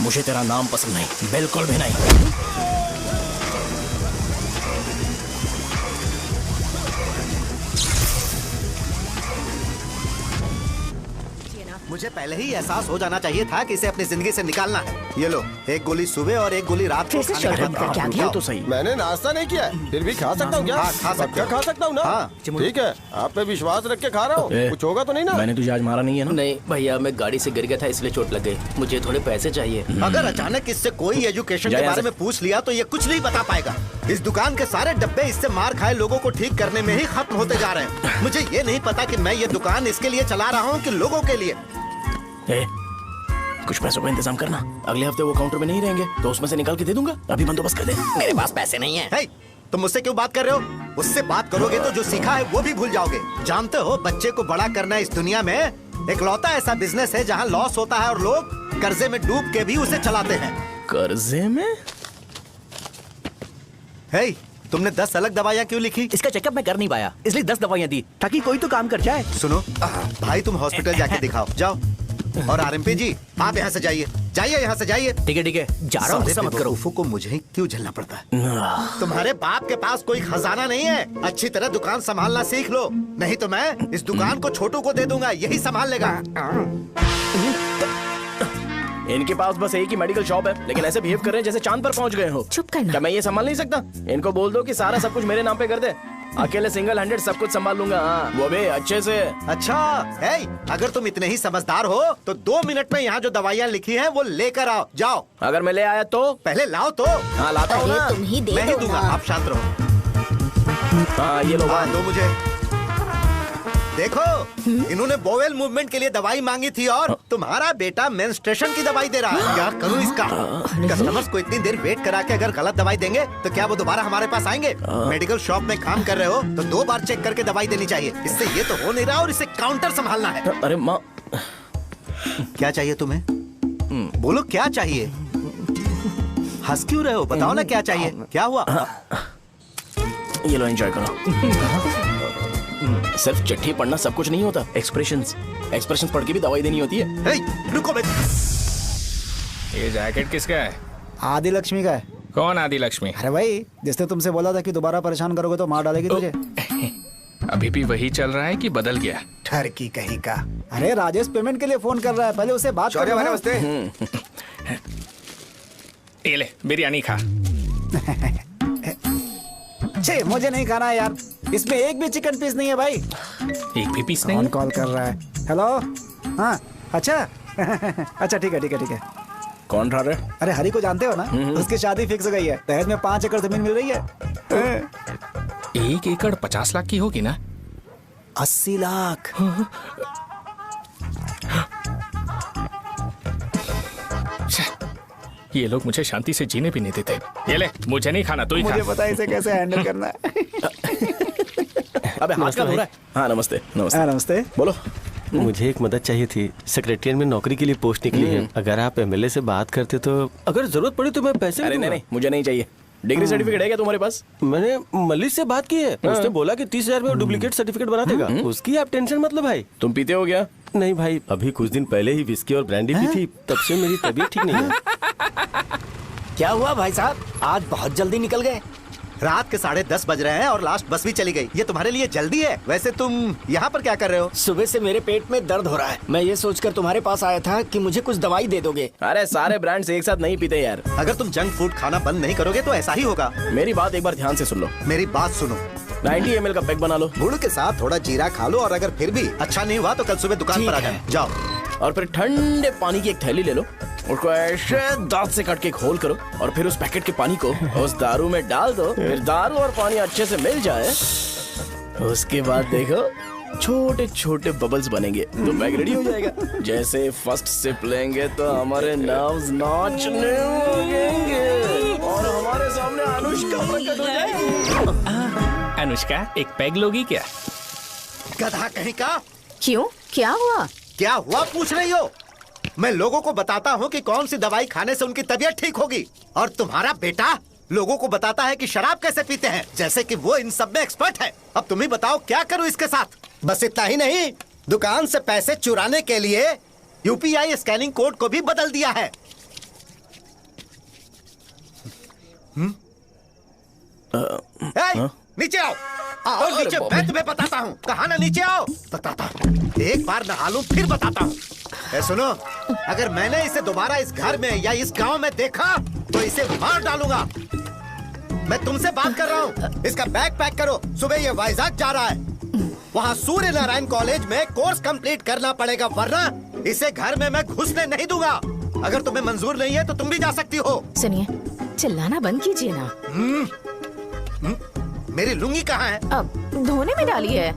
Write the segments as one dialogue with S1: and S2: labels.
S1: मुझे तेरा नाम पसंद नहीं, बिल्कुल भी नहीं।
S2: मुझे पहले ही एहसास हो जाना चाहिए था कि इसे अपनी जिंदगी से निकालना है। ये लो, एक गोली सुबह और एक गोली रात को
S3: फिर से
S2: खाने के
S3: शॉर्ट
S2: बाद।
S3: क्या
S1: ये तो सही।
S4: मैंने नाश्ता नहीं किया है, फिर भी खा सकता हूँ क्या?
S2: हाँ, खा सकते
S4: क्या
S2: हो।
S4: खा सकता हूँ ना?
S2: हाँ।
S4: ठीक है, आप पे विश्वास रख के खा रहा हूँ।
S1: ए,
S4: कुछ होगा तो नहीं ना?
S1: मैंने तुझे आज मारा नहीं है ना?
S5: नहीं भैया, मैं गाड़ी से गिर गया था इसलिए चोट लग गई। मुझे थोड़े पैसे चाहिए।
S2: अगर अचानक इससे कोई एजुकेशन
S1: जा
S2: के
S1: यहाँ
S2: बारे
S1: से।
S2: में पूछ लिया तो ये कुछ नहीं बता पाएगा। इस दुकान के सारे डब्बे इससे मार खाए लोगों को ठीक करने में ही खत्म होते जा रहे हैं। मुझे ये नहीं पता कि मैं ये दुकान इसके लिए चला रहा हूँ कि लोगों के लिए।
S1: ए, कुछ पैसों का इंतजाम करना। अगले हफ्ते वो काउंटर में नहीं रहेंगे तो उसमें से निकाल के दे दूंगा। अभी बंदोबस्त कर दे।
S5: मेरे पास पैसे नहीं है।
S2: हे, तुम मुझसे क्यों बात कर रहे हो? उससे बात करोगे तो जो सीखा है वो भी भूल जाओगे। जानते हो, बच्चे को बड़ा करना इस दुनिया में इकलौता ऐसा बिजनेस है जहाँ लॉस होता है और लोग कर्जे में डूब के भी उसे चलाते हैं।
S1: कर्जे में?
S2: हे, तुमने 10 अलग दवाइयाँ क्यों लिखी?
S5: इसका चेकअप मैं कर नहीं पाया, इसलिए 10 दवाइयाँ दी ताकि कोई तो काम कर जाए।
S2: सुनो भाई, तुम हॉस्पिटल जाके दिखाओ, जाओ। और आरएमपी जी, आप यहाँ से जाइए, जाइए यहाँ से जाइए।
S5: ठीक है जा रहा हूँ,
S2: सारे
S5: गुस्सा मत करो।
S2: बेवकूफों को मुझे ही क्यों झेलना पड़ता है? तुम्हारे बाप के पास कोई खजाना नहीं है। अच्छी तरह दुकान संभालना सीख लो, नहीं तो मैं इस दुकान को छोटू को दे दूंगा, यही संभाल लेगा।
S1: इनके पास बस एक ही मेडिकल शॉप है, लेकिन ऐसे बिहेव कर रहे हैं जैसे चांद पर पहुंच गए हो।
S3: चुप करना।
S1: क्या मैं ये संभाल नहीं सकता? इनको बोल दो कि सारा सब कुछ मेरे नाम पे कर दे। अकेले सिंगल हैंडेड सब कुछ संभाल लूंगा। हाँ, वो भी अच्छे से।
S2: अच्छा है, अगर तुम इतने ही समझदार हो तो 2 मिनट में यहाँ जो दवाइयाँ लिखी हैं वो लेकर आओ, जाओ।
S1: अगर मैं ले आया तो?
S2: पहले लाओ तो।
S1: हाँ, लाता हूँ
S3: अरे
S1: ना।
S3: तुम ही दे
S2: मैं ही
S3: दो
S2: दूंगा,
S3: ना।
S2: आप शांत रहो।
S1: हाँ, ये लो।
S2: हाँ, दो मुझे। देखो, इन्होंने बोवेल मूवमेंट के लिए दवाई मांगी थी और तुम्हारा बेटा मेंस्ट्रुएशन की दवाई दे रहा है। क्या करूं इसका? कस्टमर्स को इतनी देर वेट करा के अगर गलत दवाई देंगे तो क्या वो दोबारा हमारे पास आएंगे? मेडिकल शॉप में काम कर रहे हो तो 2 बार चेक करके दवाई देनी चाहिए। इससे ये तो हो नहीं रहा और इसे काउंटर संभालना है।
S1: अरे माँ,
S2: क्या चाहिए तुम्हें? बोलो क्या चाहिए? हंस क्यों रहे हो? बताओ ना क्या चाहिए? क्या हुआ?
S1: ये लो, एंजॉय करो। सिर्फ चिट्ठी पढ़ना सब कुछ नहीं होता। एक्सप्रेशंस पढ़ के भी दवाई देनी होती है।
S2: हे, रुको बे।
S6: ये जैकेट किसका है?
S7: आदि लक्ष्मी का है।
S6: कौन आदि लक्ष्मी?
S7: अरे भाई, जिसने तुमसे बोला था कि दोबारा परेशान करोगे तो मार डालेगी तुझे।
S6: अभी भी वही चल रहा है कि बदल गया?
S7: ठरकी कहीं का। अरे राजेश पेमेंट के लिए फोन कर रहा है, पहले उसे बात करो ना।
S6: ये ले बिरयानी खा।
S7: छे, मुझे नहीं खाना है यार, इसमें एक भी चिकन पीस नहीं है भाई।
S6: एक भी पीस नहीं
S7: कौन
S6: है?
S7: कॉल कर रहा है? हेलो, हाँ, अच्छा। अच्छा ठीक है।
S1: कौन रहा रे?
S7: अरे हरी को जानते हो ना, उसकी शादी फिक्स हो गई है। दहेज में 5 एकड़ जमीन मिल रही है।
S6: 1 एकड़ 50 लाख की होगी ना?
S7: 80 लाख।
S6: ये लोग मुझे शांति से जीने भी नहीं देते। ये ले, मुझे नहीं खाना, तू ही
S7: मुझे
S6: खा।
S7: पता है इसे कैसे हैंडल करना है।
S1: अबे हाथ का धो रहा है। हाँ, नमस्ते।
S7: हाँ, नमस्ते।
S1: बोलो।
S8: मुझे एक मदद चाहिए थी। सेक्रेटरिएट में नौकरी के लिए पोस्ट निकली है। अगर आप एमएलए से बात करते तो अगर जरूरत पड़ी तो मैं पैसे
S1: अरे नहीं, मुझे नहीं चाहिए। डिग्री सर्टिफिकेट है क्या तुम्हारे पास?
S8: मैंने मलिक से बात की है, उसने बोला कि 30,000 में डुप्लीकेट सर्टिफिकेट बना देगा। उसकी आप टेंशन मत लो भाई।
S1: तुम पीते हो क्या?
S8: नहीं भाई, अभी कुछ दिन पहले ही विस्की और ब्रांडी पी थी, तब से मेरी तबीयत ठीक नहीं है।
S5: क्या हुआ भाई साहब, आज बहुत जल्दी निकल गए?
S2: रात के 10:30 बज रहे हैं और लास्ट बस भी चली गई। ये तुम्हारे लिए जल्दी है? वैसे तुम यहाँ पर क्या कर रहे हो?
S5: सुबह से मेरे पेट में दर्द हो रहा है। मैं ये सोचकर तुम्हारे पास आया था कि मुझे कुछ दवाई दे दोगे।
S1: अरे सारे ब्रांड्स एक साथ नहीं पीते यार।
S2: अगर तुम जंक फूड खाना बंद नहीं करोगे तो ऐसा ही होगा।
S1: मेरी बात एक बार ध्यान से सुन लो।
S2: मेरी बात सुनो,
S1: 90 ml का पैक बना लो।
S2: गुड़ के साथ थोड़ा जीरा खा लो और अगर फिर भी अच्छा नहीं हुआ तो कल सुबह दुकान पर आ जाओ। जाओ।
S1: और फिर ठंडे पानी की एक थैली ले लो, उसको ऐसे दांत से काट के घोल करो और फिर उस पैकेट के पानी को उस दारू में डाल दो। फिर दारू और पानी अच्छे से मिल जाए, उसके बाद देखो छोटे छोटे बबल्स बनेंगे तो पैक रेडी हो जाएगा। जैसे फर्स्ट सिप लेंगे तो हमारे नर्व्स नाचने लगेंगे और हमारे सामने अनुष्का प्रकट हो जाएगी।
S6: अनुष्का, एक पैग लोगी क्या?
S2: गधा कहीं का।
S3: क्यों, क्या हुआ?
S2: क्या हुआ पूछ रही हो? मैं लोगों को बताता हूँ कि कौन सी दवाई खाने से उनकी तबीयत ठीक होगी और तुम्हारा बेटा लोगों को बताता है कि शराब कैसे पीते हैं, जैसे कि वो इन सब में एक्सपर्ट है। अब तुम ही बताओ क्या करूँ इसके साथ? बस इतना ही नहीं, दुकान से पैसे चुराने के लिए यूपीआई स्कैनिंग कोड को भी बदल दिया है। नीचे आओ। आओ नीचे, मैं तुम्हें बताता हूँ। कहा ना नीचे आओ, बताता हूँ। एक बार नहा लूं फिर बताता हूँ। सुनो, अगर मैंने इसे दोबारा इस घर में या इस गांव में देखा तो इसे मार डालूंगा। मैं तुमसे बात कर रहा हूँ। इसका बैग पैक करो, सुबह ये वाइजाग जा रहा है। वहाँ सूर्य नारायण कॉलेज में कोर्स कंप्लीट करना पड़ेगा, वरना इसे घर में मैं घुसने नहीं दूंगा। अगर तुम्हें मंजूर नहीं है तो तुम भी जा सकती हो।
S3: सुनिए, चिल्लाना बंद कीजिए ना।
S2: मेरी लुंगी कहाँ है?
S3: अब धोने में डाली है।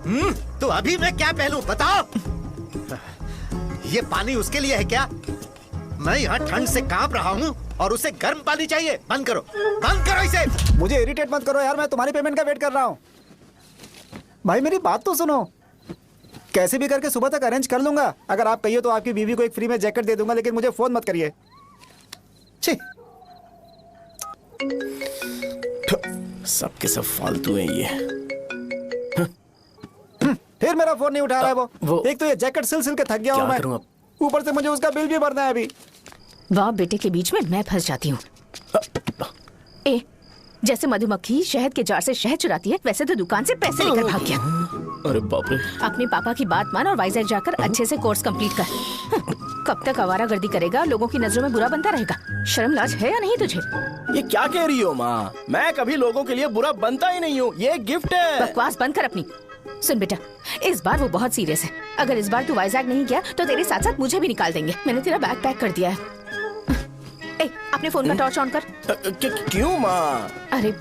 S2: तो अभी मैं क्या पहनूं बताओ? ये पानी उसके लिए है क्या? मैं यहाँ ठंड से कांप रहा हूँ और उसे गर्म पानी चाहिए। बंद करो, बंद करो इसे।
S7: मुझे इरिटेट मत करो यार, मैं तुम्हारी पेमेंट का वेट कर रहा हूँ। भाई मेरी बात तो सुनो। कैसे भी करके सुबह तक अरेंज कर लूंगा। अगर आप कहिए तो आपकी बीवी को एक फ्री में जैकेट दे दूंगा, लेकिन मुझे फोन मत करिए। छी।
S1: सबके सब फालतू हैं ये।
S7: फिर मेरा फोन नहीं उठा रहा है वो। एक तो ये जैकेट सिल के थक गया हूँ
S1: क्या करूं अब?
S7: मैं। ऊपर से मुझे उसका बिल भी भरना है अभी।
S3: वाह, बेटे के बीच में मैं फंस जाती हूँ। ए, जैसे मधुमक्खी शहद के जार से शहद चुराती है, वैसे तो दुकान से पैसे लेकर भाग गया।
S1: अरे बाप रे।
S3: अपने पापा की बात मान और वाइजैक जाकर अच्छे से कोर्स कंप्लीट कर। कब तक आवारागर्दी करेगा, लोगों की नजरों में बुरा बनता रहेगा। शर्म लाज है या नहीं तुझे?
S1: ये क्या कह रही हो माँ? मैं कभी लोगों के लिए बुरा बनता ही नहीं हूँ। ये गिफ्ट है।
S3: बकवास बंद कर अपनी। सुन बेटा, इस बार वो बहुत सीरियस है। अगर इस बार तू वाइजैक नहीं गया तो तेरे साथ साथ मुझे भी निकाल देंगे। मैंने तेरा बैग पैक कर दिया है। ए, अपने फोन का टॉर्च ऑन कर।
S1: क्यों माँ?
S3: अरे,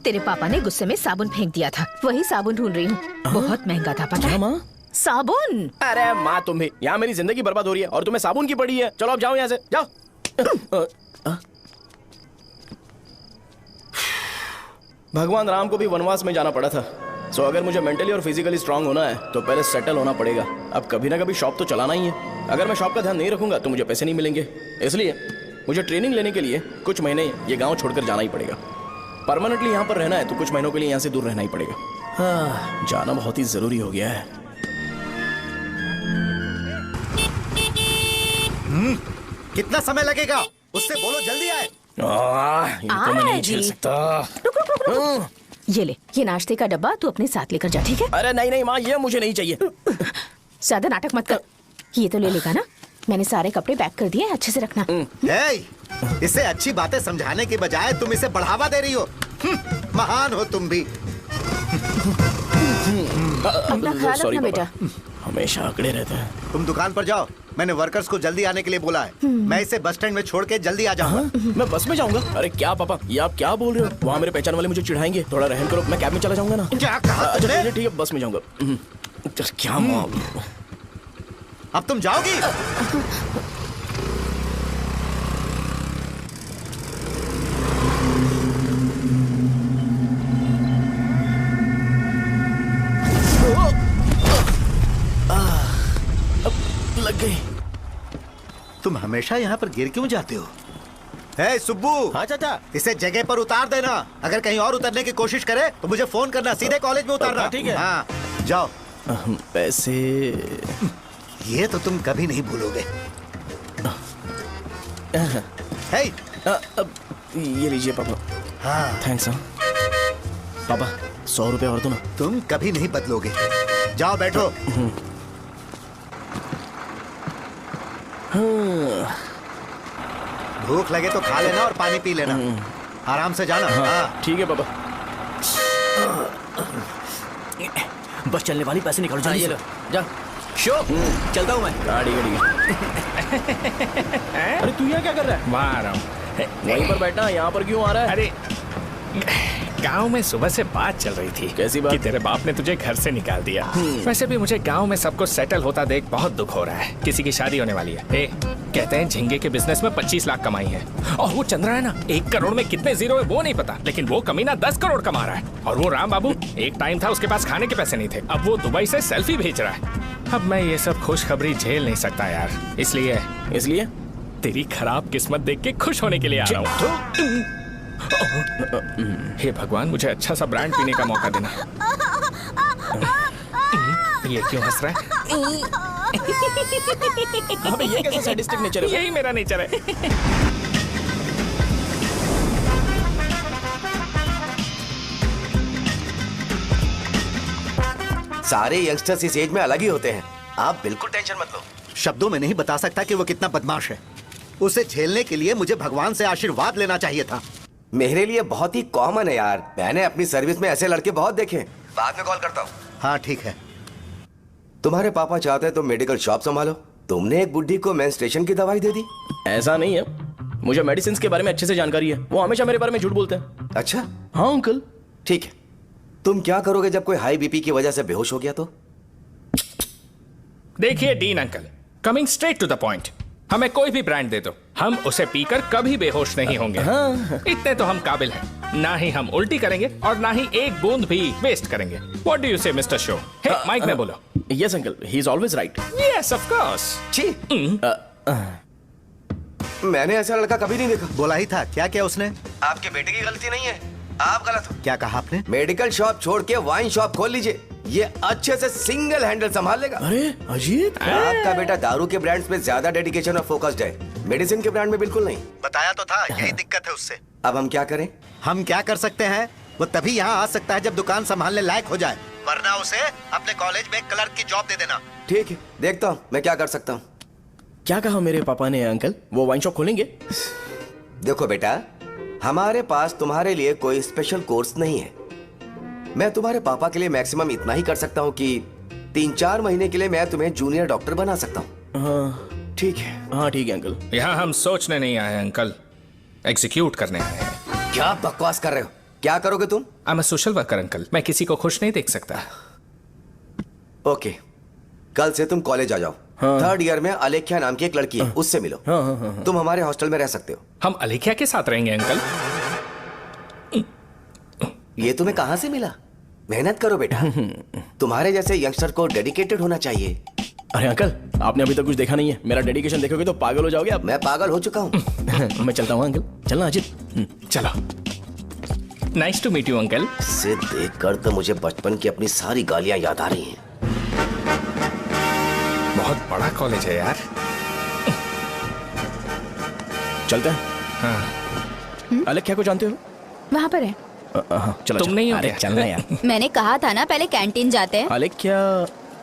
S3: तेरे पापा ने गुस्से में साबुन फेंक दिया था, वही साबुन ढूंढ रही हूँ। बहुत महंगा था, पता है?
S1: माँ?
S3: साबुन।
S1: अरे माँ, तुम भी यहाँ मेरी जिंदगी बर्बाद हो रही है और तुम्हें साबुन की पड़ी है। चलो अब जाओ यहाँ से, जाओ। भगवान राम को भी वनवास में जाना पड़ा था। सो अगर मुझे मेंटली और फिजिकली स्ट्रांग होना है तो पहले सेटल होना पड़ेगा। अब कभी ना कभी शॉप तो चलाना ही है। अगर मैं शॉप का ध्यान नहीं रखूंगा तो मुझे पैसे नहीं मिलेंगे। इसलिए मुझे ट्रेनिंग लेने के लिए कुछ महीने ये गांव छोड़कर जाना ही पड़ेगा। परमानेंटली यहाँ पर रहना है तो कुछ महीनों के लिए यहाँ से दूर रहना ही पड़ेगा। हाँ, जाना बहुत ही जरूरी हो गया है।
S2: कितना समय लगेगा? उससे बोलो जल्दी आए।
S1: ये तो मैं नहीं झेल सकता।
S3: रुक रुक रुक रुक। ये ले, ये नाश्ते का डब्बा तू अपने साथ लेकर जा, ठीक है?
S1: अरे नहीं नहीं माँ, ये मुझे नहीं चाहिए।
S3: ज्यादा नाटक मत कर। ये तो ले लेगा ना? मैंने सारे कपड़े पैक कर दिए, अच्छे से रखना।
S2: इसे अच्छी बातें समझाने के बजाय तुम इसे बढ़ावा दे रही हो। महान हो तुम भी।
S3: अपना ख्याल रखना बेटा।
S1: हमेशा अकड़े रहते हैं।
S2: तुम दुकान पर जाओ, मैंने वर्कर्स को जल्दी आने के लिए बोला है। मैं इसे बस स्टैंड में छोड़ के जल्दी आ जाऊंगा।
S1: मैं बस में जाऊंगा? अरे क्या पापा, ये आप क्या बोल रहे हो? वहाँ मेरे पहचान वाले मुझे चिढ़ाएंगे। थोड़ा रहम करो, मैं कैब में चला जाऊंगा ना।
S2: क्या कहा
S1: अच्छा
S2: तुमने?
S1: ठीक है, बस में जाऊंगा। क्या माँ,
S2: अब तुम जाओगी?
S1: लग गई।
S2: तुम हमेशा यहाँ पर गिर क्यों जाते हो? हे सुब्बू।
S8: हाँ चाचा।
S2: इसे जगह पर उतार देना। अगर कहीं और उतरने की कोशिश करे तो मुझे फोन करना, सीधे कॉलेज में उतारना।
S8: ठीक है।
S2: हाँ, जाओ।
S1: पैसे?
S2: ये तो तुम कभी नहीं भूलोगे। हे,
S1: ये लीजिए पापा।
S2: हाँ,
S1: थैंक्स। पापा 100 रुपए और दो ना।
S2: तुम कभी नहीं बदलोगे। जाओ बैठो। भूख लगे तो खा लेना और पानी पी लेना। आराम से जाना। हाँ।
S1: ठीक है पापा।
S5: बस चलने वाली, पैसे निकालो जल्दी
S1: ये
S5: से।
S1: लो, जा।
S5: शो, चलता हूँ मैं।
S1: गाड़ी गाड़ी। अरे तू यहाँ क्या कर रहा है?
S6: वहाँ आ रहा हूँ।
S1: वहीं पर बैठना, यहाँ पर क्यों आ रहा है?
S6: अरे गांव में सुबह से बात चल रही थी।
S1: कैसी बात?
S6: कि तेरे बाप ने तुझे घर से निकाल दिया। वैसे भी मुझे गांव में सब कुछ सेटल होता देख बहुत दुख हो रहा है। किसी की शादी होने वाली है। कहते हैं झींगे के बिजनेस में 25 लाख कमाई है। और वो चंद्रा है ना, 1 करोड़ में कितने जीरो है वो नहीं पता, लेकिन वो कमीना 10 करोड़ कमा रहा है। और वो राम बाबू, एक टाइम था उसके पास खाने के पैसे नहीं थे, अब वो दुबई से सेल्फी भेज रहा है। अब मैं ये सब खुशखबरी झेल नहीं सकता यार, इसलिए तेरी खराब किस्मत देख के खुश होने के लिए आ रहा हूँ। हे भगवान, मुझे अच्छा सा ब्रांड पीने का मौका देना। ये क्यों हंस रहा है?
S1: अबे ये कैसा सैडिस्टिक नेचर है?
S6: यही मेरा नेचर है।
S9: सारे यंगस्टर्स इस एज में अलग ही होते हैं। आप बिल्कुल टेंशन मत लो।
S2: शब्दों में नहीं बता सकता कि वो कितना बदमाश है। उसे झेलने के लिए मुझे भगवान से आशीर्वाद लेना चाहिए था।
S9: मेरे लिए बहुत ही कॉमन है यार, मैंने अपनी सर्विस में ऐसे लड़के बहुत देखे। बाद में कॉल करता हूँ।
S2: हाँ ठीक है।
S9: तुम्हारे पापा चाहते हैं तुम मेडिकल शॉप संभालो। तुमने एक बुढ़ी को मेंस्ट्रुएशन की दवाई दे दी।
S1: ऐसा नहीं है, मुझे मेडिसिन के बारे में अच्छे से जानकारी है। वो हमेशा मेरे बारे में झूठ बोलते हैं।
S9: अच्छा
S1: हाँ अंकल।
S9: ठीक है, तुम क्या करोगे जब कोई हाई बीपी की वजह से बेहोश हो गया तो?
S6: देखिए Dean uncle, coming straight to the point, हमें कोई भी ब्रांड दे दो, हम उसे पीकर कभी बेहोश नहीं होंगे। इतने तो हम काबिल हैं। ना ही हम उल्टी करेंगे और ना ही एक बूंद भी वेस्ट करेंगे। व्हाट डू यू से मिस्टर शो? हे माइक में बोलो।
S1: Yes uncle, he is always right.
S6: Yes of course.
S9: छी, मैंने ऐसा लड़का कभी नहीं देखा।
S2: बोला ही था। क्या क्या उसने?
S9: आपके बेटे की गलती नहीं है, आप गलत हो।
S2: क्या कहा आपने?
S9: मेडिकल शॉप छोड़ के वाइन शॉप खोल लीजिए, ये अच्छे से सिंगल हैंडल संभाल लेगा।
S1: अरे अजीत,
S9: आपका बेटा दारू के ब्रांड्स में ज्यादा डेडिकेशन और फोकस्ड है, मेडिसिन के ब्रांड में बिल्कुल नहीं।
S2: बताया तो था, यही दिक्कत है उससे।
S9: अब हम क्या करें?
S2: हम क्या कर सकते हैं? वो तभी यहाँ आ सकता है जब दुकान संभालने लायक हो जाए, वरना उसे अपने कॉलेज में क्लर्क की जॉब दे देना।
S9: ठीक है, देखता हूँ मैं क्या कर सकता हूँ।
S1: क्या कहा मेरे पापा ने अंकल? वो वाइन शॉप खोलेंगे?
S9: देखो बेटा, हमारे पास तुम्हारे लिए कोई स्पेशल कोर्स नहीं है। मैं तुम्हारे पापा के लिए मैक्सिमम इतना ही कर सकता हूँ कि 3-4 महीने के लिए मैं तुम्हें जूनियर डॉक्टर बना सकता हूँ।
S1: हाँ
S9: ठीक है?
S1: हाँ ठीक है अंकल।
S6: यहाँ हम सोचने नहीं आए अंकल, एग्जीक्यूट करने आए हैं।
S9: क्या बकवास कर रहे हो? क्या करोगे तुम?
S6: I am a social worker uncle, मैं किसी को खुश नहीं देख सकता।
S9: ओके, कल से तुम कॉलेज आ जाओ।
S1: हाँ।
S9: 3rd ईयर में अलेख्या नाम की एक लड़की है, उससे मिलो।
S1: हाँ।
S9: तुम हमारे हॉस्टल में रह सकते हो।
S6: हम अलेख्या के साथ रहेंगे अंकल।
S9: ये तुम्हें कहां से मिला? मेहनत करो बेटा, तुम्हारे जैसे यंगस्टर को डेडिकेटेड होना चाहिए।
S1: अरे अंकल, आपने अभी तक कुछ देखा नहीं है। मेरा डेडिकेशन देखोगे तो पागल हो जाओगे आप।
S9: मैं पागल हो चुका हूँ।
S1: मैं चलता हूँ अंकल। चलना अजीत।
S6: चलो, nice to meet you uncle.
S9: इसे देखकर तो मुझे बचपन की अपनी सारी गालियां याद आ रही हैं।
S6: बहुत बड़ा कॉलेज है यार।
S1: चलते हैं।
S6: हाँ।
S1: अलेख्या को जानते हो?
S3: वहाँ पर है।
S1: चलो
S6: तुम नहीं हो
S1: अरे
S6: क्या?
S1: चलना यार।
S10: मैंने कहा था ना पहले कैंटीन जाते हैं।
S1: अलेख्या,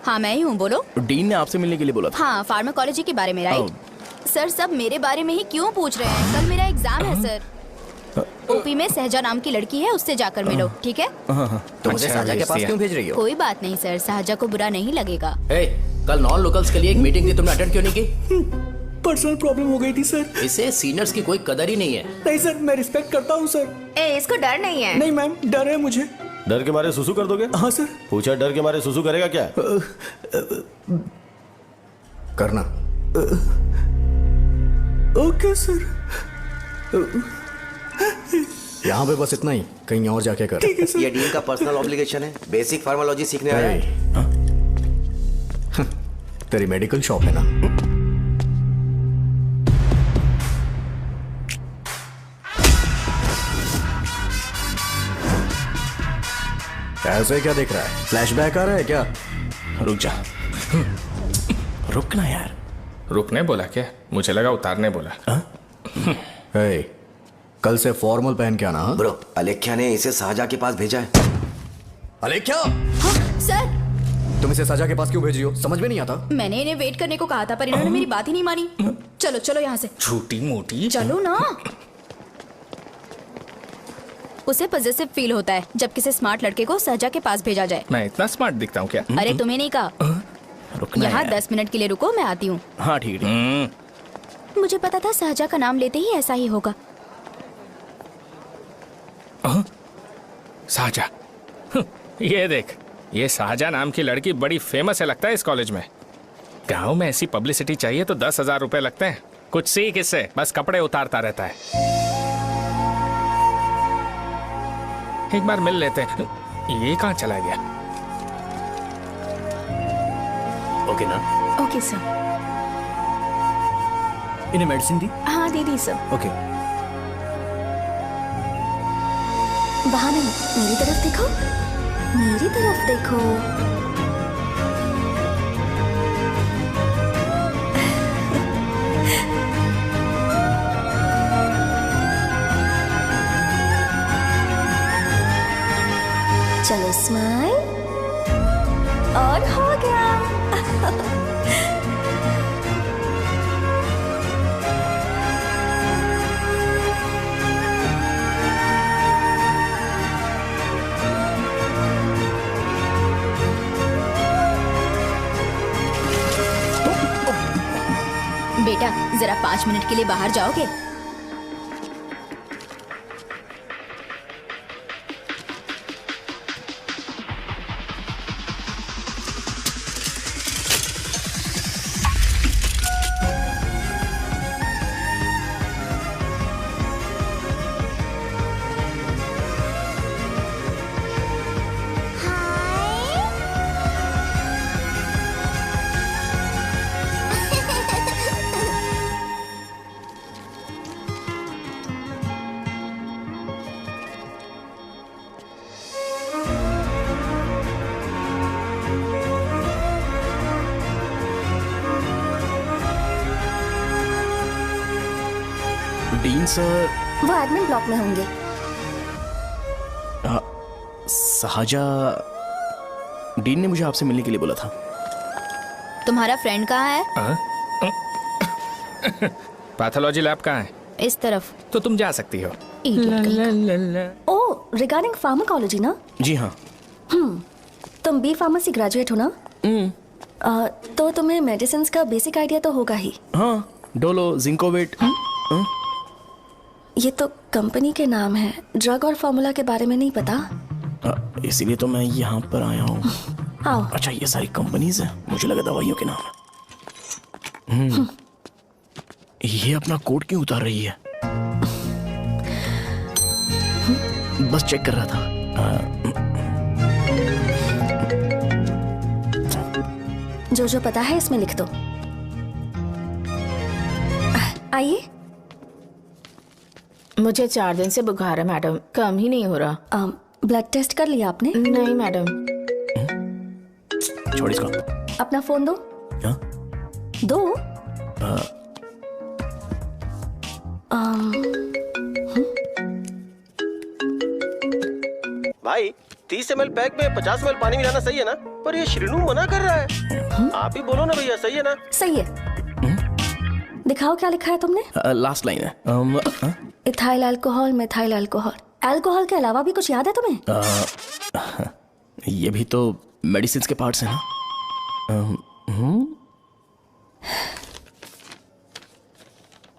S10: हाँ मैं ही हूँ, बोलो।
S1: डीन ने आपसे मिलने के लिए बोला था।
S10: हाँ, फार्माकोलॉजी के बारे में, राइट? सर सब मेरे बारे में ही क्यों पूछ रहे हैं? कल मेरा एग्जाम है सर। ओपी में सहजा नाम की लड़की है, उससे जाकर मिलो, ठीक है?
S9: तुम मुझे
S6: अच्छा,
S9: साझा के
S6: भेज
S9: पास
S6: दिया।
S9: क्यों भेज रही हो?
S10: कोई बात नहीं सर, सहजा को बुरा नहीं लगेगा।
S11: कल नॉन लोकल्स के लिए एक मीटिंग थी, तुमने अटेंड क्यों नहीं की?
S5: पर्सनल प्रॉब्लम हो गई थी सर।
S11: इसे सीनियर्स की कोई कदर ही नहीं है।
S5: नहीं सर, मैं रिस्पेक्ट करता हूँ सर।
S3: इसको डर नहीं है।
S5: नहीं मैम, डर है मुझे।
S4: डर के मारे सुसु कर दोगे?
S5: हाँ सर।
S4: पूछा डर के मारे सुसु करेगा क्या?
S2: करना।
S5: Okay sir.
S2: यहाँ पे बस इतना ही, कहीं और जाके कर।
S5: ठीक है सर।
S9: ये डीन का पर्सनल ऑब्लिगेशन है, बेसिक फार्माकोलॉजी सीखने आया है।
S2: तेरी मेडिकल शॉप है ना? ऐसे क्या देख रहा है? फ्लैशबैक आ रहा है क्या?
S1: रुक जा। रुकना यार।
S6: रुकने बोला क्या? मुझे लगा उतारने बोला।
S2: हे, कल से फॉर्मल पहन के आना। हाँ?
S9: ब्रो, अलेख्या ने इसे साझा के पास भेजा है।
S2: अलेख्या,
S10: हाँ, सर
S2: तुम इसे साझा के पास क्यों भेज रही हो? समझ में नहीं आता।
S10: मैंने इन्हें वेट करने को कहा था, पर इन्होंने मेरी बात ही नहीं मानी। चलो चलो यहाँ से,
S6: छोटी मोटी।
S10: चलो ना। उसे पॉजिटिव फील होता है जब किसी स्मार्ट लड़के को सहजा के पास भेजा जाए।
S6: मैं इतना स्मार्ट दिखता हूँ क्या?
S10: अरे तुम्हें नहीं कहा।
S1: रुकना
S10: यहाँ
S1: यार।
S10: 10 मिनट के लिए रुको, मैं आती हूँ।
S1: हाँ ठीक है।
S10: मुझे पता था सहजा का नाम लेते ही ऐसा ही होगा।
S6: साजा। ये देख, ये साजा नाम की लड़की बड़ी फेमस है लगता है इस कॉलेज में। गांव में ऐसी पब्लिसिटी चाहिए तो 10,000 रुपए लगते हैं। कुछ सीख इससे, बस कपड़े उतारता रहता है। एक बार मिल लेते हैं। ये कहाँ चला गया?
S1: ओके ना?
S3: Okay sir.
S5: इन्हें मेडिसिन दी?
S3: हाँ दे दी सर।
S5: ओके।
S10: वहाँ नहीं, मेरी तरफ देखो, मेरी तरफ देखो। चलो स्माइल जरा 5 मिनट के लिए बाहर जाओगे?
S1: Dean sir.
S3: वो एडमिन ब्लॉक में होंगे।
S1: साजा, डीन ने मुझे आपसे मिलने के लिए बोला था।
S10: तुम्हारा फ्रेंड कहाँ है?
S6: पैथोलॉजी लैब कहाँ है?
S10: इस तरफ।
S6: तो तुम जा सकती हो।
S3: ओह, रिगार्डिंग फार्माकोलॉजी ना?
S1: जी हाँ।
S3: तुम बी फार्मेसी ग्रेजुएट हो ना? तो तुम्हें मेडिसिन का बेसिक आइडिया तो होगा ही।
S1: हाँ, डोलो, जिंकोवेट।
S3: ये तो कंपनी के नाम है, ड्रग और फॉर्मूला के बारे में नहीं पता।
S1: इसीलिए तो मैं यहाँ पर आया हूँ।
S3: आओ।
S1: अच्छा, ये सारी कंपनीज है, मुझे लगा दवाइयों के नाम है। ये अपना कोट क्यों उतार रही है? बस चेक कर रहा था।
S3: जो जो पता है इसमें लिख दो। आइए।
S12: मुझे 4 दिन से बुखार है मैडम, कम ही नहीं हो रहा।
S3: ब्लड टेस्ट कर लिया आपने?
S12: नहीं मैडम।
S1: छोड़ इसको।
S3: अपना फोन दो।
S1: हाँ?
S3: दो।
S8: भाई 30 ml पैक में 50 ml पानी मिलाना सही है ना? पर ये श्रीनू मना कर रहा है। आप ही बोलो ना भैया, सही है ना?
S3: सही है। दिखाओ क्या लिखा है तुमने?
S1: लास्ट लाइन है।
S3: Ethyl alcohol, methyl alcohol. Alcohol के अलावा भी कुछ याद है तुम्हें?
S1: ये भी तो मेडिसिन के पार्ट्स हैं ना।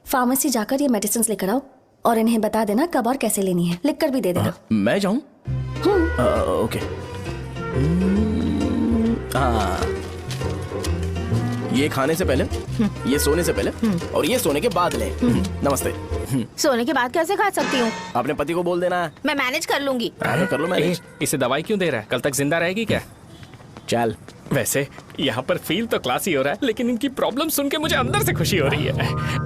S3: फार्मेसी जाकर ये मेडिसिन लेकर आओ और इन्हें बता देना कब और कैसे लेनी है। लिख कर भी दे देना।
S1: मैं जाऊं? ओके। ये खाने से पहले, ये सोने से पहले और ये सोने के बाद ले। नमस्ते।
S12: सोने के बाद कैसे खा सकती हूँ?
S1: अपने पति को बोल देना।
S12: मैं मैनेज कर लूंगी।
S1: कर लो मैनेज।
S6: इसे दवाई क्यों दे रहा है? कल तक जिंदा रहेगी क्या?
S1: चल।
S6: वैसे यहाँ पर फील तो क्लासी हो रहा है, लेकिन इनकी प्रॉब्लम सुन के मुझे अंदर से खुशी हो रही है।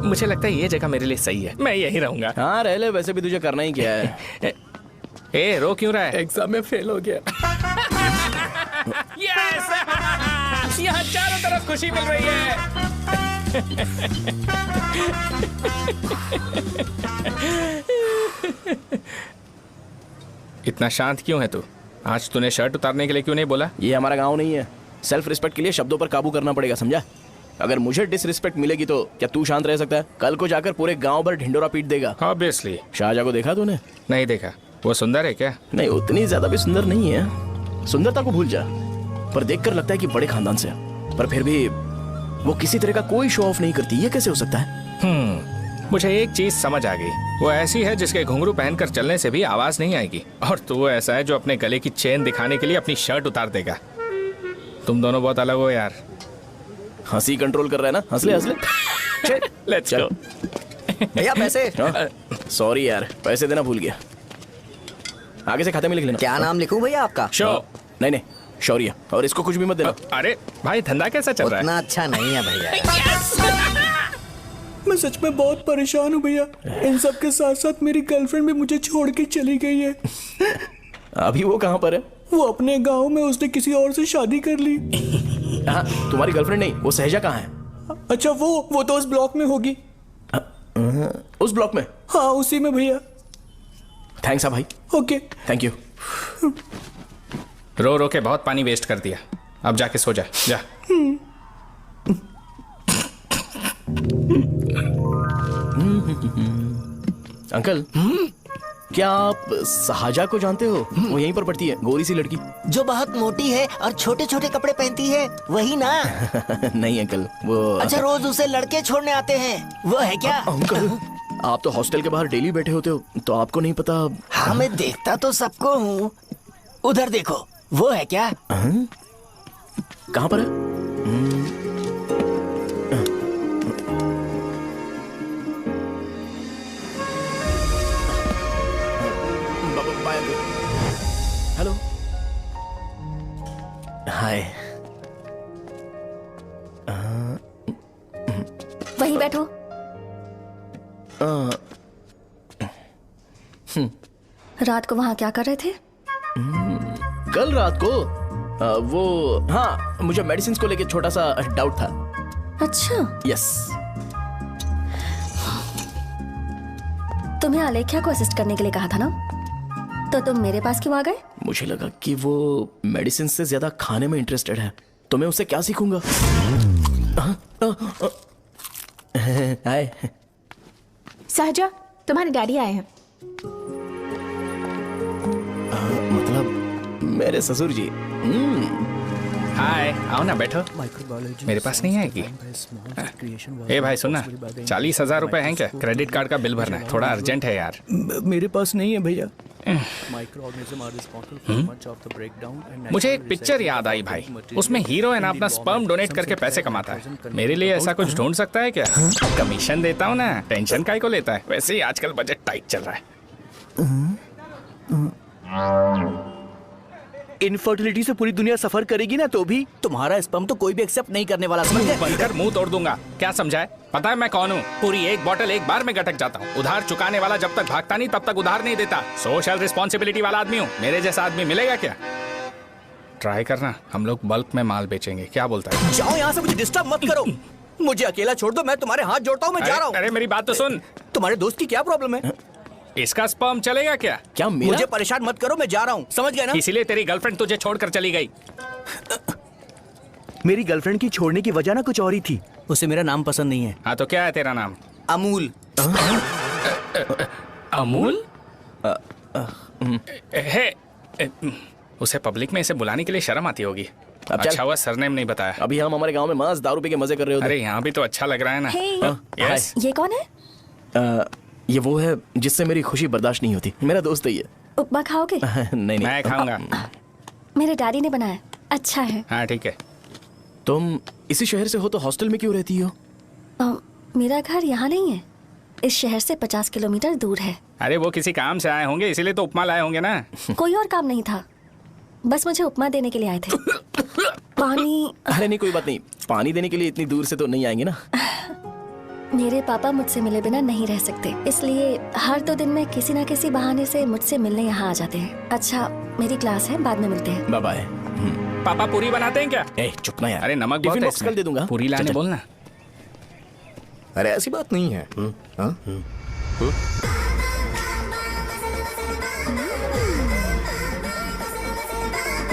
S6: मुझे लगता है ये जगह मेरे लिए सही है, मैं यहीं रहूंगा।
S1: हाँ रह ले, वैसे भी तुझे करना ही क्या है।
S6: ए, रो क्यों रहा है?
S1: एग्जाम में फेल हो गया।
S6: यस! यहाँ चारों तरफ खुशी मिल रही है। इतना शांत क्यों है तू? आज तूने शर्ट उतारने के लिए क्यों नहीं बोला?
S1: ये हमारा गांव नहीं है। सेल्फ रिस्पेक्ट के लिए शब्दों पर काबू करना पड़ेगा, समझा? अगर मुझे डिसरिस्पेक्ट मिलेगी तो क्या तू शांत रह सकता है? कल को जाकर पूरे गांव भर ढिंडोरा पीट देगा।
S6: ऑब्वियसली।
S1: शाहजहां को देखा तूने?
S6: नहीं देखा। वो सुंदर है क्या?
S1: नहीं, उतनी ज्यादा भी सुंदर नहीं है। सुंदरता को भूल जा, पर देखकर लगता है कि बड़े खानदान से है। पर फिर भी वो किसी तरह का कोई शो ऑफ नहीं करती। ये कैसे हो सकता है?
S6: मुझे एक चीज समझ आ गई। वो ऐसी है जिसके घुंघरू पहनकर चलने से भी आवाज नहीं आएगी, और तू ऐसा है जो अपने गले की चेन दिखाने के लिए अपनी शर्ट उतार देगा। तुम दोनों बहुत अलग हो यार।
S1: हंसी कंट्रोल कर रहा है ना? हंस ले हंस ले।
S6: Let's go.
S2: भैया पैसे।
S1: सॉरी यार, पैसे देना भूल गया। आगे से खाते में लिख लेना।
S2: क्या नाम लिखूं भैया आपका?
S6: शो।
S1: नहीं, शौर्य। और इसको कुछ भी मत देना।
S6: अरे भाई, धंधा कैसा चल रहा है?
S2: उतना अच्छा नहीं है भैया।
S5: मैं सच में बहुत परेशान हूँ भैया। इन सब के साथ साथ मेरी गर्लफ्रेंड भी मुझे छोड़ के चली गई है।
S1: अभी वो कहाँ पर है?
S5: वो अपने गांव में, उसने किसी और से शादी कर ली।
S1: हाँ, तुम्हारी गर्लफ्रेंड नहीं, वो सहजा कहाँ है?
S5: अच्छा, वो तो उस ब्लॉक में होगी।
S1: उस ब्लॉक में?
S5: हाँ, उसी में भैया।
S1: थैंक्स भाई।
S5: Okay,
S1: thank you.
S6: रो रो के बहुत पानी वेस्ट कर दिया। अब जाके सो जा। जा।
S1: अंकल, क्या आप सहाजा को जानते हो? वो यहीं पर पढ़ती है, गोरी सी लड़की।
S13: जो बहुत मोटी है और छोटे छोटे कपड़े पहनती है, वही ना?
S1: नहीं अंकल, वो
S13: अच्छा, रोज उसे लड़के छोड़ने आते हैं, वो है क्या?
S1: अंकल, आप तो हॉस्टल के बाहर डेली बैठे होते हो, तो आपको नहीं पता?
S13: हाँ, मैं देखता तो सबको हूँ। उधर देखो, वो है क्या?
S1: कहाँ पर है? हेलो, हाय।
S12: वहीं बैठो। रात को वहाँ क्या कर रहे थे?
S1: कल रात को वो, हाँ, मुझे मेडिसिन को लेके छोटा सा डाउट था।
S12: अच्छा।
S1: यस।
S12: तुम्हें आलेख्या को असिस्ट करने के लिए कहा था ना, तो तुम मेरे पास क्यों आ गए?
S1: मुझे लगा कि वो मेडिसिन से ज्यादा खाने में इंटरेस्टेड है, तो मैं उससे क्या सीखूंगा। हाय।
S3: सहजा, तुम्हारे डैडी आए हैं।
S1: मतलब मेरे ससुर जी।
S6: हाय, आओ ना, बैठो। मेरे पास नहीं आएगी। ए भाई सुनना, 40,000 रुपए हैं क्या? क्रेडिट कार्ड का बिल भरना है, थोड़ा अर्जेंट है यार।
S5: मेरे पास नहीं है भैया।
S6: मुझे एक पिक्चर याद आई भाई, उसमें हीरो है ना अपना स्पर्म डोनेट करके पैसे कमाता है। मेरे लिए ऐसा कुछ ढूंढ सकता है क्या? कमीशन देता हूँ ना, टेंशन काहे को लेता है? वैसे ही आजकल बजट टाइट चल रहा है।
S5: इनफर्टिलिटी से पूरी दुनिया सफर करेगी ना, तो भी तुम्हारा स्पर्म तो कोई भी एक्सेप्ट नहीं करने वाला, समझ गए?
S6: बनकर मुंह तोड़ दूंगा। क्या समझा है? पता है मैं कौन हूँ? पूरी एक बोतल एक बार में गटक जाता हूँ। उधार चुकाने वाला जब तक भागता नहीं तब तक उधार नहीं देता। सोशल रिस्पॉन्सिबिलिटी वाला आदमी हूँ। मेरे जैसा आदमी मिलेगा क्या? ट्राई करना, हम लोग बल्क में माल बेचेंगे। क्या बोलता है?
S5: जाओ यहाँ से, मुझे डिस्टर्ब मत करो। मुझे अकेला छोड़ दो, मैं तुम्हारे हाथ जोड़ता हूँ, मैं जा रहा हूँ।
S6: अरे मेरी बात तो सुन।
S5: तुम्हारे दोस्त की क्या प्रॉब्लम है?
S6: इसका स्पर्म चलेगा क्या?
S1: क्या मेरा?
S5: मुझे परेशान मत करो, मैं जा रहा हूँ, समझ गए ना?
S6: इसीलिए तेरी गर्लफ्रेंड तुझे छोड़कर चली गई।
S5: मेरी गर्लफ्रेंड की छोड़ने की वजह ना कुछ और ही थी। उसे मेरा नाम पसंद नहीं है।
S6: हाँ तो क्या है तेरा नाम?
S5: अमूल।
S6: अमूल? उसे पब्लिक में इसे बुलाने के लिए शर्म आती होगी। अच्छा हुआ सरनेम नहीं बताया।
S1: अभी हम हमारे गांव में मस्त दारू पी के मजे कर रहे होते।
S6: अरे यहाँ भी तो अच्छा लग रहा है ना।
S12: यस। ये कौन है?
S1: ये वो है जिससे मेरी खुशी बर्दाश्त नहीं होती। मेरा दोस्त है ये।
S12: उपमा खाओगे?
S1: नहीं।
S6: मैं खाऊंगा।
S12: मेरे डैडी ने बनाया, अच्छा है।
S6: हाँ ठीक है।
S1: तुम इसी शहर से हो तो हॉस्टल में क्यों रहती हो?
S12: मेरा घर यहाँ नहीं है, इस शहर से 50 किलोमीटर दूर है।
S6: अरे वो किसी काम से आए होंगे, इसीलिए तो उपमा लाए होंगे ना।
S12: कोई और काम नहीं था, बस मुझे उपमा देने के लिए आए थे। पानी?
S1: अरे नहीं, कोई बात नहीं, पानी देने के लिए इतनी दूर से तो नहीं आएंगे ना।
S12: मेरे पापा मुझसे मिले बिना नहीं रह सकते, इसलिए हर 2 दिन में किसी न किसी बहाने से मुझसे मिलने यहाँ आ जाते हैं। अच्छा, मेरी क्लास है, बाद में मिलते हैं।
S1: Bye bye.
S6: पापा पूरी बनाते हैं क्या?
S1: चुप ना यार।
S6: अरे नमक बहुत है
S1: इसमें। कल दे दूंगा।
S6: पूरी लाने बोलना।
S2: अरे ऐसी बात नहीं है।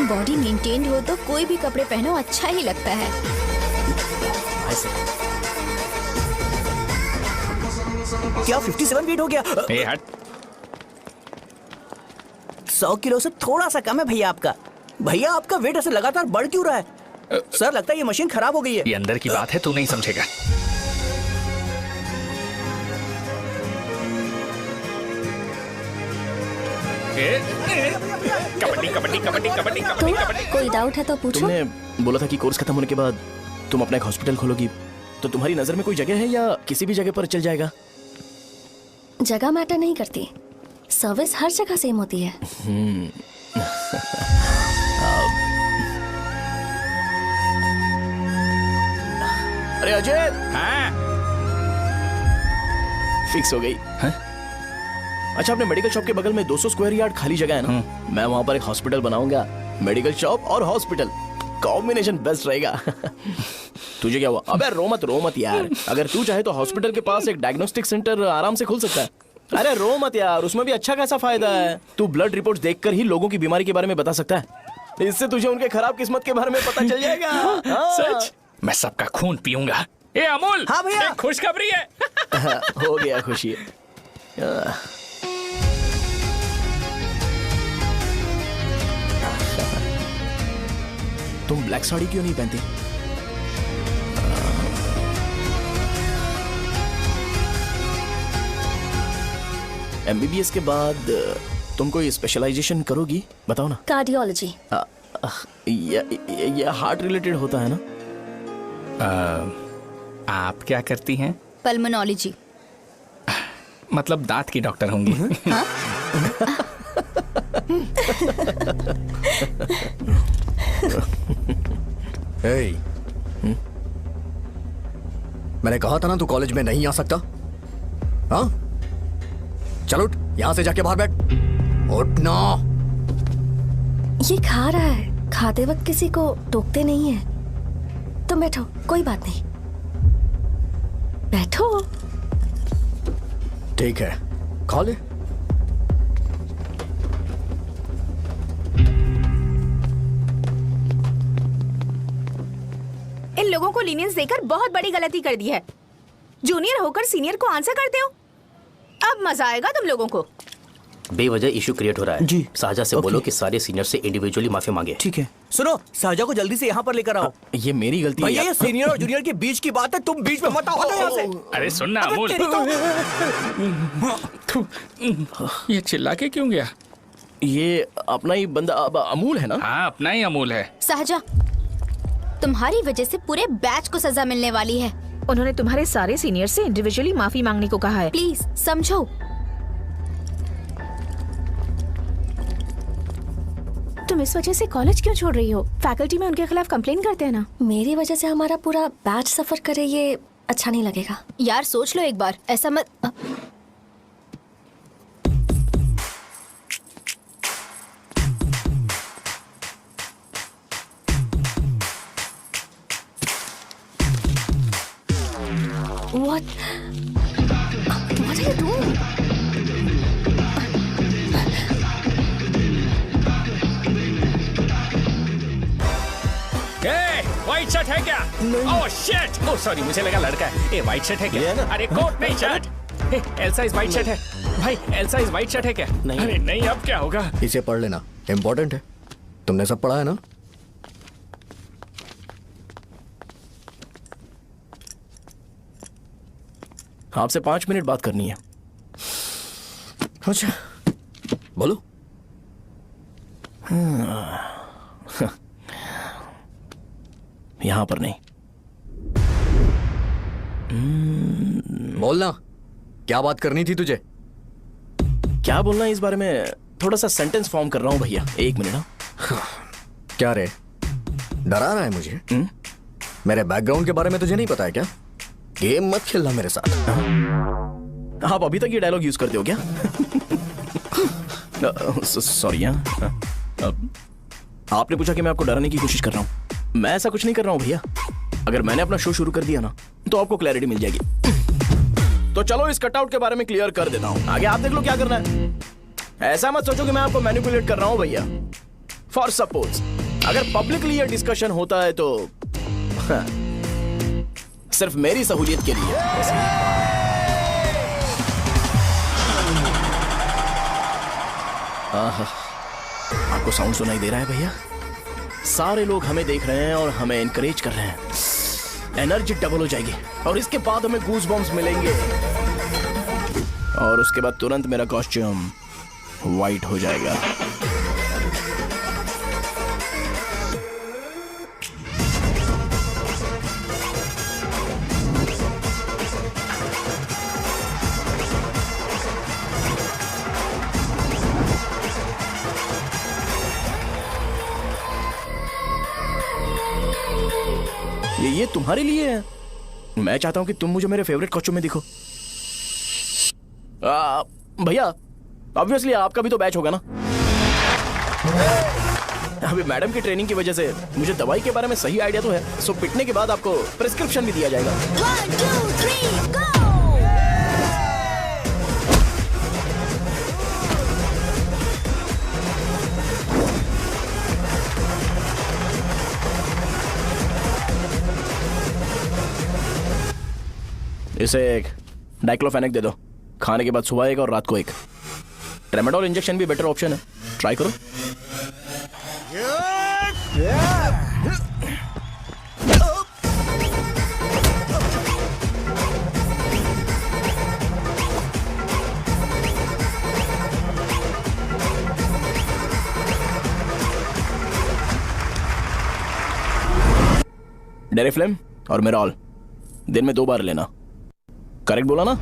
S10: बॉडी मेंटेन्ड हो तो कोई भी कपड़े पहनो अच्छा ही लगता है।
S5: क्या 57 वेट हो गया?
S6: ए हट।
S5: 100 किलो से थोड़ा सा कम है भैया आपका। भैया आपका वेट ऐसे लगातार बढ़ क्यों रहा है? सर लगता है ये मशीन खराब हो गई है।
S6: ये अंदर की बात है, तू नहीं समझेगा। कबड्डी कबड्डी कबड्डी कबड्डी कबड्डी कबड्डी।
S12: कोई डाउट है तो पूछो।
S1: तुमने बोला था कि कोर्स खत्म होने के बाद तुम अपना एक हॉस्पिटल खोलोगी, तो तुम्हारी नजर में कोई जगह है या किसी भी जगह पर चल जाएगा?
S12: जगह मैटर नहीं करती, सर्विस हर जगह सेम होती है।
S1: अरे अजय।
S6: हाँ?
S1: फिक्स हो गई। अच्छा, अपने मेडिकल शॉप के बगल में 200 स्क्वायर यार्ड खाली जगह है ना, मैं वहां पर एक हॉस्पिटल बनाऊंगा। मेडिकल शॉप और हॉस्पिटल कॉम्बिनेशन बेस्ट रहेगा। तुझे क्या हुआ? अबे रो मत यार। अगर तू चाहे तो हॉस्पिटल के पास एक डायग्नोस्टिक सेंटर आराम से खुल सकता है। अरे रो मत यार, उसमें भी अच्छा खासा फायदा है। तू ब्लड रिपोर्ट देखकर ही लोगों की बीमारी के बारे में बता सकता है। इससे तुझे उनके खराब किस्मत के बारे में पता चल जाएगा।
S6: सच? मैं सबका खून पीऊंगा। ए अमूल।
S5: हाँ भैया।
S6: खुशखबरी है।
S1: हो गया खुशी। तुम ब्लैक साड़ी क्यों नहीं पहनती? एमबीबीएस के बाद तुम कोई स्पेशलाइजेशन करोगी? बताओ ना।
S12: कार्डियोलॉजी।
S1: ये हार्ट रिलेटेड होता है ना?
S6: आप क्या करती हैं?
S10: पल्मोनोलॉजी।
S6: मतलब दांत की डॉक्टर होंगी।
S10: हाँ?
S14: hey, मैंने कहा था ना तू कॉलेज में नहीं आ सकता। हाँ, चल उठ, यहां से जाके बाहर बैठ। उठ ना।
S12: ये खा रहा है, खाते वक्त किसी को टोकते नहीं है। तुम बैठो, कोई बात नहीं, बैठो।
S14: ठीक है, खा ले।
S3: इन लोगों को लीनियंस देकर बहुत बड़ी गलती कर दी है। जूनियर होकर सीनियर को आंसर करते हो। अब मजा आएगा तुम लोगों को।
S11: बेवजह इशू क्रिएट हो रहा है
S5: जी।
S11: शाहजहा से बोलो कि सारे सीनियर से इंडिविजुअली माफी मांगे।
S5: ठीक है। सुनो, शाहजहा को जल्दी से यहाँ पर लेकर आओ।
S1: ये मेरी गलती है।
S5: भैया ये सीनियर और जूनियर के बीच की बात है, तुम बीच में मत आओ यहाँ से।
S6: अरे सुन ना अमूल, ये चिल्ला के क्यों गया?
S1: ये अपना ही बंदा अमूल है ना?
S6: हाँ, अपना ही अमूल है।
S10: शाहजहा, तुम्हारी वजह से पूरे बैच को सजा मिलने वाली है।
S3: उन्होंने तुम्हारे सारे सीनियर से इंडिविजुअली माफी मांगने को कहा है।
S10: प्लीज समझो।
S3: तुम इस वजह से कॉलेज क्यों छोड़ रही हो? फैकल्टी में उनके खिलाफ कंप्लेन करते हैं ना।
S12: मेरी वजह से हमारा पूरा बैच सफर करे, ये अच्छा नहीं लगेगा।
S10: यार सोच लो एक बार, ऐसा मत।
S12: What are you doing?
S6: White shirt है क्या? Oh shit! ओह सॉरी, मुझे लगा लड़का है। ए व्हाइट शर्ट है क्या? अरे कोट नहीं shirt. L size white shirt है भाई। एल साइज व्हाइट शर्ट है क्या? नहीं। अरे नहीं, अब क्या होगा?
S14: इसे पढ़ लेना, इम्पोर्टेंट है। तुमने सब पढ़ा है ना?
S1: आपसे 5 मिनट बात करनी है।
S14: अच्छा, बोलो।
S1: यहां पर नहीं।
S14: बोलना, क्या बात करनी थी तुझे?
S1: क्या बोलना है इस बारे में? थोड़ा सा सेंटेंस फॉर्म कर रहा हूं भैया, 1 मिनट।
S14: क्या रे, डरा रहा है मुझे? मेरे बैकग्राउंड के बारे में तुझे नहीं पता है क्या? गेम मत खेलना मेरे साथ।
S1: आप अभी तक ये डायलॉग यूज करते हो क्या? सॉरी। आपने पूछा कि मैं आपको डराने की कोशिश कर रहा हूं। मैं ऐसा कुछ नहीं कर रहा हूं भैया। अगर मैंने अपना शो शुरू कर दिया ना, तो आपको क्लैरिटी मिल जाएगी। तो चलो इस कटआउट के बारे में क्लियर कर देता हूं। आगे आप देख लो क्या करना है। ऐसा मत सोचो कि मैं आपको मैनिपुलेट कर रहा हूं भैया। फॉर सपोज अगर पब्लिकली ये डिस्कशन होता है तो सिर्फ मेरी सहूलियत के लिए। आपको साउंड सुनाई दे रहा है भैया? सारे लोग हमें देख रहे हैं और हमें एनकरेज कर रहे हैं। एनर्जी डबल हो जाएगी और इसके बाद हमें गूज बम्स मिलेंगे और उसके बाद तुरंत मेरा कॉस्ट्यूम वाइट हो जाएगा। ये तुम्हारे लिए है। मैं चाहता हूं कि तुम मुझे मेरे फेवरेट कॉस्ट्यूम में दिखो। भैया ऑब्वियसली आपका भी तो बैच होगा ना। अभी मैडम की ट्रेनिंग की वजह से मुझे दवाई के बारे में सही आइडिया तो है। सो पिटने के बाद आपको प्रिस्क्रिप्शन भी दिया जाएगा।
S10: 1 2 3 गो।
S1: इसे एक डाइक्लोफेनेक दे दो। खाने के बाद सुबह एक और रात को एक। ट्रेमाडोल इंजेक्शन भी बेटर ऑप्शन है, ट्राई करो। डेरिफ्लेम और मेरॉल दिन में 2 बार लेना। करेक्ट बोला ना?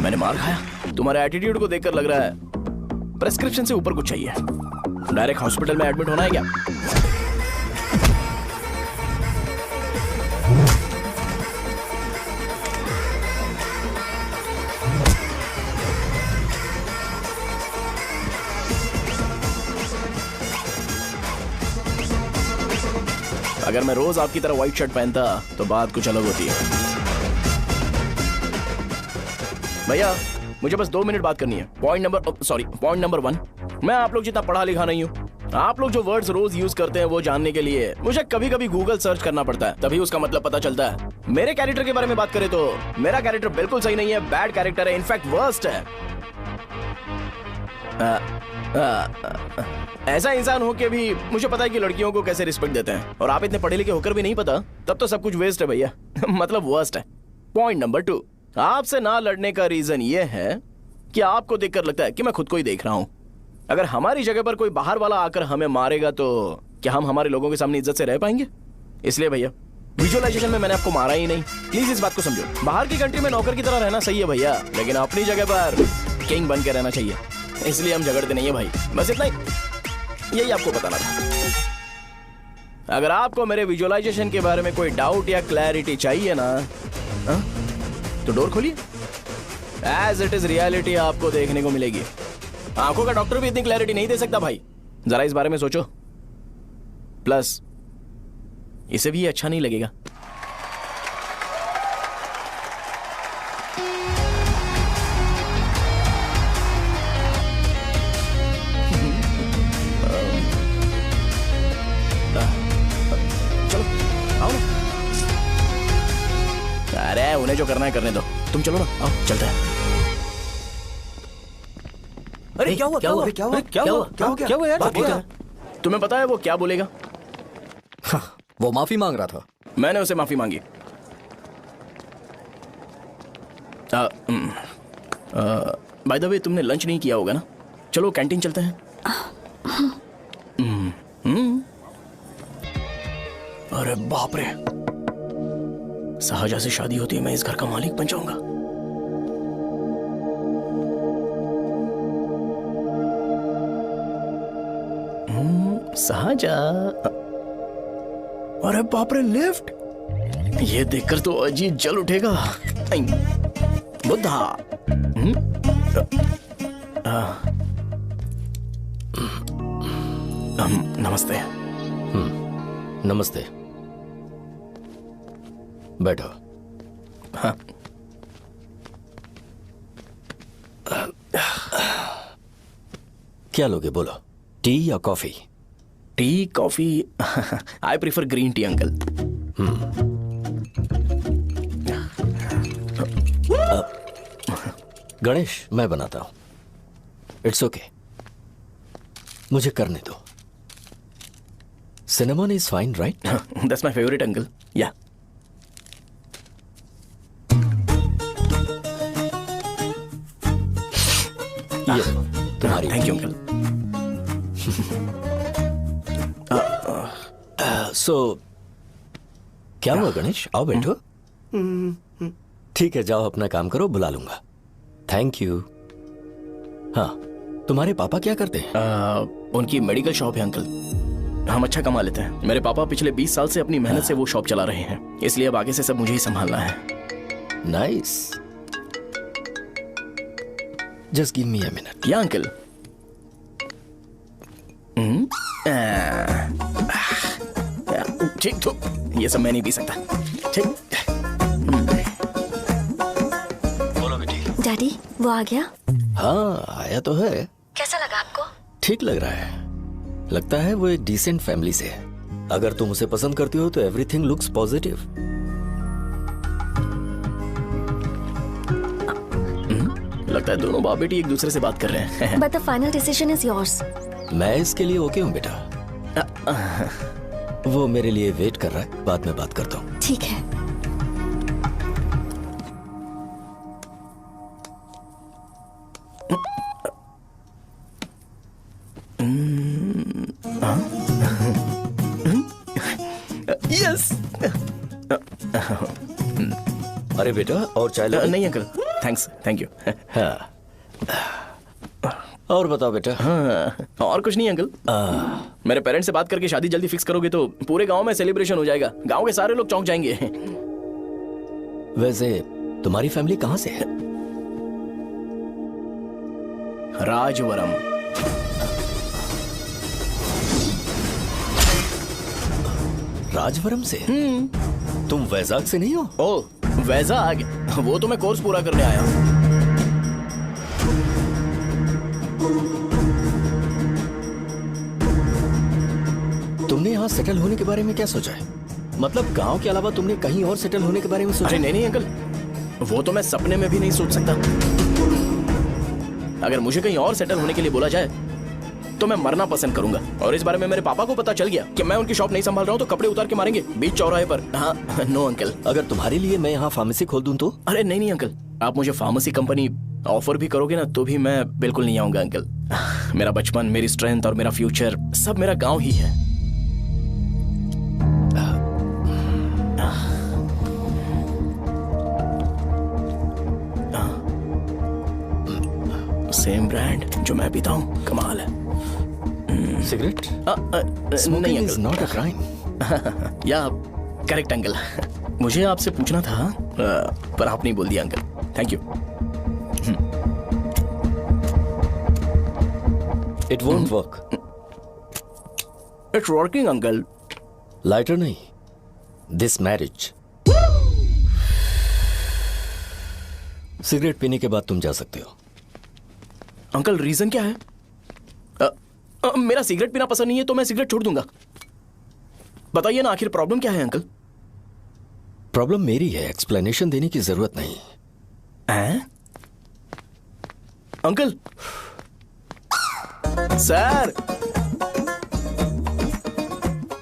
S1: मैंने मार खाया। तुम्हारे एटीट्यूड को देखकर लग रहा है प्रेस्क्रिप्शन से ऊपर कुछ चाहिए। डायरेक्ट हॉस्पिटल में एडमिट होना है क्या? अगर मैं रोज आपकी तरह व्हाइट शर्ट पहनता तो बात कुछ अलग होती है। भैया मुझे बस 2 मिनट बात करनी है। पॉइंट नंबर 1, मैं आप लोग जितना पढ़ा लिखा नहीं हूँ। आप लोग जो वर्ड्स रोज यूज करते हैं वो जानने के लिए मुझे कभी कभी गूगल सर्च करना पड़ता है, तभी उसका मतलब पता चलता है। मेरे कैरेक्टर के बारे में बात करें तो मेरा कैरेक्टर बिल्कुल सही नहीं है, बैड कैरेक्टर है, इनफैक्ट वर्स्ट है। ऐसा इंसान हो के भी मुझे पता है कि लड़कियों को कैसे रिस्पेक्ट देते हैं, और आप इतने पढ़े लिखे होकर भी नहीं पता, तब तो सब कुछ वेस्ट है भैया। मतलब वर्स्ट है। पॉइंट नंबर 2, आपसे ना लड़ने का रीजन ये है कि आपको देखकर लगता है कि मैं खुद को ही देख रहा हूं। अगर हमारी जगह पर कोई बाहर वाला आकर हमें मारेगा तो क्या हम हमारे लोगों के सामने इज्जत से रह पाएंगे? इसलिए भैया विजुअलाइजेशन में मैंने आपको मारा ही नहीं। प्लीज इस बात को समझो। बाहर की कंट्री में नौकर की तरह रहना सही है भैया, लेकिन अपनी जगह पर किंग बन के रहना चाहिए। इसलिए हम झगड़ते नहीं है भाई, बस इतना ही, यही आपको बताना था। अगर आपको मेरे विजुअलाइजेशन के बारे में कोई डाउट या क्लैरिटी चाहिए ना, तो डोर खोलिए। एज इट इज रियलिटी आपको देखने को मिलेगी। आंखों का डॉक्टर भी इतनी क्लैरिटी नहीं दे सकता भाई, जरा इस बारे में सोचो। प्लस इसे भी अच्छा नहीं लगेगा। चलो आओ ना। अरे उन्हें जो करना है करने दो, तुम चलो ना, आओ चलते हैं।
S5: अरे क्या हुआ क्या हुआ क्या हुआ क्या हुआ क्या हुआ यार?
S1: बात क्या है? तुम्हें पता है वो क्या बोलेगा?
S14: वो माफी मांग रहा था।
S1: मैंने उसे माफी मांगी। बाय द वे तुमने लंच नहीं किया होगा ना? चलो कैंटीन चलते हैं। अरे बाप रे, सहजा से शादी होती है मैं इस घर का मालिक बन जाऊंगा। सहजा, अरे बाप रे लिफ्ट, ये देखकर तो अजीत जल उठेगा। बुद्धा, नमस्ते।
S14: नमस्ते, बैठो।
S1: हाँ।
S14: क्या लोगे बोलो, टी या coffee?
S1: Tea coffee? I prefer green tea uncle.
S14: Ganesh मैं बनाता हूं। इट्स ओके, मुझे करने दो। Cinnamon is fine right?
S1: That's my favourite uncle. या
S14: तुम्हारी।
S1: Thank you uncle.
S14: सो क्या हुआ गणेश? आओ बैठो। ठीक है, जाओ अपना काम करो, बुला लूंगा। Thank you. हाँ, तुम्हारे पापा क्या करते हैं?
S1: उनकी मेडिकल शॉप है अंकल। हम अच्छा कमा लेते हैं। मेरे पापा पिछले 20 साल से अपनी मेहनत से वो शॉप चला रहे हैं, इसलिए अब आगे से सब मुझे ही संभालना है।
S14: Nice. Just give me a minute.
S1: या अंकल। ठीक तो ये सब मैं नहीं पी सकता। ठीक।
S14: बोलो बेटी।
S12: डैडी, वो आ गया?
S14: हाँ, आया तो है।
S12: कैसा लगा आपको?
S14: ठीक लग रहा है। लगता है वो एक डिसेंट फैमिली से है। अगर तुम उसे पसंद करती हो तो एवरीथिंग लुक्स पॉजिटिव।
S1: लगता है दोनों बाप बेटी एक दूसरे से बात कर रहे हैं।
S12: But the final decision is yours.
S14: मैं इसके लिए ओके हूँ बेटा। वो मेरे लिए वेट कर रहा है, बाद में बात करता हूँ।
S12: ठीक है।
S1: यस।
S14: अरे बेटा, और चाय लो।
S1: नहीं अंकल, थैंक्स, थैंक यू।
S14: हाँ। और बताओ बेटा।
S1: हाँ, और कुछ नहीं अंकल। मेरे पेरेंट्स से बात करके शादी जल्दी फिक्स करोगे तो पूरे गांव में सेलिब्रेशन हो जाएगा। गांव के सारे लोग चौंक जाएंगे।
S14: वैसे तुम्हारी फैमिली कहाँ से है?
S1: राजवरम।
S14: राजवरम से? तुम वैजाग से नहीं हो?
S1: ओ, वैजाग? वो तो मैं कोर्स पूरा करने आया हूँ।
S14: तुमने यहाँ सेटल होने के बारे में क्या सोचा है? मतलब गांव के अलावा तुमने कहीं और सेटल होने के बारे में सोचा?
S1: अरे नहीं अंकल, वो तो मैं सपने में भी नहीं सोच सकता। अगर मुझे कहीं और सेटल होने के लिए बोला जाए तो मैं मरना पसंद करूंगा। और इस बारे में मेरे पापा को पता चल गया कि मैं उनकी शॉप नहीं संभाल रहा हूँ तो कपड़े उतार के मारेंगे बीच चौराहे पर। हाँ, नो अंकल।
S14: अगर तुम्हारे लिए मैं यहाँ फार्मेसी खोल दूं तो?
S1: अरे नहीं अंकल, आप मुझे फार्मेसी कंपनी ऑफर भी करोगे ना तो भी मैं बिल्कुल नहीं आऊंगा अंकल। मेरा बचपन, मेरी स्ट्रेंथ और मेरा फ्यूचर सब मेरा गांव ही है। सेम ब्रांड जो मैं पीता हूँ, कमाल है।
S14: सिगरेट?
S1: नहीं
S14: Smoking is not a crime.
S1: या करेक्ट अंकल। मुझे आपसे पूछना था पर आप नहीं बोल दिया uncle. Thank you.
S14: It won't work.
S1: It's working uncle.
S14: Lighter नहीं, दिस मैरिज। सिगरेट पीने के बाद तुम जा सकते हो।
S1: अंकल रीजन क्या है? मेरा सिगरेट पीना पसंद नहीं है तो मैं सिगरेट छोड़ दूंगा। बताइए ना, आखिर प्रॉब्लम क्या है अंकल?
S14: प्रॉब्लम मेरी है, एक्सप्लेनेशन देने की जरूरत नहीं।
S1: अंकल सर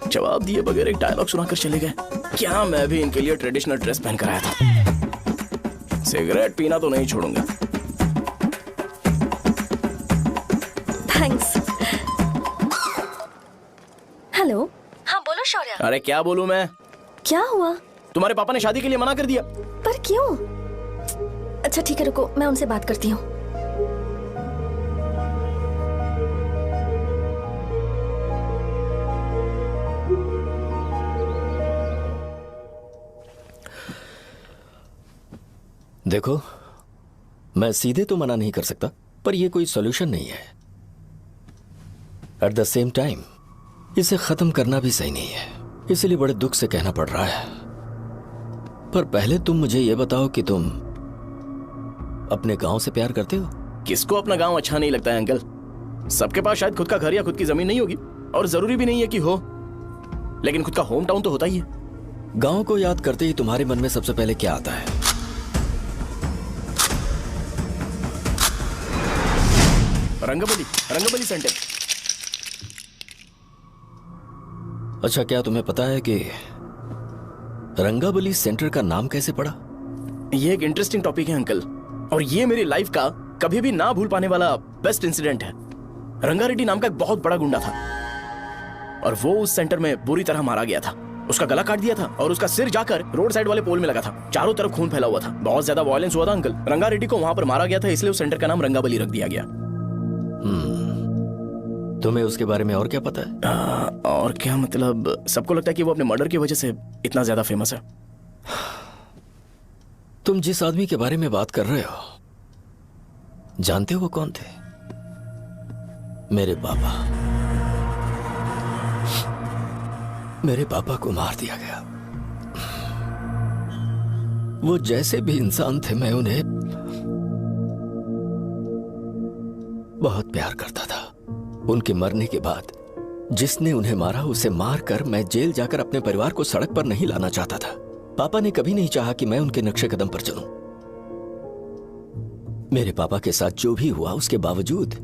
S1: जवाब दिए बगैर एक डायलॉग सुनाकर चले गए। क्या मैं भी इनके लिए ट्रेडिशनल ड्रेस पहन कर आया था। सिगरेट पीना तो नहीं छोड़ूंगा।
S12: थैंक्स। हेलो। हाँ बोलो शौर्य।
S1: अरे क्या बोलूं मैं?
S12: क्या हुआ?
S1: तुम्हारे पापा ने शादी के लिए मना कर दिया।
S12: पर क्यों? अच्छा ठीक है, रुको मैं उनसे बात करती हूँ।
S14: देखो, मैं सीधे तो मना नहीं कर सकता, पर यह कोई सॉल्यूशन नहीं है। एट द सेम टाइम इसे खत्म करना भी सही नहीं है, इसलिए बड़े दुख से कहना पड़ रहा है। पर पहले तुम मुझे यह बताओ कि तुम अपने गांव से प्यार करते हो?
S1: किसको अपना गांव अच्छा नहीं लगता है अंकल? सबके पास शायद खुद का घर या खुद की जमीन नहीं होगी, और जरूरी भी नहीं है कि हो, लेकिन खुद का होम टाउन तो होता ही है।
S14: गांव को याद करते ही तुम्हारे मन में सबसे पहले क्या आता है?
S1: रंगबली सेंटर।
S14: अच्छा, क्या तुम्हें पता है कि रंगाबली सेंटर का नाम कैसे पड़ा?
S1: ये एक इंटरेस्टिंग टॉपिक है अंकल, और ये मेरी लाइफ का कभी भी ना भूल पाने वाला बेस्ट इंसिडेंट है। रंगारेड्डी नाम का एक बहुत बड़ा गुंडा था और वो उस सेंटर में बुरी तरह मारा गया था। उसका गला काट दिया था और उसका सिर जाकर रोड साइड वाले पोल में लगा था। चारों तरफ खून फैला हुआ था, बहुत ज्यादा वायलेंस हुआ था अंकल। रंगा रेड्डी को वहां पर मारा गया था, इसलिए उस सेंटर का नाम रंगाबली रख दिया गया।
S14: तुम्हें उसके बारे में और क्या पता है?
S1: और क्या मतलब, सबको लगता है कि वो अपने मर्डर की वजह से इतना ज्यादा फेमस है।
S14: तुम जिस आदमी के बारे में बात कर रहे हो, जानते हो वो कौन थे? मेरे पापा। मेरे पापा को मार दिया गया। वो जैसे भी इंसान थे, मैं उन्हें बहुत प्यार करता था। उनके मरने के बाद जिसने उन्हें मारा उसे मारकर मैं जेल जाकर अपने परिवार को सड़क पर नहीं लाना चाहता था। पापा ने कभी नहीं चाहा कि मैं उनके नक्शे कदम पर चलूं। मेरे पापा के साथ जो भी हुआ उसके बावजूद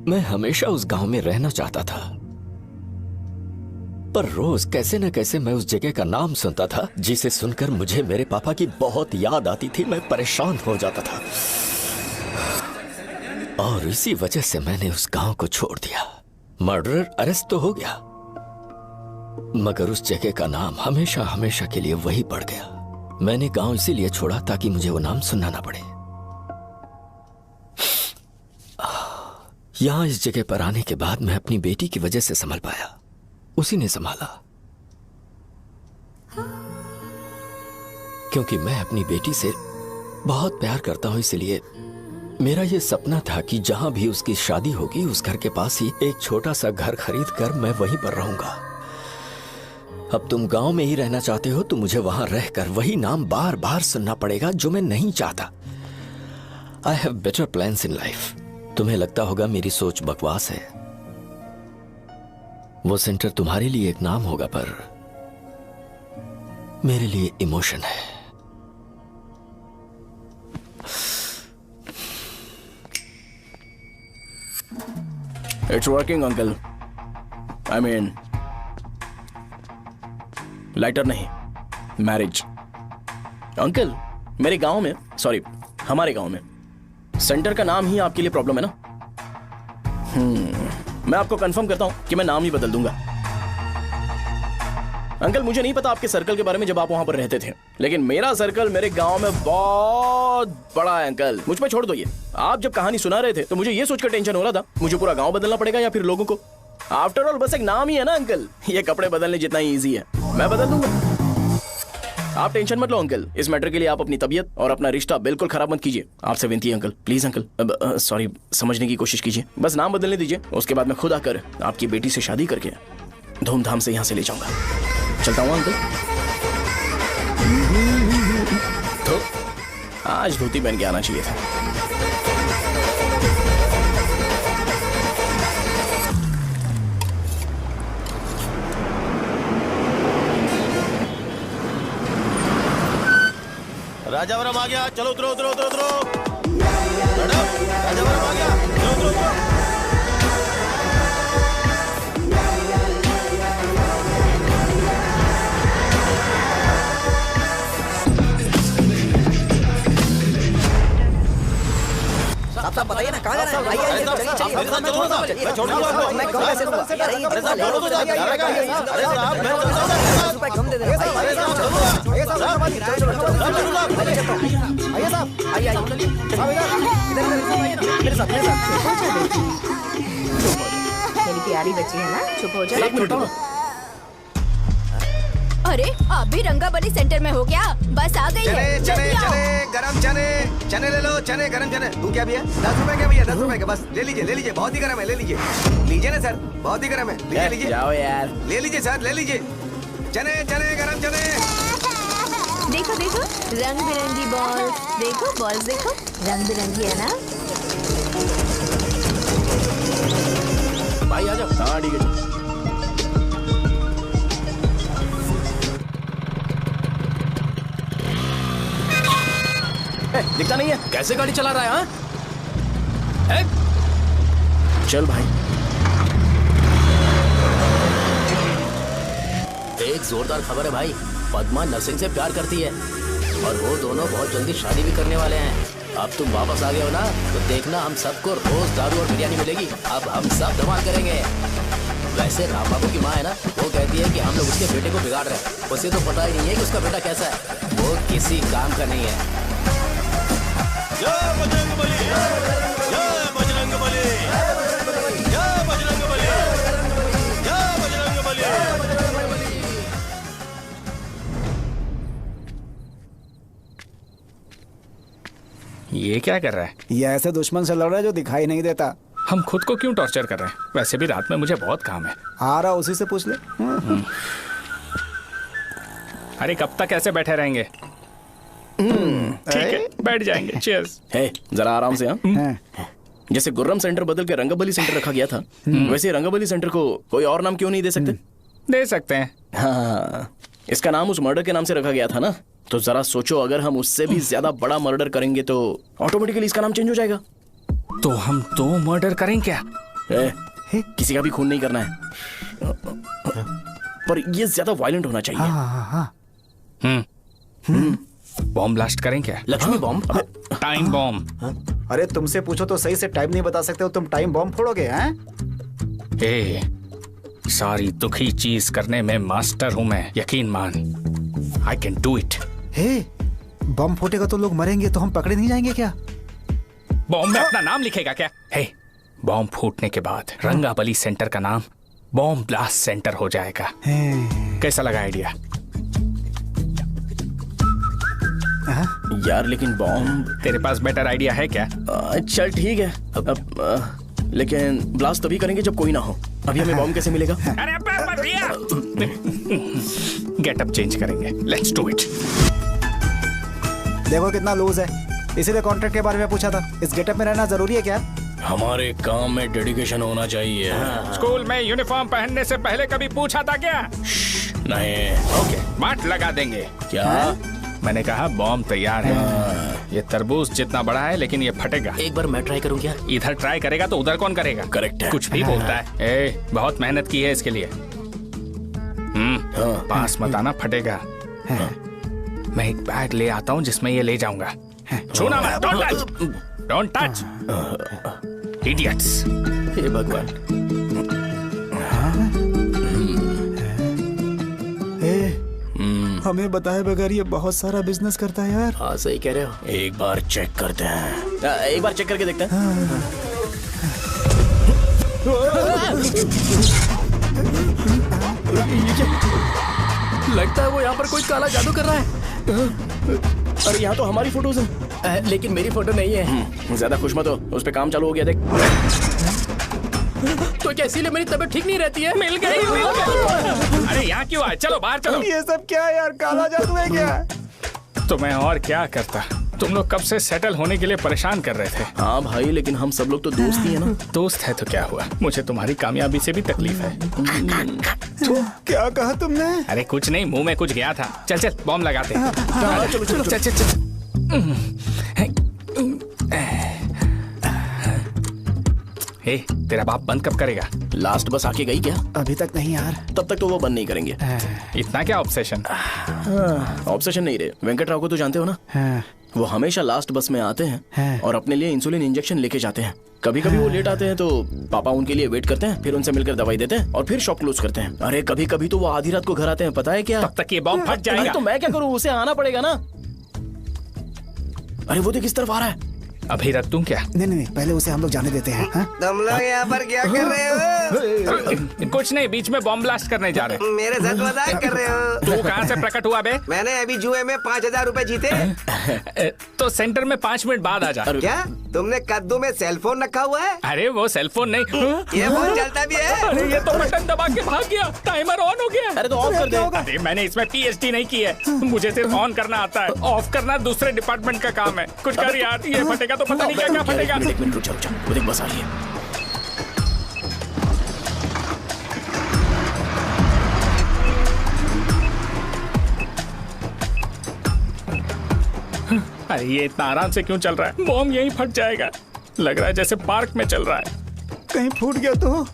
S14: मैं हमेशा उस गांव में रहना चाहता था। पर रोज कैसे न कैसे मैं उस जगह का नाम सुनता था, जिसे सुनकर मुझे मेरे पापा की बहुत याद आती थी। मैं परेशान हो जाता था और इसी वजह से मैंने उस गांव को छोड़ दिया। मर्डरर अरेस्ट तो हो गया, मगर उस जगह का नाम हमेशा हमेशा के लिए वही पड़ गया। मैंने गांव इसीलिए छोड़ा ताकि मुझे वो नाम सुनना ना पड़े। यहां इस जगह पर आने के बाद मैं अपनी बेटी की वजह से संभल पाया, उसी ने संभाला। क्योंकि मैं अपनी बेटी से बहुत प्यार करता हूं, इसलिए मेरा यह सपना था कि जहां भी उसकी शादी होगी उस घर के पास ही एक छोटा सा घर खरीद कर मैं वहीं पर रहूंगा। अब तुम गांव में ही रहना चाहते हो तो मुझे वहां रहकर वही नाम बार बार सुनना पड़ेगा, जो मैं नहीं चाहता। I have better plans in life. तुम्हें लगता होगा मेरी सोच बकवास है। वो सेंटर तुम्हारे लिए एक नाम होगा, पर मेरे लिए इमोशन है।
S1: It's working uncle. I mean lighter नहीं, मैरिज। अंकल मेरे गांव में, सॉरी हमारे गांव में सेंटर का नाम ही आपके लिए प्रॉब्लम है ना? मैं आपको कंफर्म करता हूं कि मैं नाम ही बदल दूंगा। अंकल मुझे नहीं पता आपके सर्कल के बारे में जब आप वहां पर रहते थे, लेकिन मेरा सर्कल मेरे गांव में बहुत बड़ा है अंकल। मुझ पे छोड़ दो ये। आप जब कहानी सुना रहे थे तो मुझे ये सोचकर टेंशन हो रहा था मुझे पूरा गांव बदलना पड़ेगा या फिर लोगों को। आफ्टर ऑल बस एक नाम ही है ना अंकल, ये कपड़े बदलने जितना ही ईजी है, मैं बदल दूंगा। आप टेंशन मत लो अंकल, इस मैटर के लिए आप अपनी तबीयत और अपना रिश्ता बिल्कुल खराब मत कीजिए। आपसे विनती है अंकल, प्लीज अंकल। सॉरी, समझने की कोशिश कीजिए, बस नाम बदलने दीजिए। उसके बाद मैं खुद आकर आपकी बेटी से शादी करके धूमधाम से यहाँ से ले जाऊंगा। चलता हूँ अंकल। तो आज धोती पहन के आना चाहिए था।
S4: राजावरम आ गया, चलो उतरो उतरो उतरो उतरो। राजावरम आ गया, चलो उतरो उतरो।
S5: साहब बताइए ना कहाँ जाना है? आइए आइए, चलिए चलिए।
S4: मैं छोड़ दूंगा आपको।
S5: मैं कम पैसे दूंगा।
S4: अरे साहब छोड़ो तो साहब, अरे साहब मैं
S5: ₹50 कम दे देना।
S7: आइए साहब, आइए साहब, आइए मेरे साथ
S3: मेरी प्यारी बच्ची है ना, चुप हो जा।
S1: एक मिनट।
S10: अरे आप भी रंगाबली सेंटर में हो क्या? बस आ गई है,
S2: चने
S10: जल्दी आओ।
S2: चने गरम चने, चने ले लो, चने गरम चने। तू क्या भैया? 10 रुपए का भैया, 10 रुपए का, बस ले लीजिए, बहुत ही गरम है, ले लीजिए। लीजिए ना सर, बहुत ही गरम है, लीजिए लीजिए।
S1: जाओ यार,
S2: ले लीजिए सर, ले लीजिए। चने चने गरम चने।
S3: देखो देखो रंग बिरंगी बॉल्स, देखो बॉल्स देखो, रंग बिरंगी है ना।
S1: भाई आ जाओ। हाँ ठीक है। दिखता नहीं है, कैसे गाड़ी चला रहा है? हाँ? चल भाई।
S11: एक जोरदार खबर है भाई, पद्मा नरसिंह से प्यार करती है और वो दोनों बहुत जल्दी शादी भी करने वाले हैं। अब तुम वापस आ गए हो ना, तो देखना हम सबको रोज दारू और बिरयानी मिलेगी। अब हम सब धमाल करेंगे। वैसे राम बाबू की माँ है ना, वो कहती है कि हम लोग उसके बेटे को बिगाड़ रहे हैं। उसे तो पता ही नहीं है कि उसका बेटा कैसा है। वो किसी काम का नहीं है।
S4: जय बजरंग बली, जय बजरंग बली, जय बजरंग बली, जय बजरंग बली।
S6: ये क्या कर रहा है?
S7: ये ऐसे दुश्मन से लड़ रहा है जो दिखाई नहीं देता।
S6: हम खुद को क्यों टॉर्चर कर रहे हैं? वैसे भी रात में मुझे बहुत काम है।
S7: आ रहा उसी से पूछ ले।
S6: अरे कब तक ऐसे बैठे रहेंगे? ठीक है, बैठ जाएंगे। चीयर्स।
S1: हे, जरा आराम से। हाँ, जैसे गुर्रम सेंटर बदल के रंगबली सेंटर रखा गया था, वैसे रंगबली सेंटर को कोई और नाम क्यों नहीं दे सकते?
S6: दे सकते हैं।
S1: हाँ, इसका नाम उस मर्डर के नाम से रखा गया था ना, तो जरा सोचो, अगर हम उससे भी ज्यादा बड़ा मर्डर करेंगे तो ऑटोमेटिकली इसका नाम चेंज हो जाएगा।
S6: तो हम 2 मर्डर करें क्या?
S1: किसी का भी खून नहीं करना है, पर ये ज्यादा वायलेंट होना चाहिए।
S6: बॉम्ब ब्लास्ट करें क्या?
S1: लक्ष्मी बॉम्ब?
S6: Time bomb.
S7: अरे तुमसे पूछो तो सही से टाइम नहीं बता सकते हो, तुम टाइम बॉम्ब फोड़ोगे? हैं?
S6: सारी दुखी चीज करने में मास्टर हूं मैं, यकीन मान। I can do it.
S7: Bomb फूटेगा तो लोग मरेंगे, तो हम पकड़े नहीं जाएंगे क्या?
S6: बॉम्ब में अपना नाम लिखेगा क्या? बॉम्ब फूटने के बाद रंगाबली सेंटर का नाम बॉम्ब ब्लास्ट सेंटर हो जाएगा। कैसा लगा आइडिया?
S1: यार लेकिन बॉम्ब,
S6: तेरे पास बेटर आइडिया है क्या?
S1: चल ठीक है, लेकिन ब्लास्ट तभी करेंगे जब कोई ना हो। अभी हमें बॉम्ब कैसे मिलेगा?
S6: अरे भैया, गेटअप चेंज करेंगे। Let's do it.
S7: देखो कितना लूज है, इसीलिए कॉन्ट्रैक्ट के बारे में पूछा था। इस गेटअप में रहना जरूरी है क्या?
S1: हमारे काम में डेडिकेशन होना चाहिए।
S6: स्कूल में यूनिफॉर्म पहनने से पहले कभी पूछा था क्या?
S1: नहीं।
S6: ओके, बांट लगा देंगे।
S1: क्या?
S6: मैंने कहा बॉम्ब तैयार है। ये तरबूज जितना बड़ा है, लेकिन ये फटेगा।
S11: एक बार मैं ट्राई करूं क्या?
S6: इधर ट्राई करेगा तो उधर कौन करेगा?
S1: करेक्ट है।
S6: कुछ भी बोलता है। बहुत मेहनत की है इसके लिए। पास मत आना, फटेगा। मैं एक बैग ले आता हूँ जिसमें ये ले जाऊंगा। छूना मत, don't touch, don't touch, idiots.
S1: हे भगवान।
S7: हमें बताए बगैर ये बहुत सारा बिजनेस करता है यार।
S11: हाँ सही कह रहे हो।
S1: एक बार चेक करते हैं। एक बार चेक करके देखते हैं। लगता है वो यहाँ पर कोई काला जादू कर रहा है। अरे यहाँ तो हमारी फोटोज हैं,
S11: लेकिन मेरी फोटो नहीं है।
S1: ज्यादा खुश मत हो, उस पे काम चालू हो गया। देख
S11: तो क्या इसीलिए मेरी तबीयत ठीक नहीं रहती है?
S6: मिल गई। अरे यहाँ क्यों आए? चलो बाहर चलो।
S7: ये सब क्या है यार? काला जादू है क्या?
S6: तो मैं और क्या करता? तुम लोग कब से सेटल होने के लिए परेशान कर रहे थे।
S1: हाँ भाई, लेकिन हम सब लोग तो दोस्त ही है ना।
S6: दोस्त है तो क्या हुआ? मुझे तुम्हारी कामयाबी से भी तकलीफ है।
S7: क्या कहा तुमने?
S6: अरे कुछ नहीं, मुंह में कुछ गया था। चल चल बॉम्ब लगाते हैं।
S1: चलो चलो
S6: चल चल चल। तेरा बाप बंद कब करेगा?
S1: लास्ट बस आके गई क्या?
S7: अभी तक नहीं यार।
S1: तब तक तो वो बंद नहीं करेंगे।
S6: इतना क्या ऑब्सेशन?
S1: ऑब्सेशन नहीं रहे। वेंकट राव को तो जानते हो ना? वो हमेशा लास्ट बस में आते हैं और अपने लिए इंसुलिन इंजेक्शन लेके जाते हैं। कभी कभी वो लेट आते हैं तो पापा उनके लिए वेट करते हैं, फिर उनसे मिलकर दवाई देते हैं और फिर शॉप क्लोज करते हैं। अरे कभी कभी तो वो आधी रात को घर आते हैं, पता है क्या?
S6: तब तक ये बॉम्ब फट जाएगा।
S1: तो मैं क्या करूँ? उसे आना पड़ेगा ना। अरे वो देख किस तरफ आ रहा है।
S6: अभी रख दूं क्या?
S7: नहीं, पहले उसे हम लोग जाने देते हैं।
S9: तुम लोग यहाँ पर क्या कर रहे हो?
S6: कुछ नहीं, बीच में बॉम्ब ब्लास्ट करने जा रहे हैं।
S9: मेरे साथ मजाक कर रहे हो?
S6: तू कहाँ से प्रकट हुआ बे?
S9: मैंने अभी जुए में 5000 रुपए जीते।
S6: तो सेंटर में 5 मिनट बाद आ जा।
S9: क्या तुमने कद्दू में सेलफोन रखा हुआ है?
S6: अरे वो सेलफोन नहीं,
S9: ये फोन चलता भी है।
S6: अरे ये तो बटन दबा के भाग गया, टाइमर ऑन हो गया।
S1: अरे तो ऑफ कर दे।
S6: अरे मैंने इसमें PhD नहीं की है, मुझे सिर्फ ऑन करना आता है। ऑफ करना दूसरे डिपार्टमेंट का काम है। कुछ कर यार, ये फटेगा तो पता नहीं क्या क्या फटेगा।
S1: एक मिनट रुक जाओ, वो देख बस आ रही है।
S6: अरे ये इतना आराम से क्यों चल रहा है? बॉम्ब यहीं फट जाएगा। लग रहा है जैसे पार्क में चल रहा है।
S7: कहीं फूट गया तो?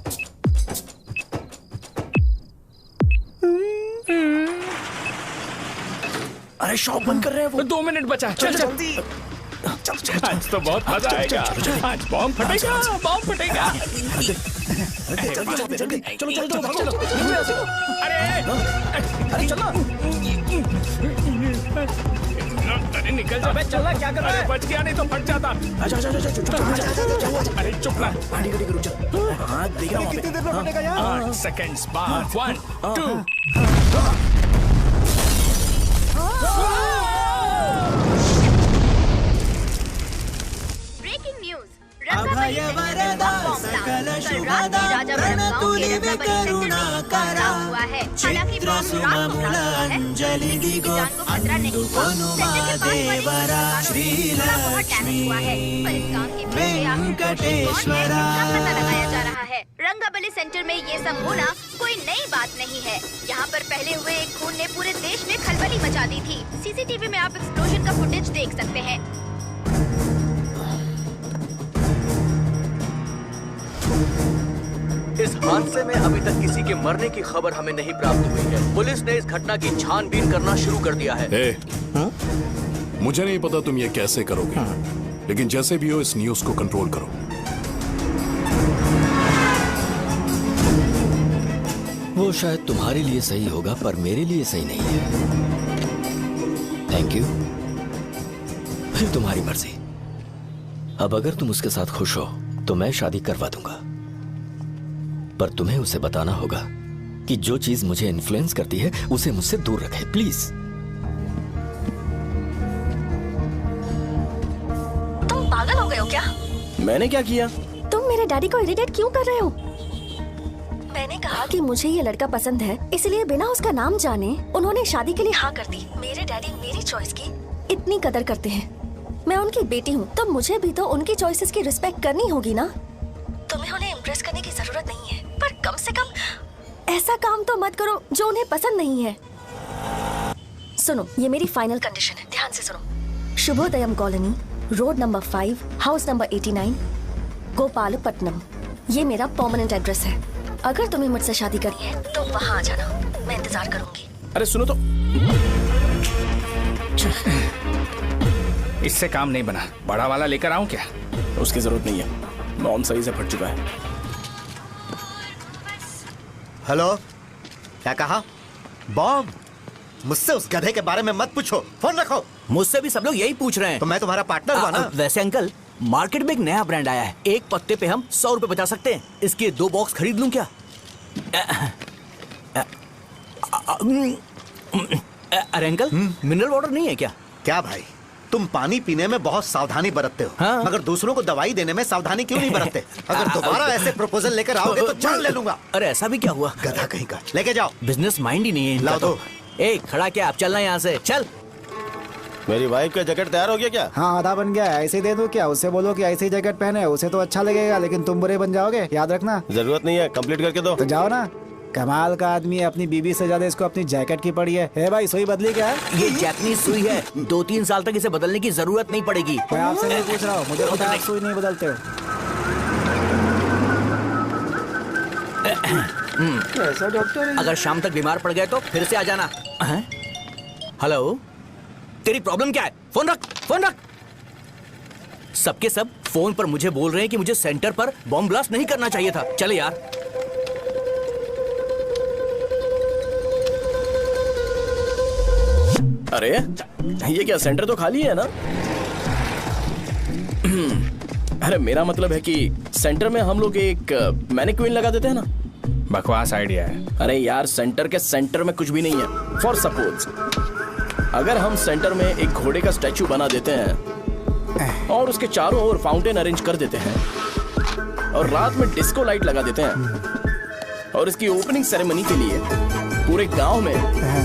S1: अरे शॉप बंद कर रहे हैं वो।
S6: 2 मिनट बचा। चल
S7: जल्दी। चल
S6: आज तो बहुत मजा आएगा। आज बॉम्ब फटेगा, बॉम्ब फटेगा।
S1: चलो
S6: अरे चलो। अरे निकल जा।
S1: चलना क्या कर रहा है?
S6: बच गया नहीं तो फट जाता। अरे चुप ना।
S1: रुक जा। हाँ देख रहा हूँ।
S7: कितनी देर में फटेगा यार?
S6: 8 seconds बाद 1 2
S10: ब्रेकिंग न्यूज अभय वरदा सकल शुभदा रणतुलिव करुणा करा चित्र सुमूल अंजलि दिगो अनुपमा देवरा श्री लक्ष्मी वेंकटेश्वरा। लगाया जा रहा है। रंगाबली सेंटर में ये सब होना कोई नई बात नहीं है। यहाँ पर पहले हुए एक खून ने पूरे देश में खलबली मचा दी थी। सीसीटीवी में आप एक्सप्लोजन का फुटेज देख सकते हैं।
S5: इस हादसे में अभी तक किसी के मरने की खबर हमें नहीं प्राप्त हुई है। पुलिस ने इस घटना की छानबीन करना शुरू कर दिया है।
S15: मुझे नहीं पता तुम ये कैसे करोगे, लेकिन जैसे भी हो इस न्यूज को कंट्रोल करो।
S14: वो शायद तुम्हारे लिए सही होगा पर मेरे लिए सही नहीं है। Thank you. फिर तुम्हारी मर्जी। अब अगर तुम उसके साथ खुश हो तो मैं शादी करवा दूंगा, पर तुम्हें उसे बताना होगा कि जो चीज मुझे इन्फ्लुएंस करती है उसे मुझसे दूर रखे, प्लीज।
S12: तुम पागल हो गए हो क्या?
S1: मैंने क्या किया?
S12: तुम मेरे डैडी को इरिटेट क्यों कर रहे हो? मैंने कहा कि मुझे ये लड़का पसंद है, इसलिए बिना उसका नाम जाने उन्होंने शादी के लिए हाँ कर दी। मेरे डैडी मेरी चॉइस की इतनी कदर करते हैं। मैं उनकी बेटी हूँ तो मुझे भी तो उनकी चॉइसेस की रिस्पेक्ट करनी होगी ना। तुम्हें उन्हें इम्प्रेस करने की जरूरत नहीं है, पर कम से कम ऐसा काम तो मत करो जो उन्हें पसंद नहीं है। सुनो, ये मेरी फाइनल कंडीशन है, ध्यान से सुनो। Shubhodayam colony, road number 5, house number 89, Gopalapatnam. ये मेरा परमानेंट एड्रेस है। अगर तुम्हें मुझसे शादी करनी है तो वहाँ आ जाना, मैं इंतजार करूंगी।
S1: अरे सुनो तो।
S6: इससे काम नहीं बना। बड़ा वाला लेकर आऊं क्या?
S1: उसकी जरूरत नहीं है, बॉम्ब सही से फट चुका है।
S2: हेलो, क्या कहा? बॉम्ब? मुझसे उस गधे के बारे में मत पूछो, फोन रखो।
S5: मुझसे भी सब लोग यही पूछ रहे हैं।
S2: तो मैं तुम्हारा पार्टनर हुआ ना।
S5: वैसे अंकल, मार्केट में एक नया ब्रांड आया है, एक पत्ते पे हम 100 रुपए बचा सकते हैं। इसके 2 बॉक्स खरीद लूं क्या? अरे अंकल, मिनरल वाटर नहीं है क्या?
S2: क्या भाई, तुम पानी पीने में बहुत सावधानी बरतते हो,
S5: हाँ?
S2: मगर दूसरों को दवाई देने में सावधानी क्यों नहीं बरतते? अगर दोबारा ऐसे प्रपोजल लेकर आओगे तो जान ले लूंगा।
S5: अरे ऐसा भी क्या हुआ?
S2: गधा कहीं का, लेके जाओ।
S5: बिजनेस माइंड ही नहीं है इनका।
S2: लाओ दो।
S5: ए, खड़ा क्या? आप चलना यहाँ से, चल।
S8: मेरी वाइफ का जैकेट तैयार हो गया क्या?
S7: हाँ, आधा बन गया है। ऐसे ही दे दो क्या? उससे बोलो कि ऐसे ही जैकेट पहने, उसे तो अच्छा लगेगा, लेकिन तुम बुरे बन जाओगे, याद रखना।
S8: जरूरत नहीं है, कंप्लीट करके दो।
S7: तो जाओ ना। कमाल का आदमी है, अपनी बीबी से ज्यादा इसको अपनी जैकेट की पड़ी है। ए भाई, सुई बदली क्या है?
S5: ये जैपनीज सुई है, 2-3 साल तक इसे बदलने की जरूरत नहीं पड़ेगी।
S7: मैं आपसे नहीं पूछ रहा हूँ, मुझे पता है आप सुई नहीं बदलते हो।
S5: ऐसा डॉक्टर, अगर शाम तक बीमार पड़ गए तो फिर से आ जाना। हेलो, तेरी प्रॉब्लम क्या है? फोन रख, फोन रख। सबके सब फोन पर मुझे बोल रहे हैं कि मुझे सेंटर पर बॉम्ब ब्लास्ट नहीं करना चाहिए था। चले यार।
S1: अरे ये क्या, सेंटर तो खाली है ना? अरे मेरा मतलब है कि सेंटर में हम लोग एक मैनिक्विन लगा देते हैं ना।
S6: बकवास आइडिया है।
S1: अरे यार, सेंटर के सेंटर में कुछ भी नहीं है। फॉर सपोज अगर हम सेंटर में एक घोड़े का स्टैचू बना देते हैं और उसके चारों ओर फाउंटेन अरेंज कर देते हैं और रात में डिस्को लाइट लगा देते हैं और इसकी ओपनिंग सेरेमनी के लिए पूरे गांव में